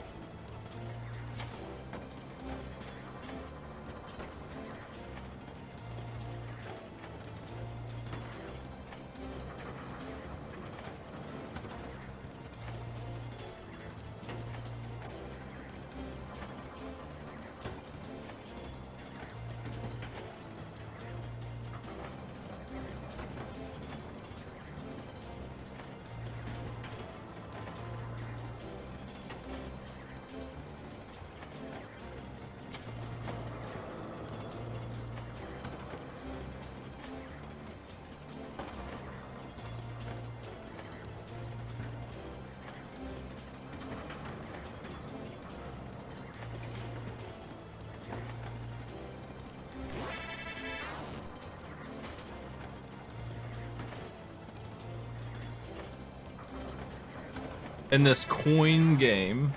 In this coin game,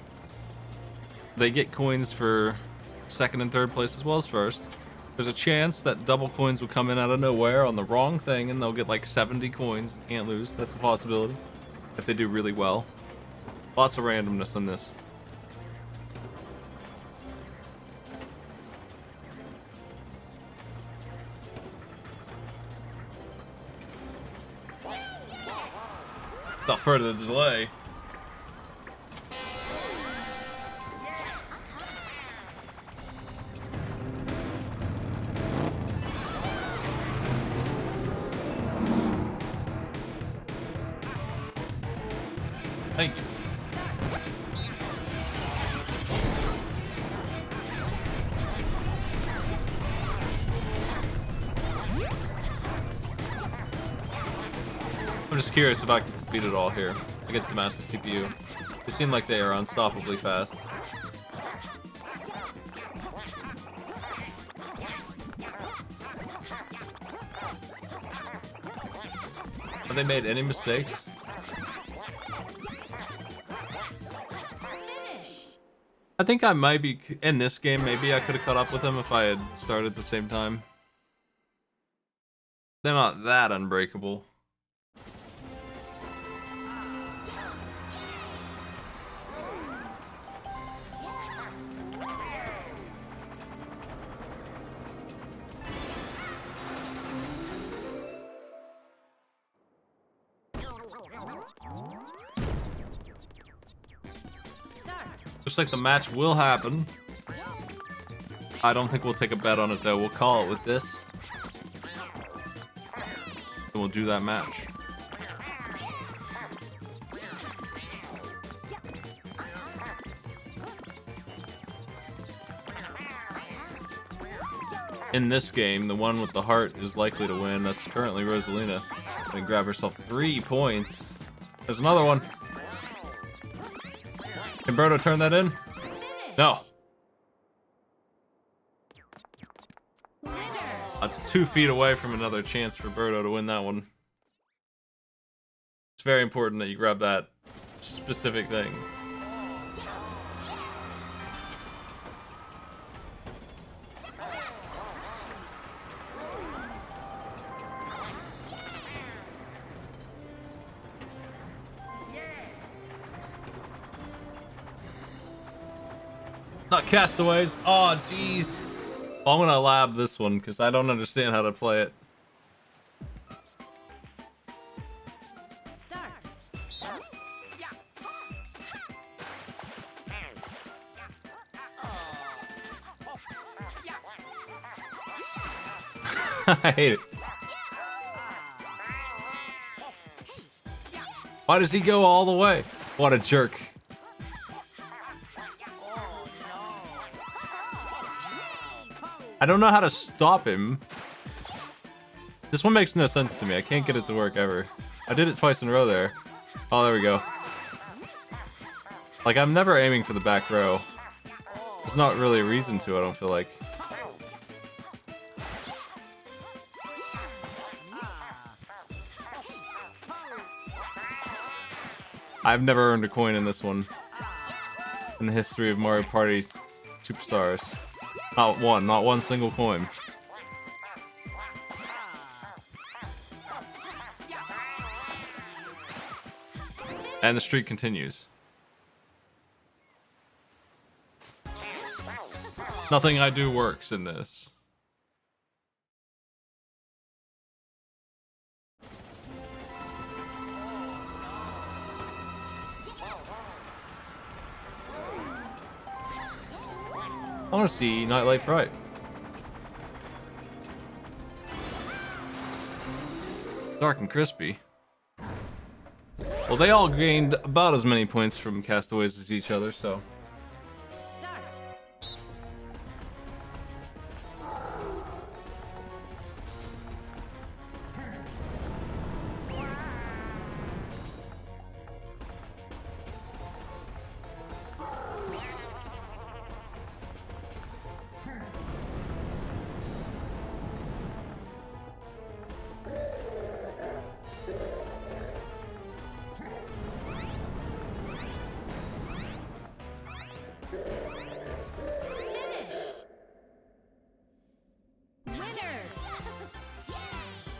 they get coins for second and third place as well as first. There's a chance that double coins will come in out of nowhere on the wrong thing and they'll get like 70 coins. Can't lose. That's a possibility if they do really well. Lots of randomness in this. Without further delay, Thank you. I'm just curious if I can beat it all here against the massive CPU. They seem like they are unstoppably fast. Have they made any mistakes? I think I might be in this game. Maybe I could have caught up with them if I had started at the same time. They're not that unbreakable. Looks like the match will happen. I don't think we'll take a bet on it though. We'll call it with this. And we'll do that match. In this game, the one with the heart is likely to win. That's currently Rosalina. Gonna grab herself 3 points. There's another one. Can Birdo turn that in? No. 2 feet away from another chance for Birdo to win that one. It's very important that you grab that specific thing. Not castaways. Oh, jeez. Well, I'm gonna lab this one because I don't understand how to play it. Start. I hate it. Why does he go all the way? What a jerk. I don't know how to stop him. This one makes no sense to me. I can't get it to work ever. I did it twice in a row there. Oh, there we go. Like, I'm never aiming for the back row. There's not really a reason to, I don't feel like. I've never earned a coin in this one. In the history of Mario Party Superstars. Not one single coin. And the streak continues. Nothing I do works in this. I want to see Nightlight Fright. Dark and crispy. Well, they all gained about as many points from castaways as each other, so. Start.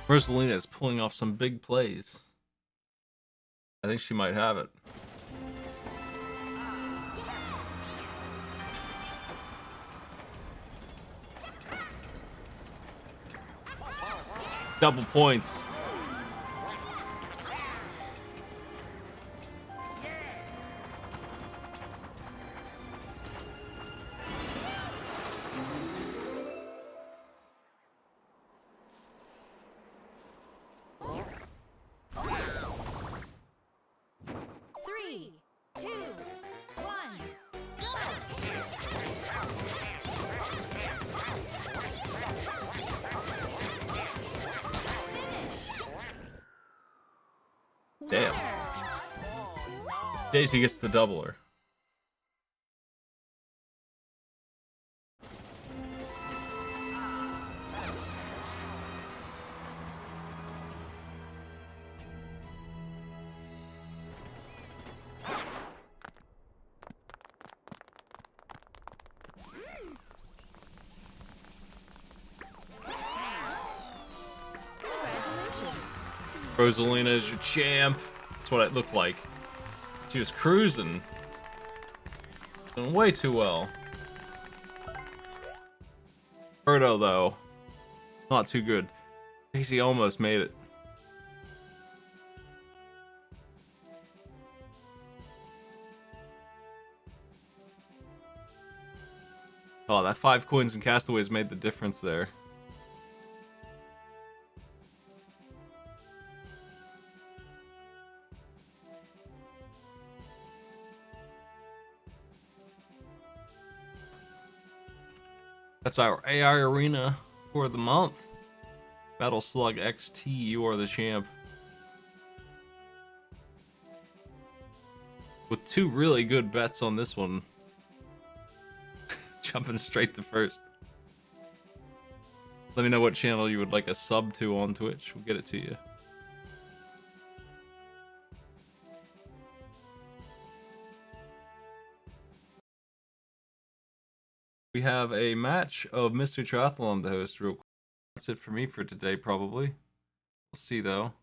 Rosalina is pulling off some big plays. I think she might have it. Double points. Damn. Daisy gets the doubler. Rosalina is your champ. That's what it looked like. She was cruising. Doing way too well. Birdo, though. Not too good. Daisy almost made it. Oh, that 5 coins in Castaways made the difference there. That's our AI arena for the month. Battle Slug XT, you are the champ. With 2 really good bets on this one. Jumping straight to first. Let me know what channel you would like a sub to on Twitch. We'll get it to you. We have a match of Mr. Triathlon to host real quick. That's it for me for today, probably. We'll see, though.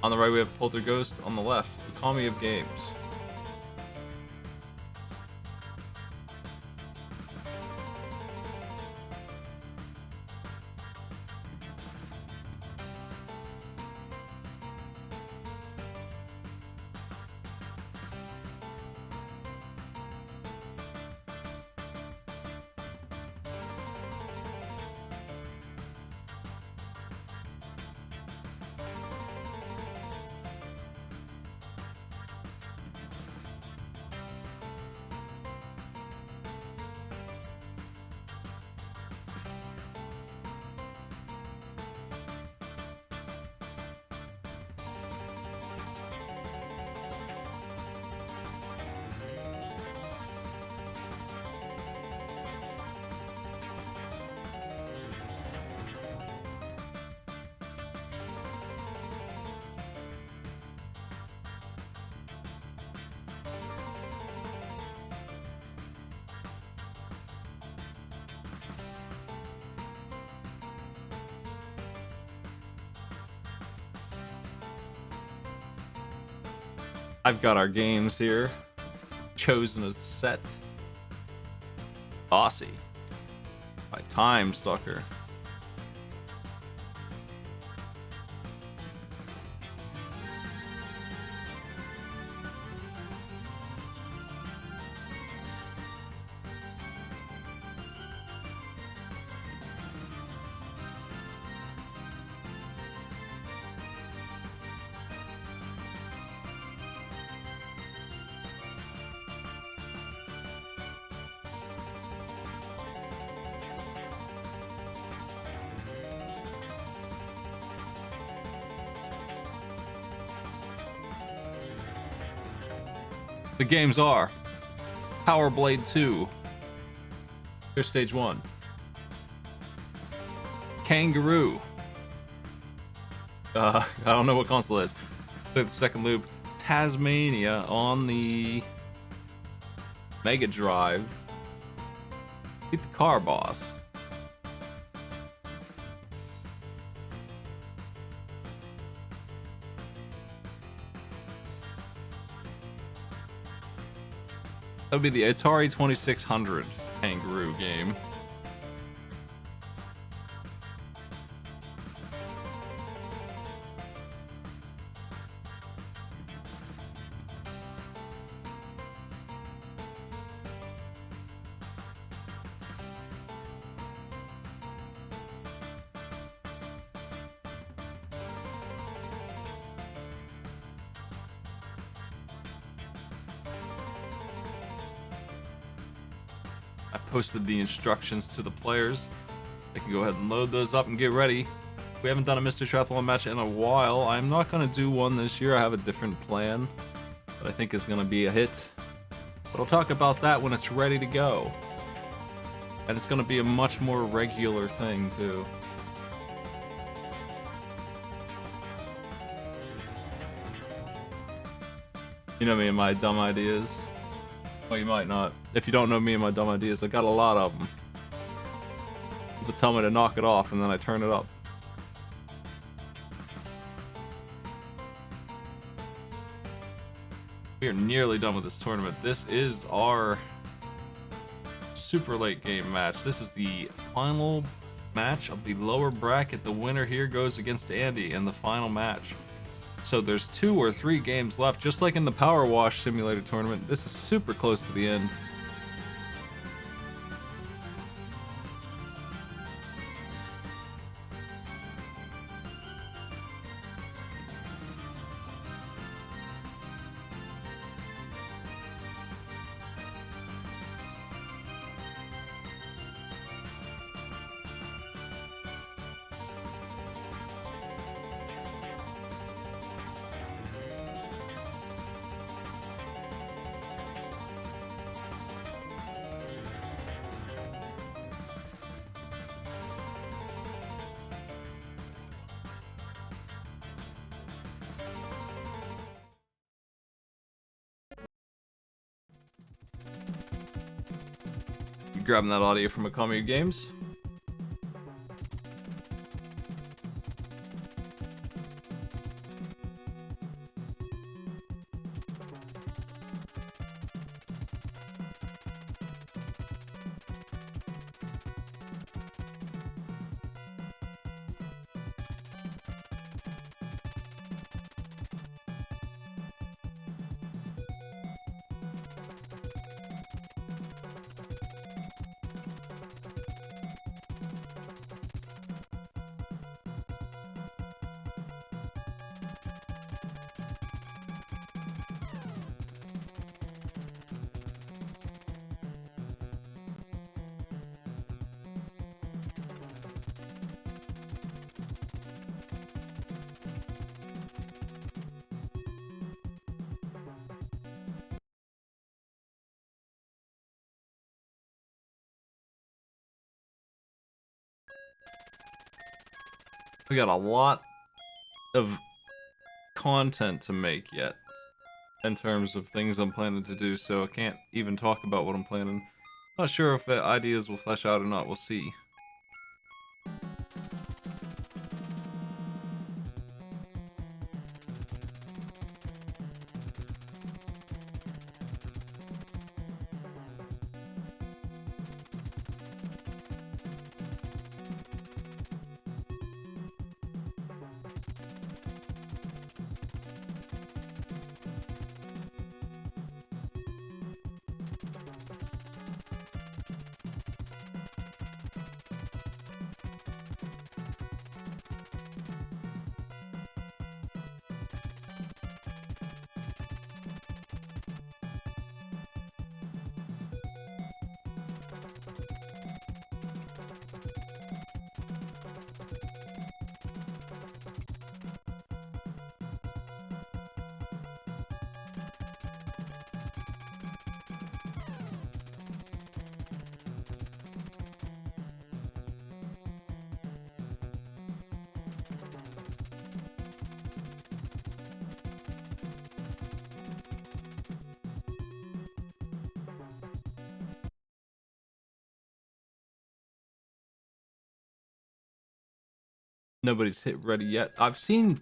On the right, we have Polterghost. On the left, Economy of Games. I've got our games here. Chosen a set. Bossy. By Time Stalker. The games are Power Blade 2. Here's stage 1. Kangaroo. I don't know what console it is. Play the second loop. Tasmania on the Mega Drive. Beat the Car Boss. That would be the Atari 2600 Kangaroo game. I posted the instructions to the players. They can go ahead and load those up and get ready. We haven't done a Mr. Triathlon match in a while. I'm not going to do one this year. I have a different plan that I think is going to be a hit. But I'll talk about that when it's ready to go. And it's going to be a much more regular thing, too. You know me and my dumb ideas. Well, you might not. If you don't know me and my dumb ideas, I got a lot of them. People tell me to knock it off, and then I turn it up. We are nearly done with this tournament. This is our super late game match. This is the final match of the lower bracket. The winner here goes against Andy in the final match. So there's 2 or 3 games left, just like in the Power Wash Simulator tournament. This is super close to the end. You grabbing that audio from Akami Games? We got a lot of content to make yet in terms of things I'm planning to do, so I can't even talk about what I'm planning. Not sure if the ideas will flesh out or not, we'll see. Nobody's hit ready yet. I've seen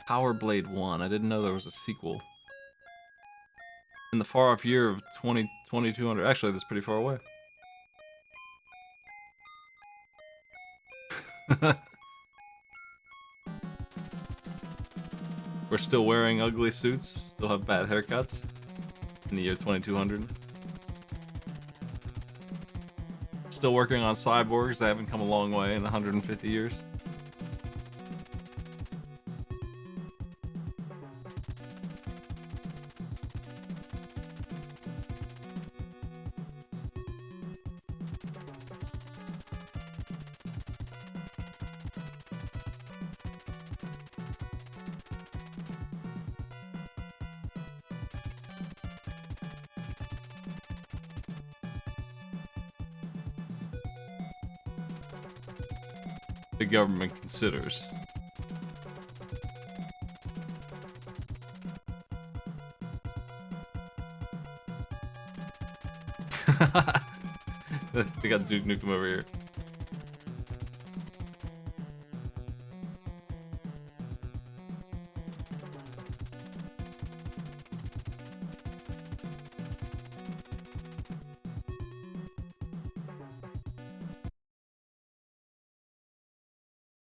Power Blade 1. I didn't know there was a sequel. In the far off year of 2200. Actually, that's pretty far away. We're still wearing ugly suits. Still have bad haircuts. In the year 2200. Still working on cyborgs that haven't come a long way in 150 years. the government considers. They got Duke Nukem over here.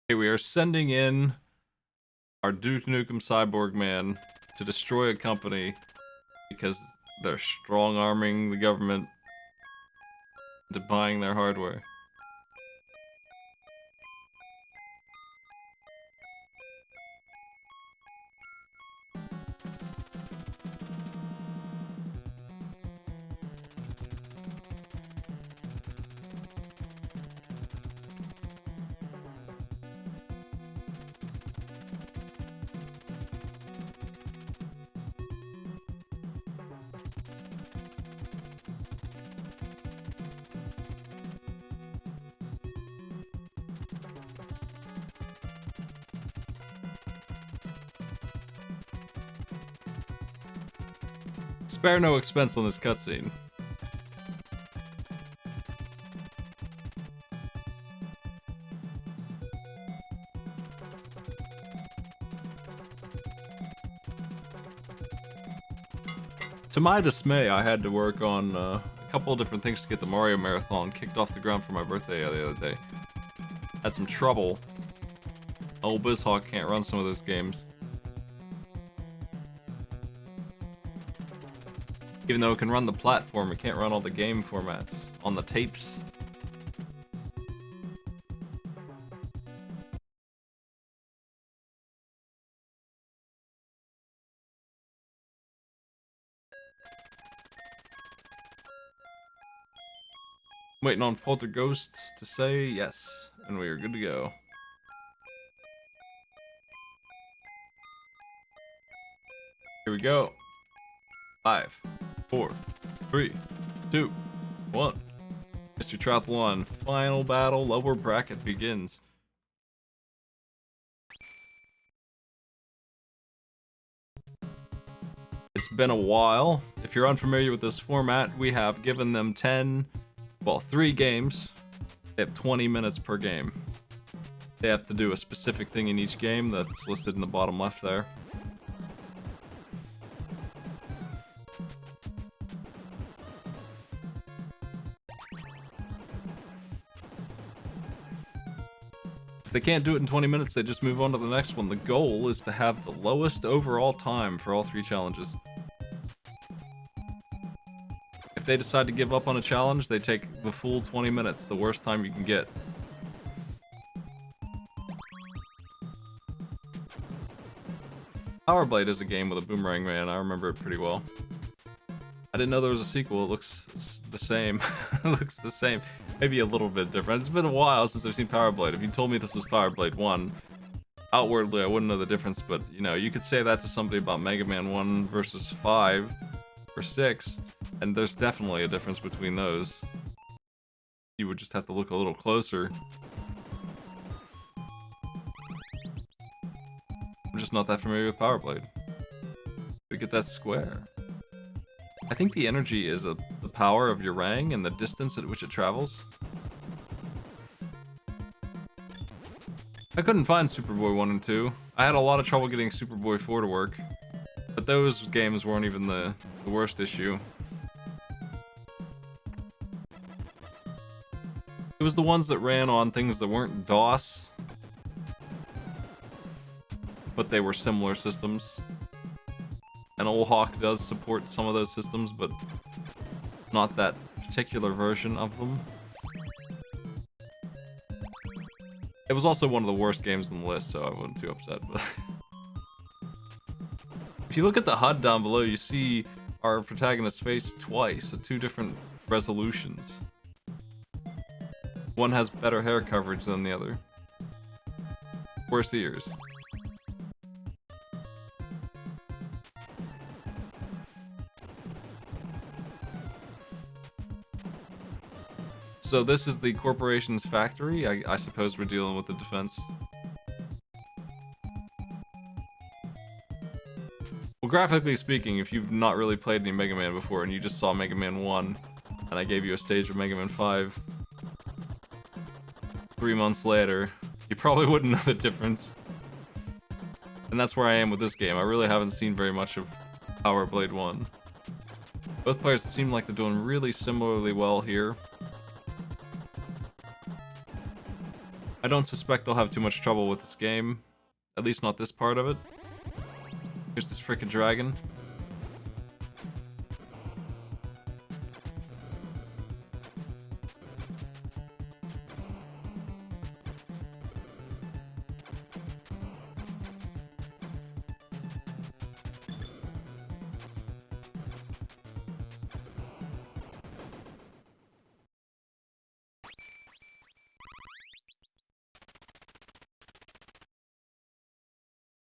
Okay, we are sending in our Duke Nukem Cyborg Man to destroy a company because they're strong-arming the government into buying their hardware. Spare no expense on this cutscene. To my dismay, I had to work on a couple of different things to get the Mario Marathon kicked off the ground for my birthday the other day. Had some trouble. Old BizHawk can't run some of those games. Even though it can run the platform, it can't run all the game formats on the tapes. Waiting on Polterghosts to say yes, and we are good to go. Here we go. 5, 4, 3, 2, 1. Mr. Triathlon, final battle, lower bracket begins. It's been a while. If you're unfamiliar with this format, we have given them 3 games. They have 20 minutes per game. They have to do a specific thing in each game that's listed in the bottom left there. If they can't do it in 20 minutes, they just move on to the next one. The goal is to have the lowest overall time for all 3 challenges. If they decide to give up on a challenge, they take the full 20 minutes, the worst time you can get. Power Blade is a game with a Boomerang Man. I remember it pretty well. I didn't know there was a sequel. It looks the same. It looks the same. Maybe a little bit different. It's been a while since I've seen Power Blade. If you told me this was Power Blade 1, outwardly I wouldn't know the difference, but you know, you could say that to somebody about Mega Man 1 versus 5 or 6, and there's definitely a difference between those. You would just have to look a little closer. I'm just not that familiar with Power Blade. To get that square. I think the energy is the power of your Rang and the distance at which it travels. I couldn't find Superboy 1 and 2. I had a lot of trouble getting Superboy 4 to work. But those games weren't even the worst issue. It was the ones that ran on things that weren't DOS, but they were similar systems. And Old Hawk does support some of those systems, but not that particular version of them. It was also one of the worst games on the list, so I wasn't too upset. But if you look at the HUD down below, you see our protagonist's face twice at 2 different resolutions. One has better hair coverage than the other. Worse ears. So this is the corporation's factory. I suppose we're dealing with the defense. Well, graphically speaking, if you've not really played any Mega Man before and you just saw Mega Man 1, and I gave you a stage of Mega Man 5, 3 months later, you probably wouldn't know the difference. And that's where I am with this game. I really haven't seen very much of Power Blade 1. Both players seem like they're doing really similarly well here. I don't suspect they'll have too much trouble with this game. At least not this part of it. Here's this freaking dragon.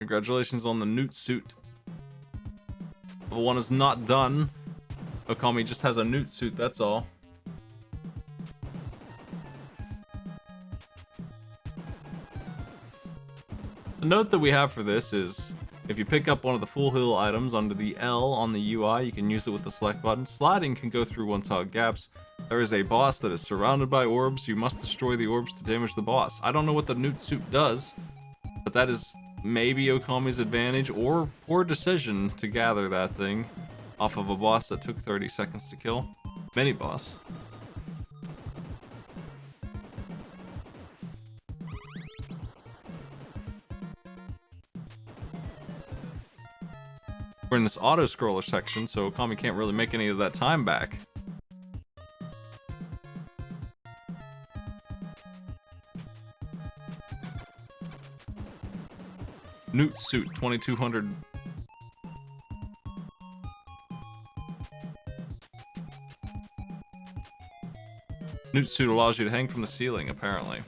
Congratulations on the Newt suit. Level 1 is not done. Okami just has a Newt suit, that's all. The note that we have for this is, if you pick up one of the Full Heal items under the L on the UI, you can use it with the select button. Sliding can go through one-tile gaps. There is a boss that is surrounded by orbs. You must destroy the orbs to damage the boss. I don't know what the Newt suit does, but that is maybe Okami's advantage or poor decision to gather that thing off of a boss that took 30 seconds to kill. Mini boss. We're in this auto-scroller section, so Okami can't really make any of that time back. Newt suit 2200. Newt suit allows you to hang from the ceiling, apparently.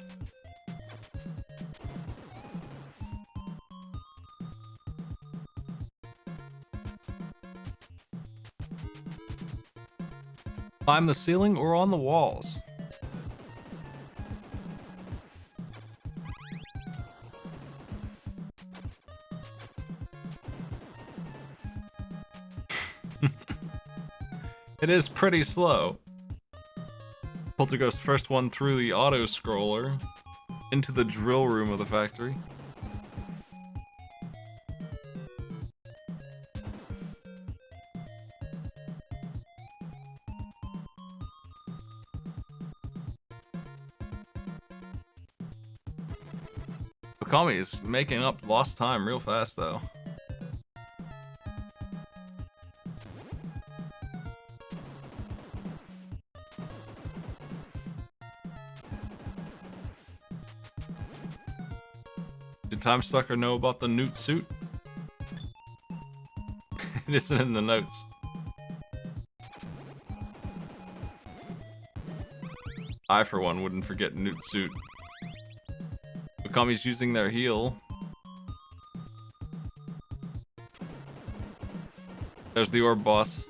Climb the ceiling or on the walls. It is pretty slow. Poltergeist first one through the auto-scroller into the drill room of the factory. Okami is making up lost time real fast, though. Did Time Sucker know about the Newt suit? It isn't in the notes. I, for one, wouldn't forget Newt suit. Okami's using their heal. There's the orb boss.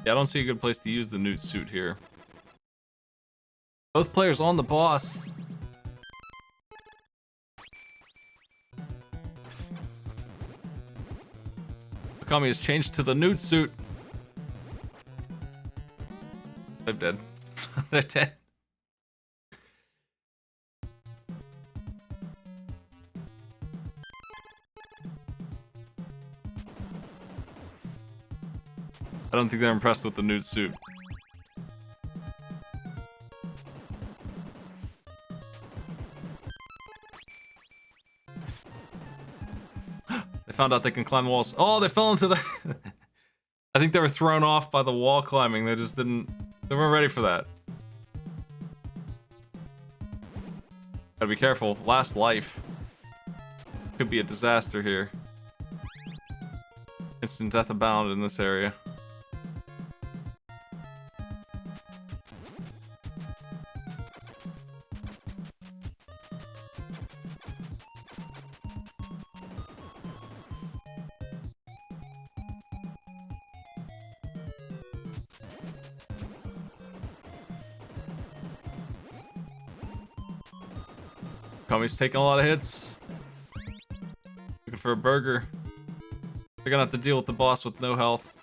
Yeah, I don't see a good place to use the Newt suit here. Both players on the boss. Okami has changed to the Newt suit. They're dead. They're dead. I don't think they're impressed with the Newt suit. They found out they can climb the walls. Oh, they fell into the... I think they were thrown off by the wall climbing. They just didn't... They weren't ready for that. Gotta be careful. Last life. Could be a disaster here. Instant death abound in this area. Kami's taking a lot of hits. Looking for a burger. They're gonna have to deal with the boss with no health.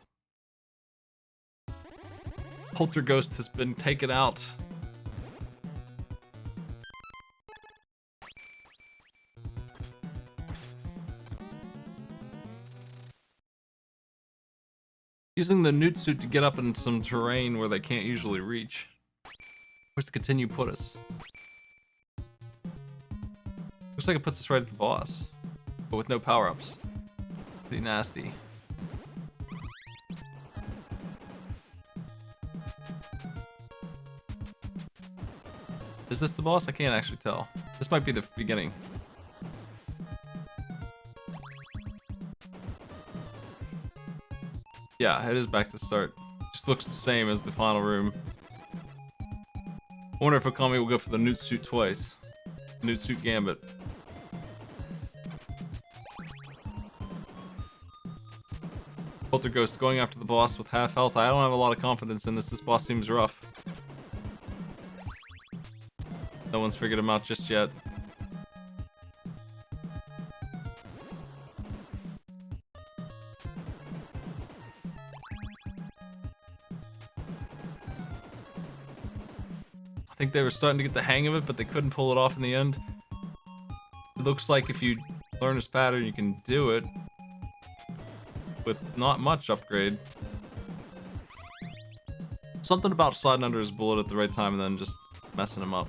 Poltergust has been taken out. Using the newt suit to get up in some terrain where they can't usually reach. Where's the continue put us? Looks like it puts us right at the boss, but with no power-ups. Pretty nasty. Is this the boss? I can't actually tell. This might be the beginning. Yeah, it is back to start. Just looks the same as the final room. I wonder if Okami will go for the newt suit twice. Newt suit gambit. Poltergust going after the boss with half health. I don't have a lot of confidence in this. This boss seems rough. No one's figured him out just yet. I think they were starting to get the hang of it, but they couldn't pull it off in the end. It looks like if you learn this pattern, you can do it with not much upgrade. Something about sliding under his bullet at the right time and then just messing him up.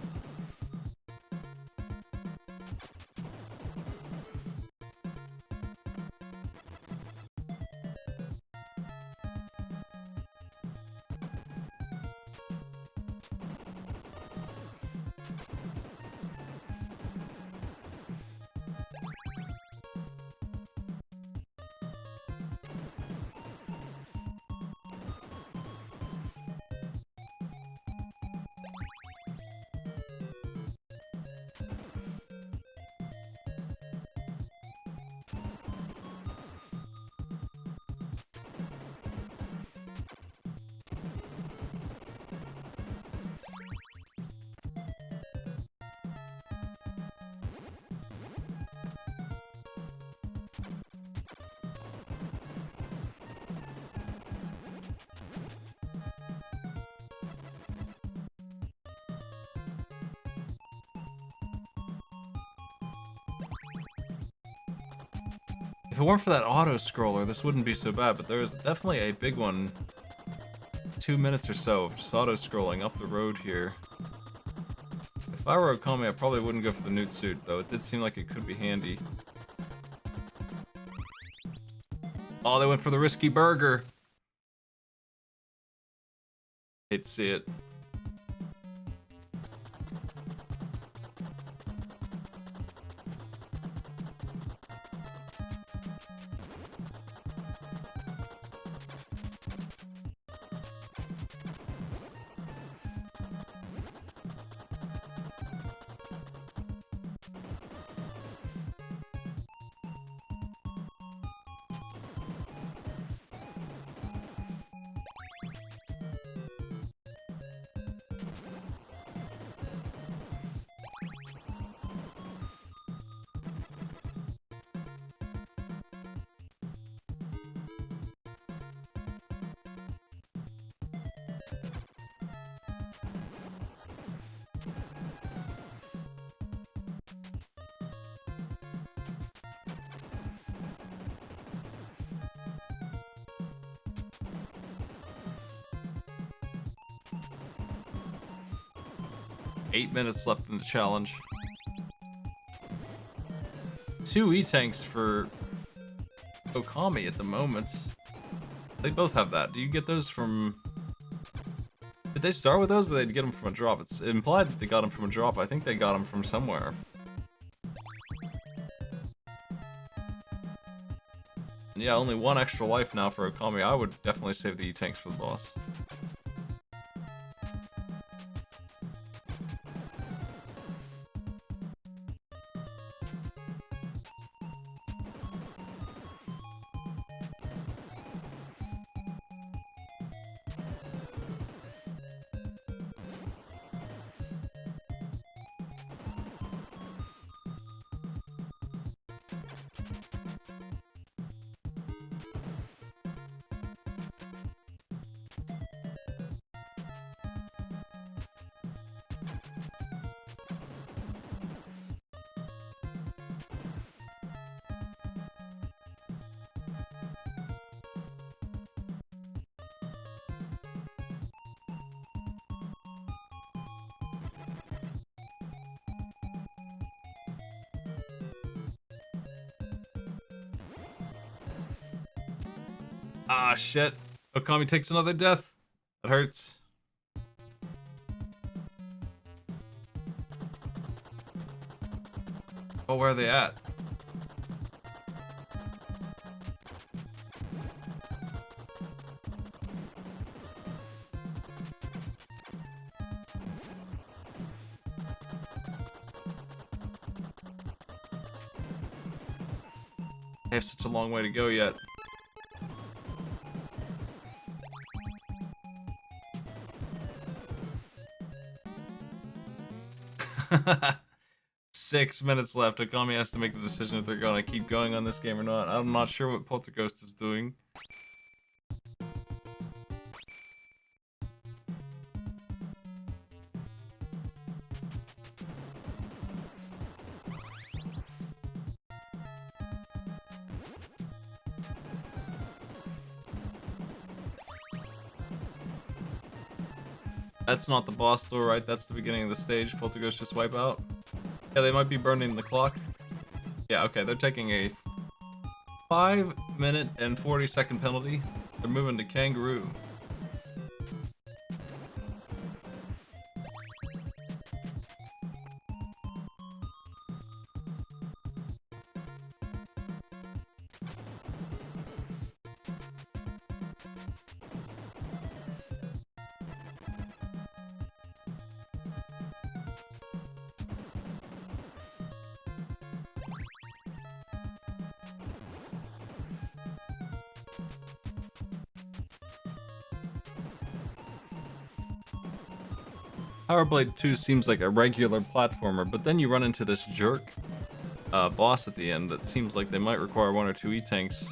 If it weren't for that auto-scroller, this wouldn't be so bad, but there is definitely a big one. 2 minutes or so of just auto-scrolling up the road here. If I were Okami, I probably wouldn't go for the newt suit, though it did seem like it could be handy. Oh, they went for the risky burger! Hate to see it. Eight minutes left in the challenge. 2 E-tanks for Okami at the moment. They both have that. Do you get those from... Did they start with those or did they get them from a drop? It's implied that they got them from a drop. I think they got them from somewhere. And yeah, only 1 extra life now for Okami. I would definitely save the E-tanks for the boss. Ah, shit. Okami takes another death. That hurts. Oh, where are they at? They have such a long way to go yet. Six minutes left. Okami has to make the decision if they're gonna keep going on this game or not. I'm not sure what Polterghost is doing. That's not the boss door, right? That's the beginning of the stage. Polterghost just wipe out. Yeah, they might be burning the clock. Yeah, okay, they're taking a 5-minute and 40-second penalty. They're moving to Kangaroo. Power Blade 2 seems like a regular platformer, but then you run into this jerk boss at the end that seems like they might require 1 or 2 E-tanks.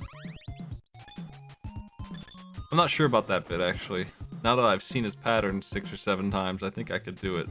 I'm not sure about that bit, actually. Now that I've seen his pattern 6 or 7 times, I think I could do it.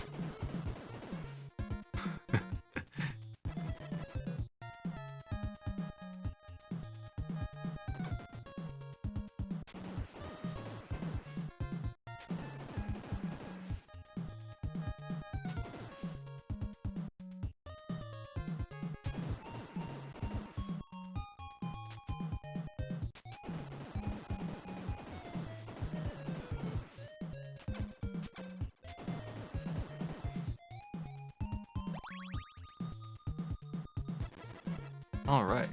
Alright.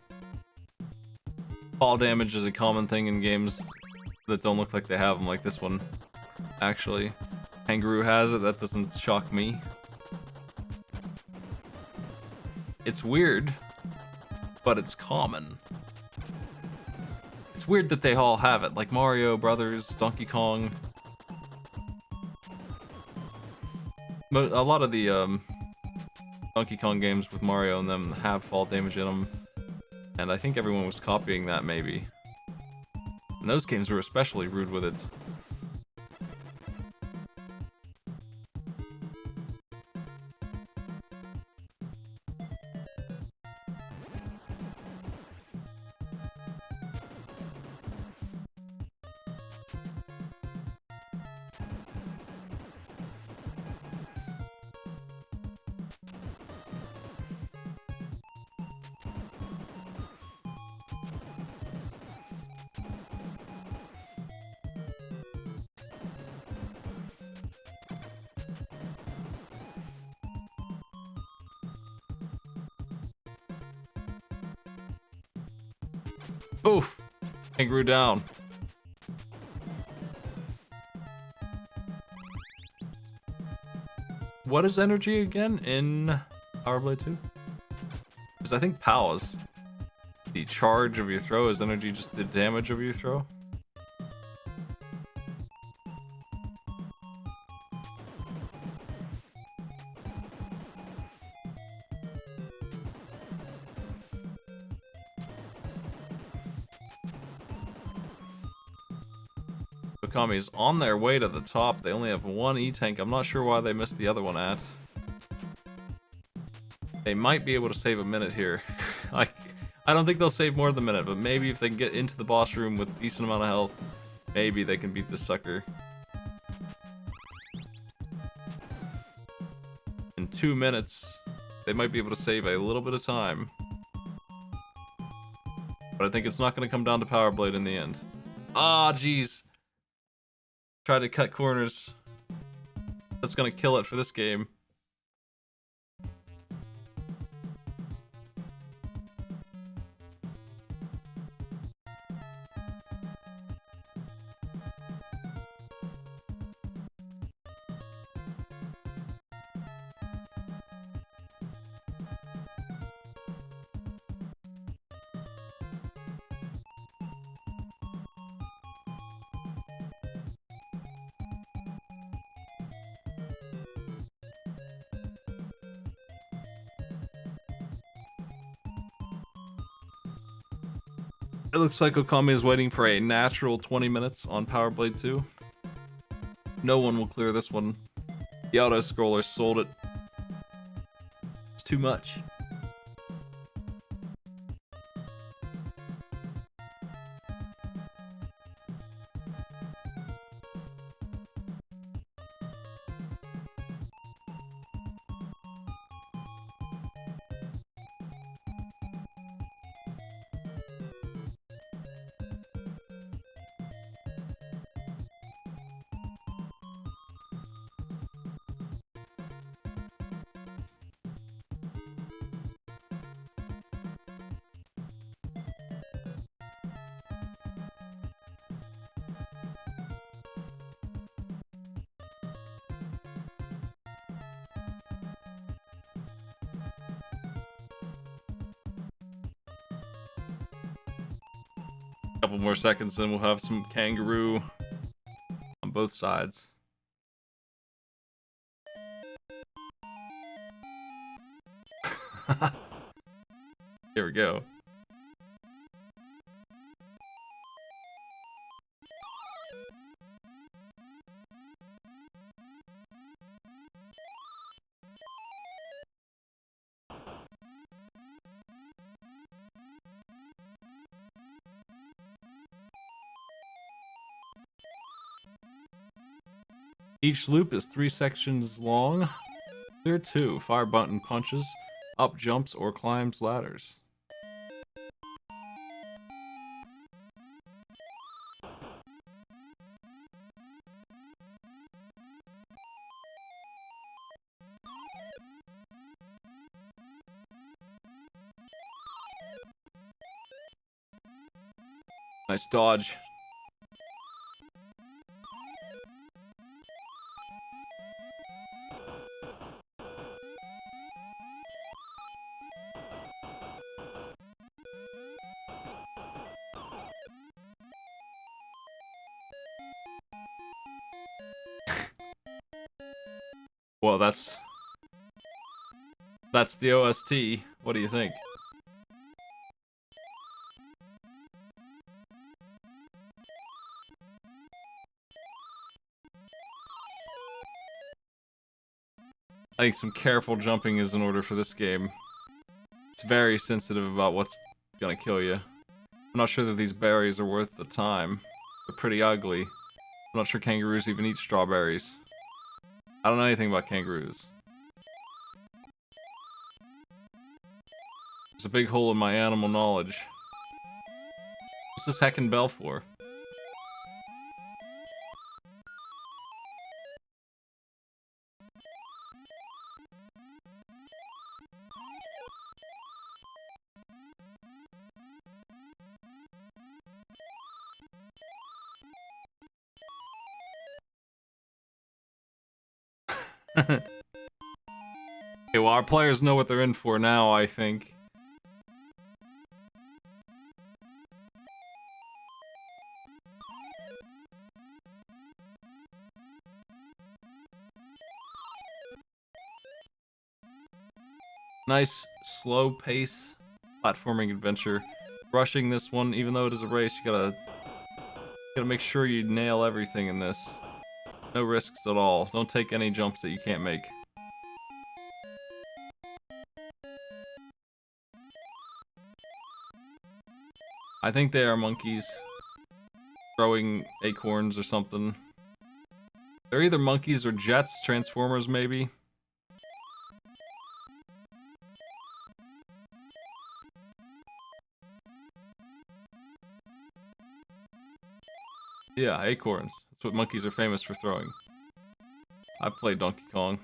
Fall damage is a common thing in games that don't look like they have them, like this one. Actually, Kangaroo has it, that doesn't shock me. It's weird, but it's common. It's weird that they all have it, like Mario Brothers, Donkey Kong. But a lot of the Donkey Kong games with Mario and them have fall damage in them. And I think everyone was copying that, maybe. And those games were especially rude with it. Oof! Kangaroo down. What is energy again in Power Blade 2? Because I think POWs. The charge of your throw is energy, just the damage of your throw. Okami's on their way to the top. They only have 1 E-tank. I'm not sure why they missed the other one at. They might be able to save a minute here. Like, I don't think they'll save more than a minute, but maybe if they can get into the boss room with a decent amount of health, maybe they can beat this sucker. In 2 minutes, they might be able to save a little bit of time. But I think it's not going to come down to Power Blade in the end. Ah, jeez. Tried to cut corners. That's gonna kill it for this game. It looks like Okami is waiting for a natural 20 minutes on Power Blade 2. No one will clear this one. The auto-scroller sold it. It's too much. Couple more seconds and we'll have some kangaroo on both sides. Here we go. Each loop is 3 sections long. Clear 2. Fire button punches, up jumps, or climbs ladders. Nice dodge. Well, that's the OST. What do you think? I think some careful jumping is in order for this game. It's very sensitive about what's gonna kill you. I'm not sure that these berries are worth the time. They're pretty ugly. I'm not sure kangaroos even eat strawberries. I don't know anything about kangaroos. There's a big hole in my animal knowledge. What's this heckin' bell for? Okay, well, our players know what they're in for now, I think. Nice, slow pace platforming adventure. Rushing this one, even though it is a race, you gotta make sure you nail everything in this. No risks at all. Don't take any jumps that you can't make. I think they are monkeys. Throwing acorns or something. They're either monkeys or jets, transformers maybe. Yeah, acorns. That's what monkeys are famous for throwing. I played Donkey Kong.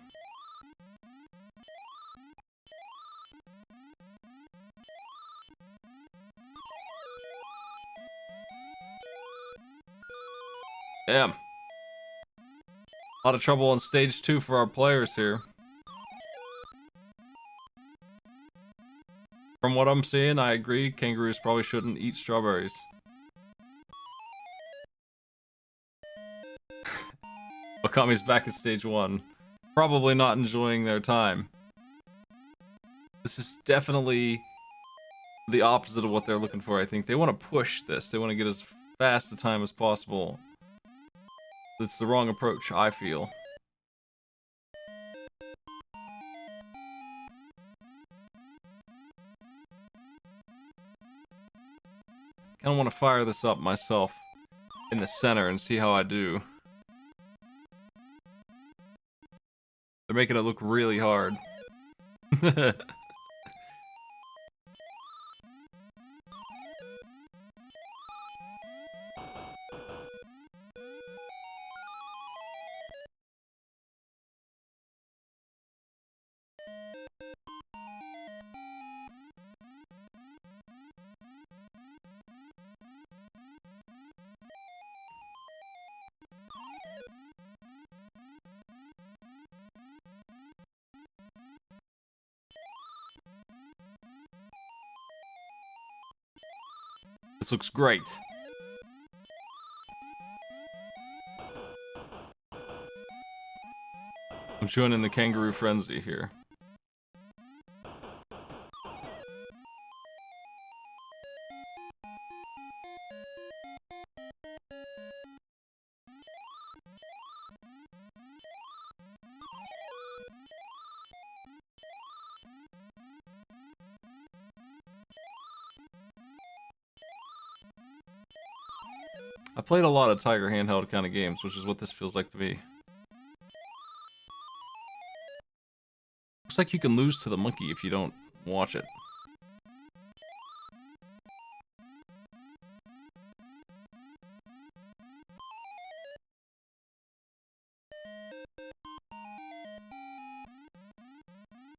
Damn. A lot of trouble on stage 2 for our players here. From what I'm seeing, I agree, kangaroos probably shouldn't eat strawberries. Wakami's back at stage 1. Probably not enjoying their time. This is definitely the opposite of what they're looking for, I think. They want to push this. They want to get as fast a time as possible. It's the wrong approach, I feel. Kind of want to fire this up myself in the center and see how I do. They're making it look really hard. This looks great. I'm joining the kangaroo frenzy here. I played a lot of Tiger handheld kind of games, which is what this feels like to me. Looks like you can lose to the monkey if you don't watch it.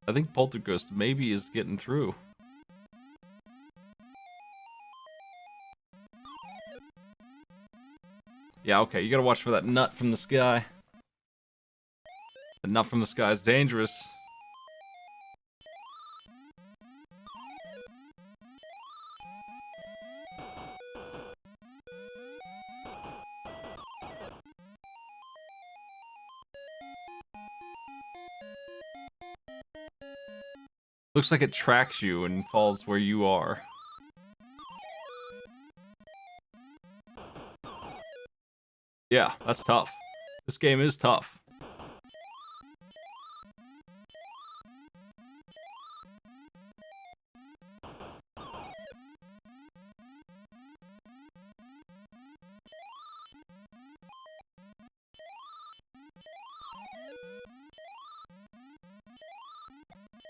I think Poltergust maybe is getting through. Yeah, okay, you gotta watch for that nut from the sky. The nut from the sky is dangerous. Looks like it tracks you and falls where you are. Yeah, that's tough. This game is tough.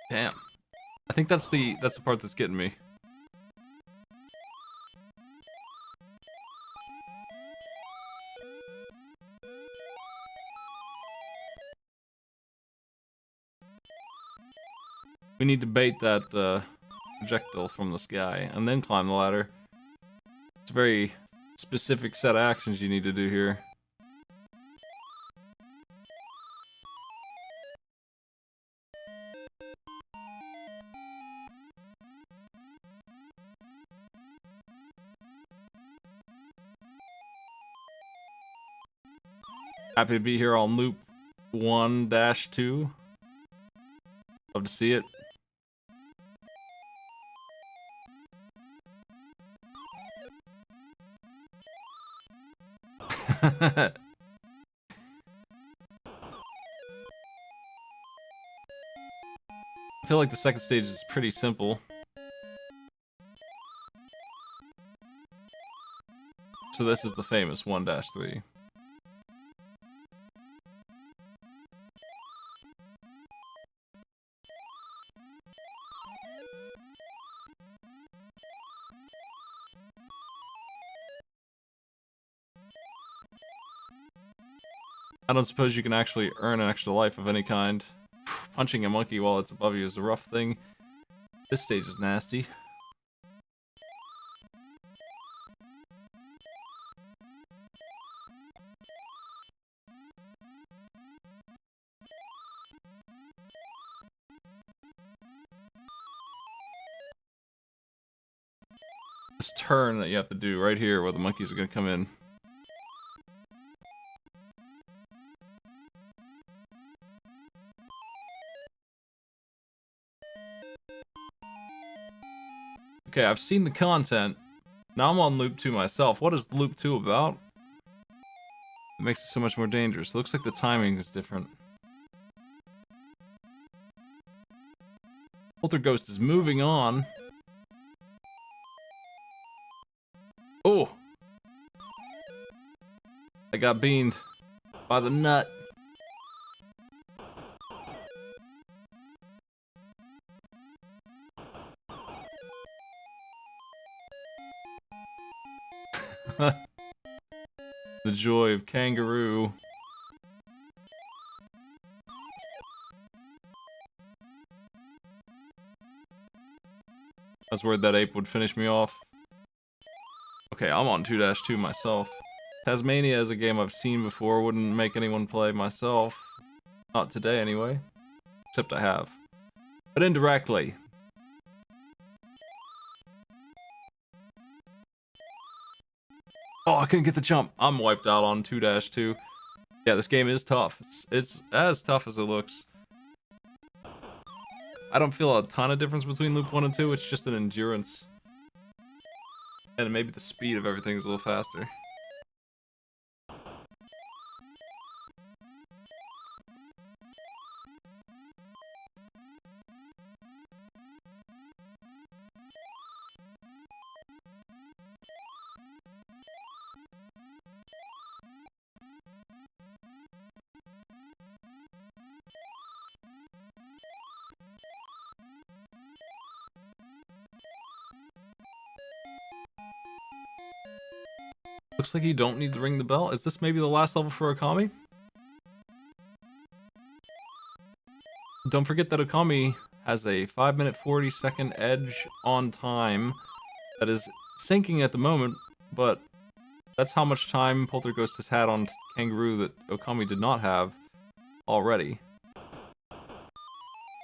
Damn. I think that's the part that's getting me. We need to bait that projectile from the sky and then climb the ladder. It's a very specific set of actions you need to do here. Happy to be here on loop 1-2. Love to see it. I feel like the second stage is pretty simple. So this is the famous 1-3. I don't suppose you can actually earn an extra life of any kind. Punching a monkey while it's above you is a rough thing. This stage is nasty. This turn that you have to do right here where the monkeys are gonna come in. Okay, I've seen the content. Now I'm on loop 2 myself. What is loop 2 about? It makes it so much more dangerous. Looks like the timing is different. Polterghost is moving on. Oh! I got beamed by the nut. The joy of kangaroo. I was worried that ape would finish me off. Okay, I'm on 2-2 myself. Tasmania is a game I've seen before, wouldn't make anyone play myself. Not today, anyway. Except I have. But indirectly. Oh, I couldn't get the jump. I'm wiped out on 2-2. Yeah, this game is tough. It's as tough as it looks. I don't feel a ton of difference between Loop 1 and 2. It's just an endurance. And maybe the speed of everything is a little faster. Looks like you don't need to ring the bell. Is this maybe the last level for Okami? Don't forget that Okami has a 5-minute 40-second edge on time that is sinking at the moment, but that's how much time Polterghost has had on Kangaroo that Okami did not have already.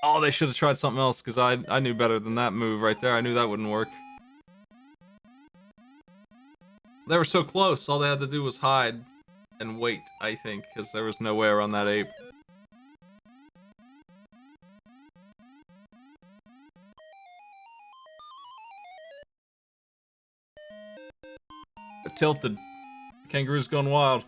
Oh, they should have tried something else, because I knew better than that move right there. I knew that wouldn't work. They were so close, all they had to do was hide and wait, I think, because there was no way around that ape. They're tilted. Kangaroo's gone wild.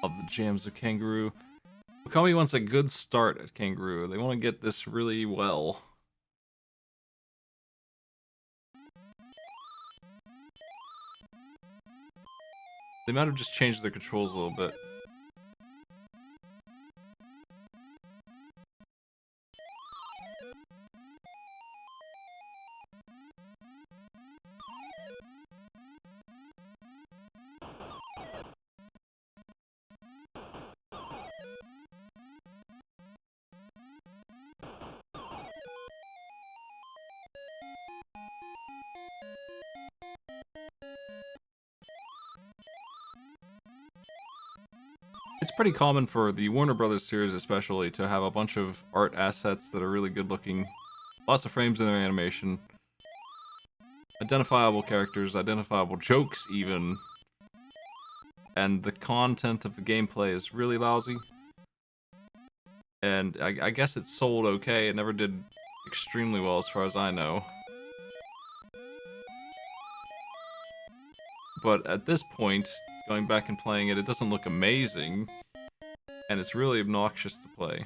Love the jams of Kangaroo. Okami wants a good start at Kangaroo. They want to get this really well. They might have just changed their controls a little bit. It's pretty common for the Warner Brothers series especially to have a bunch of art assets that are really good looking. Lots of frames in their animation. Identifiable characters, identifiable jokes even. And the content of the gameplay is really lousy. And I guess it sold okay. It never did extremely well as far as I know. But at this point, going back and playing it, it doesn't look amazing. And it's really obnoxious to play.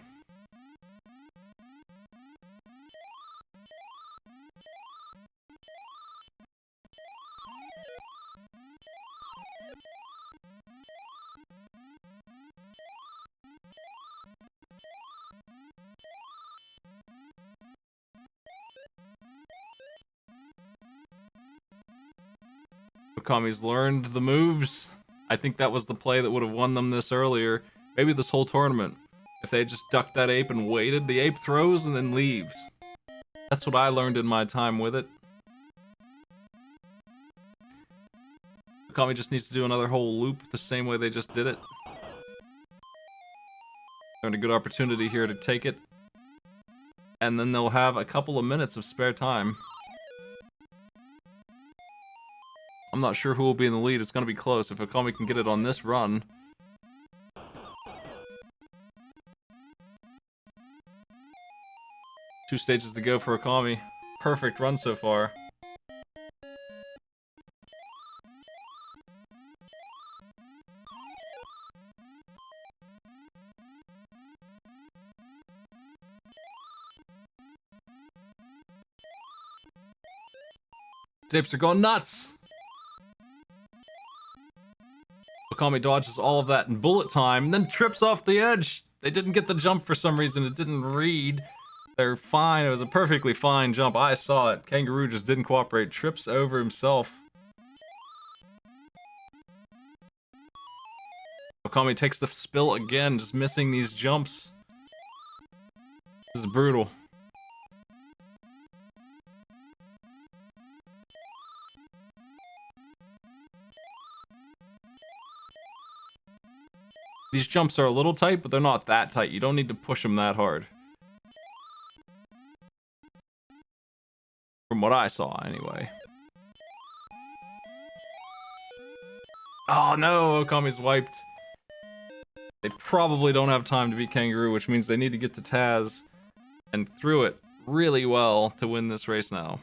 Okami's learned the moves. I think that was the play that would have won them this earlier. Maybe this whole tournament. If they had just ducked that ape and waited, the ape throws and then leaves. That's what I learned in my time with it. Okami just needs to do another whole loop the same way they just did it. They're in a good opportunity here to take it. And then they'll have a couple of minutes of spare time. I'm not sure who will be in the lead. It's going to be close if Okami can get it on this run. Two stages to go for Okami. Perfect run so far. Apes are going nuts! Okami dodges all of that in bullet time, and then trips off the edge. They didn't get the jump for some reason. It didn't read. They're fine. It was a perfectly fine jump. I saw it. Kangaroo just didn't cooperate. Trips over himself. Okami takes the spill again, just missing these jumps. This is brutal. These jumps are a little tight, but they're not that tight. You don't need to push them that hard. From what I saw, anyway. Oh no, Okami's wiped. They probably don't have time to beat Kangaroo, which means they need to get to Taz and through it really well to win this race now.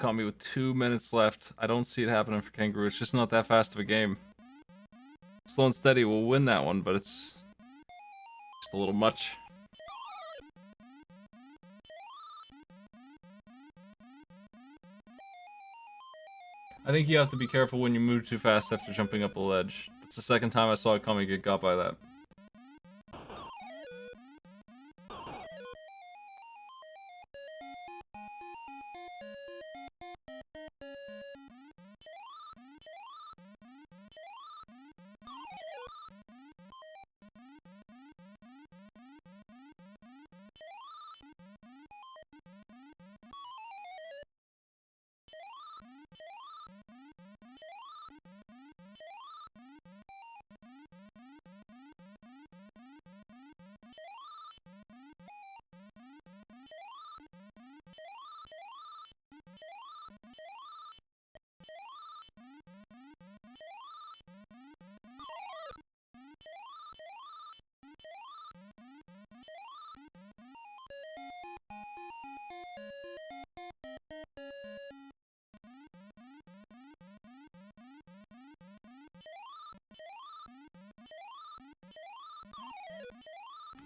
Okami with 2 minutes left. I don't see it happening for Kangaroo. It's just not that fast of a game. Slow and Steady will win that one, but it's just a little much. I think you have to be careful when you move too fast after jumping up a ledge. It's the second time I saw Okami get got by that.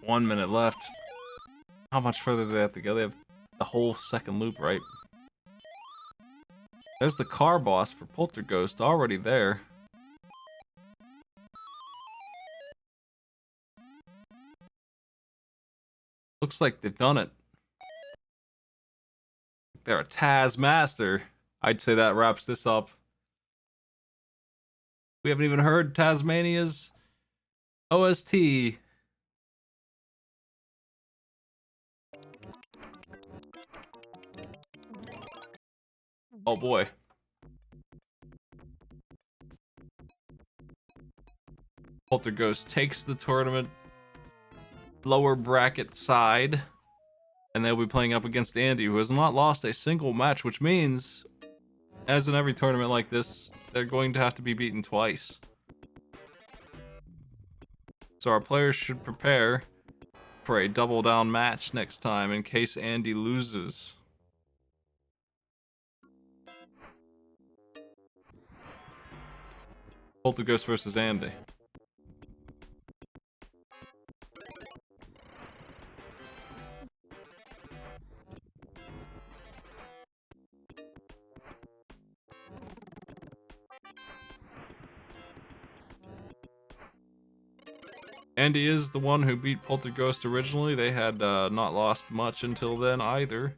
1 minute left. How much further do they have to go? They have the whole second loop, right? There's the car boss for Polterghost already there. Looks like they've done it. They're a Taz master. I'd say that wraps this up. We haven't even heard Tasmania's OST. Oh boy. Polterghost takes the tournament lower bracket side, and they'll be playing up against Andy, who has not lost a single match, which means, as in every tournament like this, they're going to have to be beaten twice. So our players should prepare for a double down match next time in case Andy loses. Polterghost versus Andy. Andy is the one who beat Polterghost originally. They had not lost much until then either.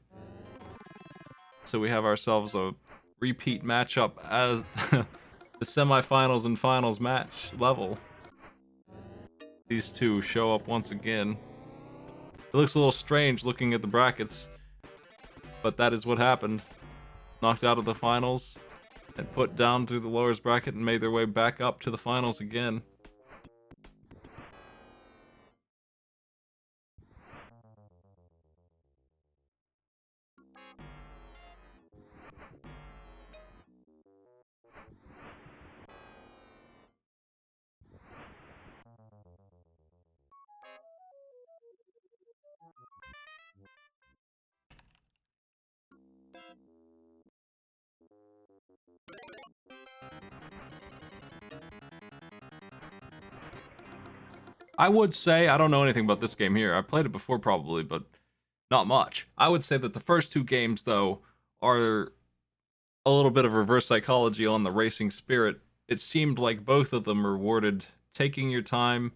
So we have ourselves a repeat matchup as the semifinals and finals match level. These two show up once again. It looks a little strange looking at the brackets, but that is what happened. Knocked out of the finals and put down through the lowers bracket and made their way back up to the finals again. I would say, I don't know anything about this game here. I've played it before probably, but not much. I would say that the first two games, though, are a little bit of reverse psychology on the racing spirit. It seemed like both of them rewarded taking your time,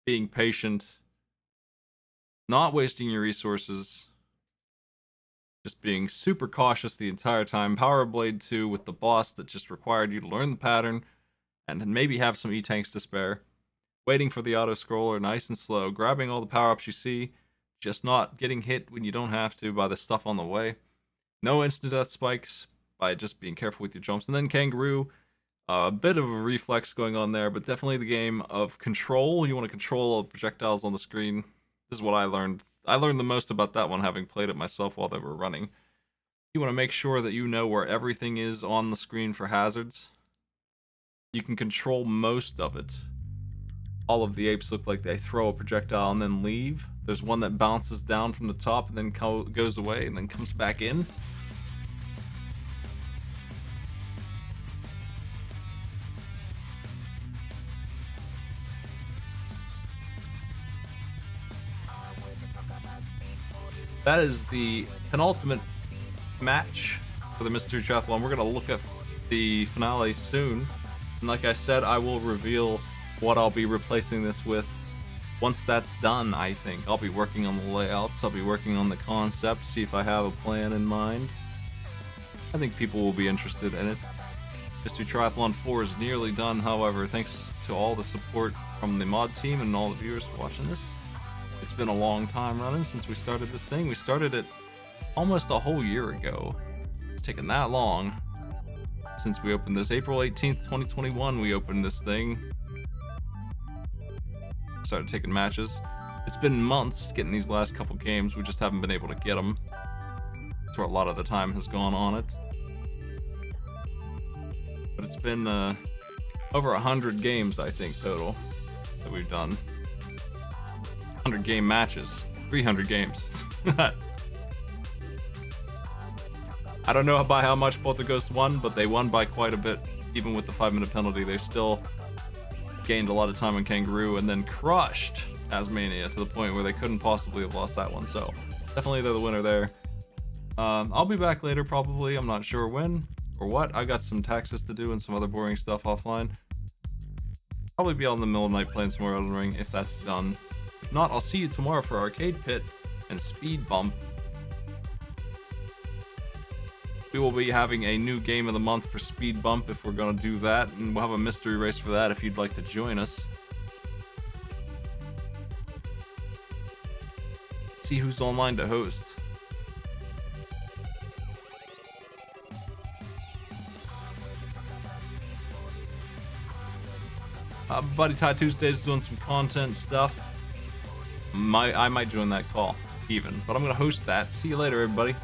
being patient, not wasting your resources, just being super cautious the entire time. Power Blade 2 with the boss that just required you to learn the pattern and maybe have some E-tanks to spare. Waiting for the auto-scroller nice and slow, grabbing all the power-ups you see, just not getting hit when you don't have to by the stuff on the way. No instant death spikes by just being careful with your jumps. And then Kangaroo, a bit of a reflex going on there, but definitely the game of control. You want to control all the projectiles on the screen. This is what I learned. I learned the most about that one having played it myself while they were running. You want to make sure that you know where everything is on the screen for hazards. You can control most of it. All of the apes look like they throw a projectile and then leave. There's one that bounces down from the top and then goes away and then comes back in. That is the penultimate match for the Mystery Triathlon. We're going to look at the finale soon. And like I said, I will reveal what I'll be replacing this with once that's done. I think I'll be working on the layouts, I'll be working on the concept, see if I have a plan in mind. I think people will be interested in it. Mystery Triathlon 4 is nearly done, however, thanks to all the support from the mod team and all the viewers watching this. It's been a long time running since we started this thing. We started it almost a whole year ago. It's taken that long since we opened this. April 18th, 2021 we opened this thing. Started taking matches. It's been months getting these last couple games. We just haven't been able to get them. That's where a lot of the time has gone on it. But it's been over 100 games, I think, total that we've done. 100 game matches. 300 games. I don't know by how much Polterghost won, but they won by quite a bit. Even with the 5-minute penalty, they still gained a lot of time on Kangaroo and then crushed Asmania to the point where they couldn't possibly have lost that one. So definitely they're the winner there. I'll be back later probably. I'm not sure when or what. I got some taxes to do and some other boring stuff offline. Probably be out in the middle of the night playing some more Elden Ring if that's done. If not, I'll see you tomorrow for Arcade Pit and Speed Bump. We will be having a new game of the month for Speed Bump if we're going to do that, and we'll have a mystery race for that if you'd like to join us. See who's online to host. Buddy Tie Tuesdays doing some content stuff. I might join that call even, but I'm gonna host that. See you later, everybody.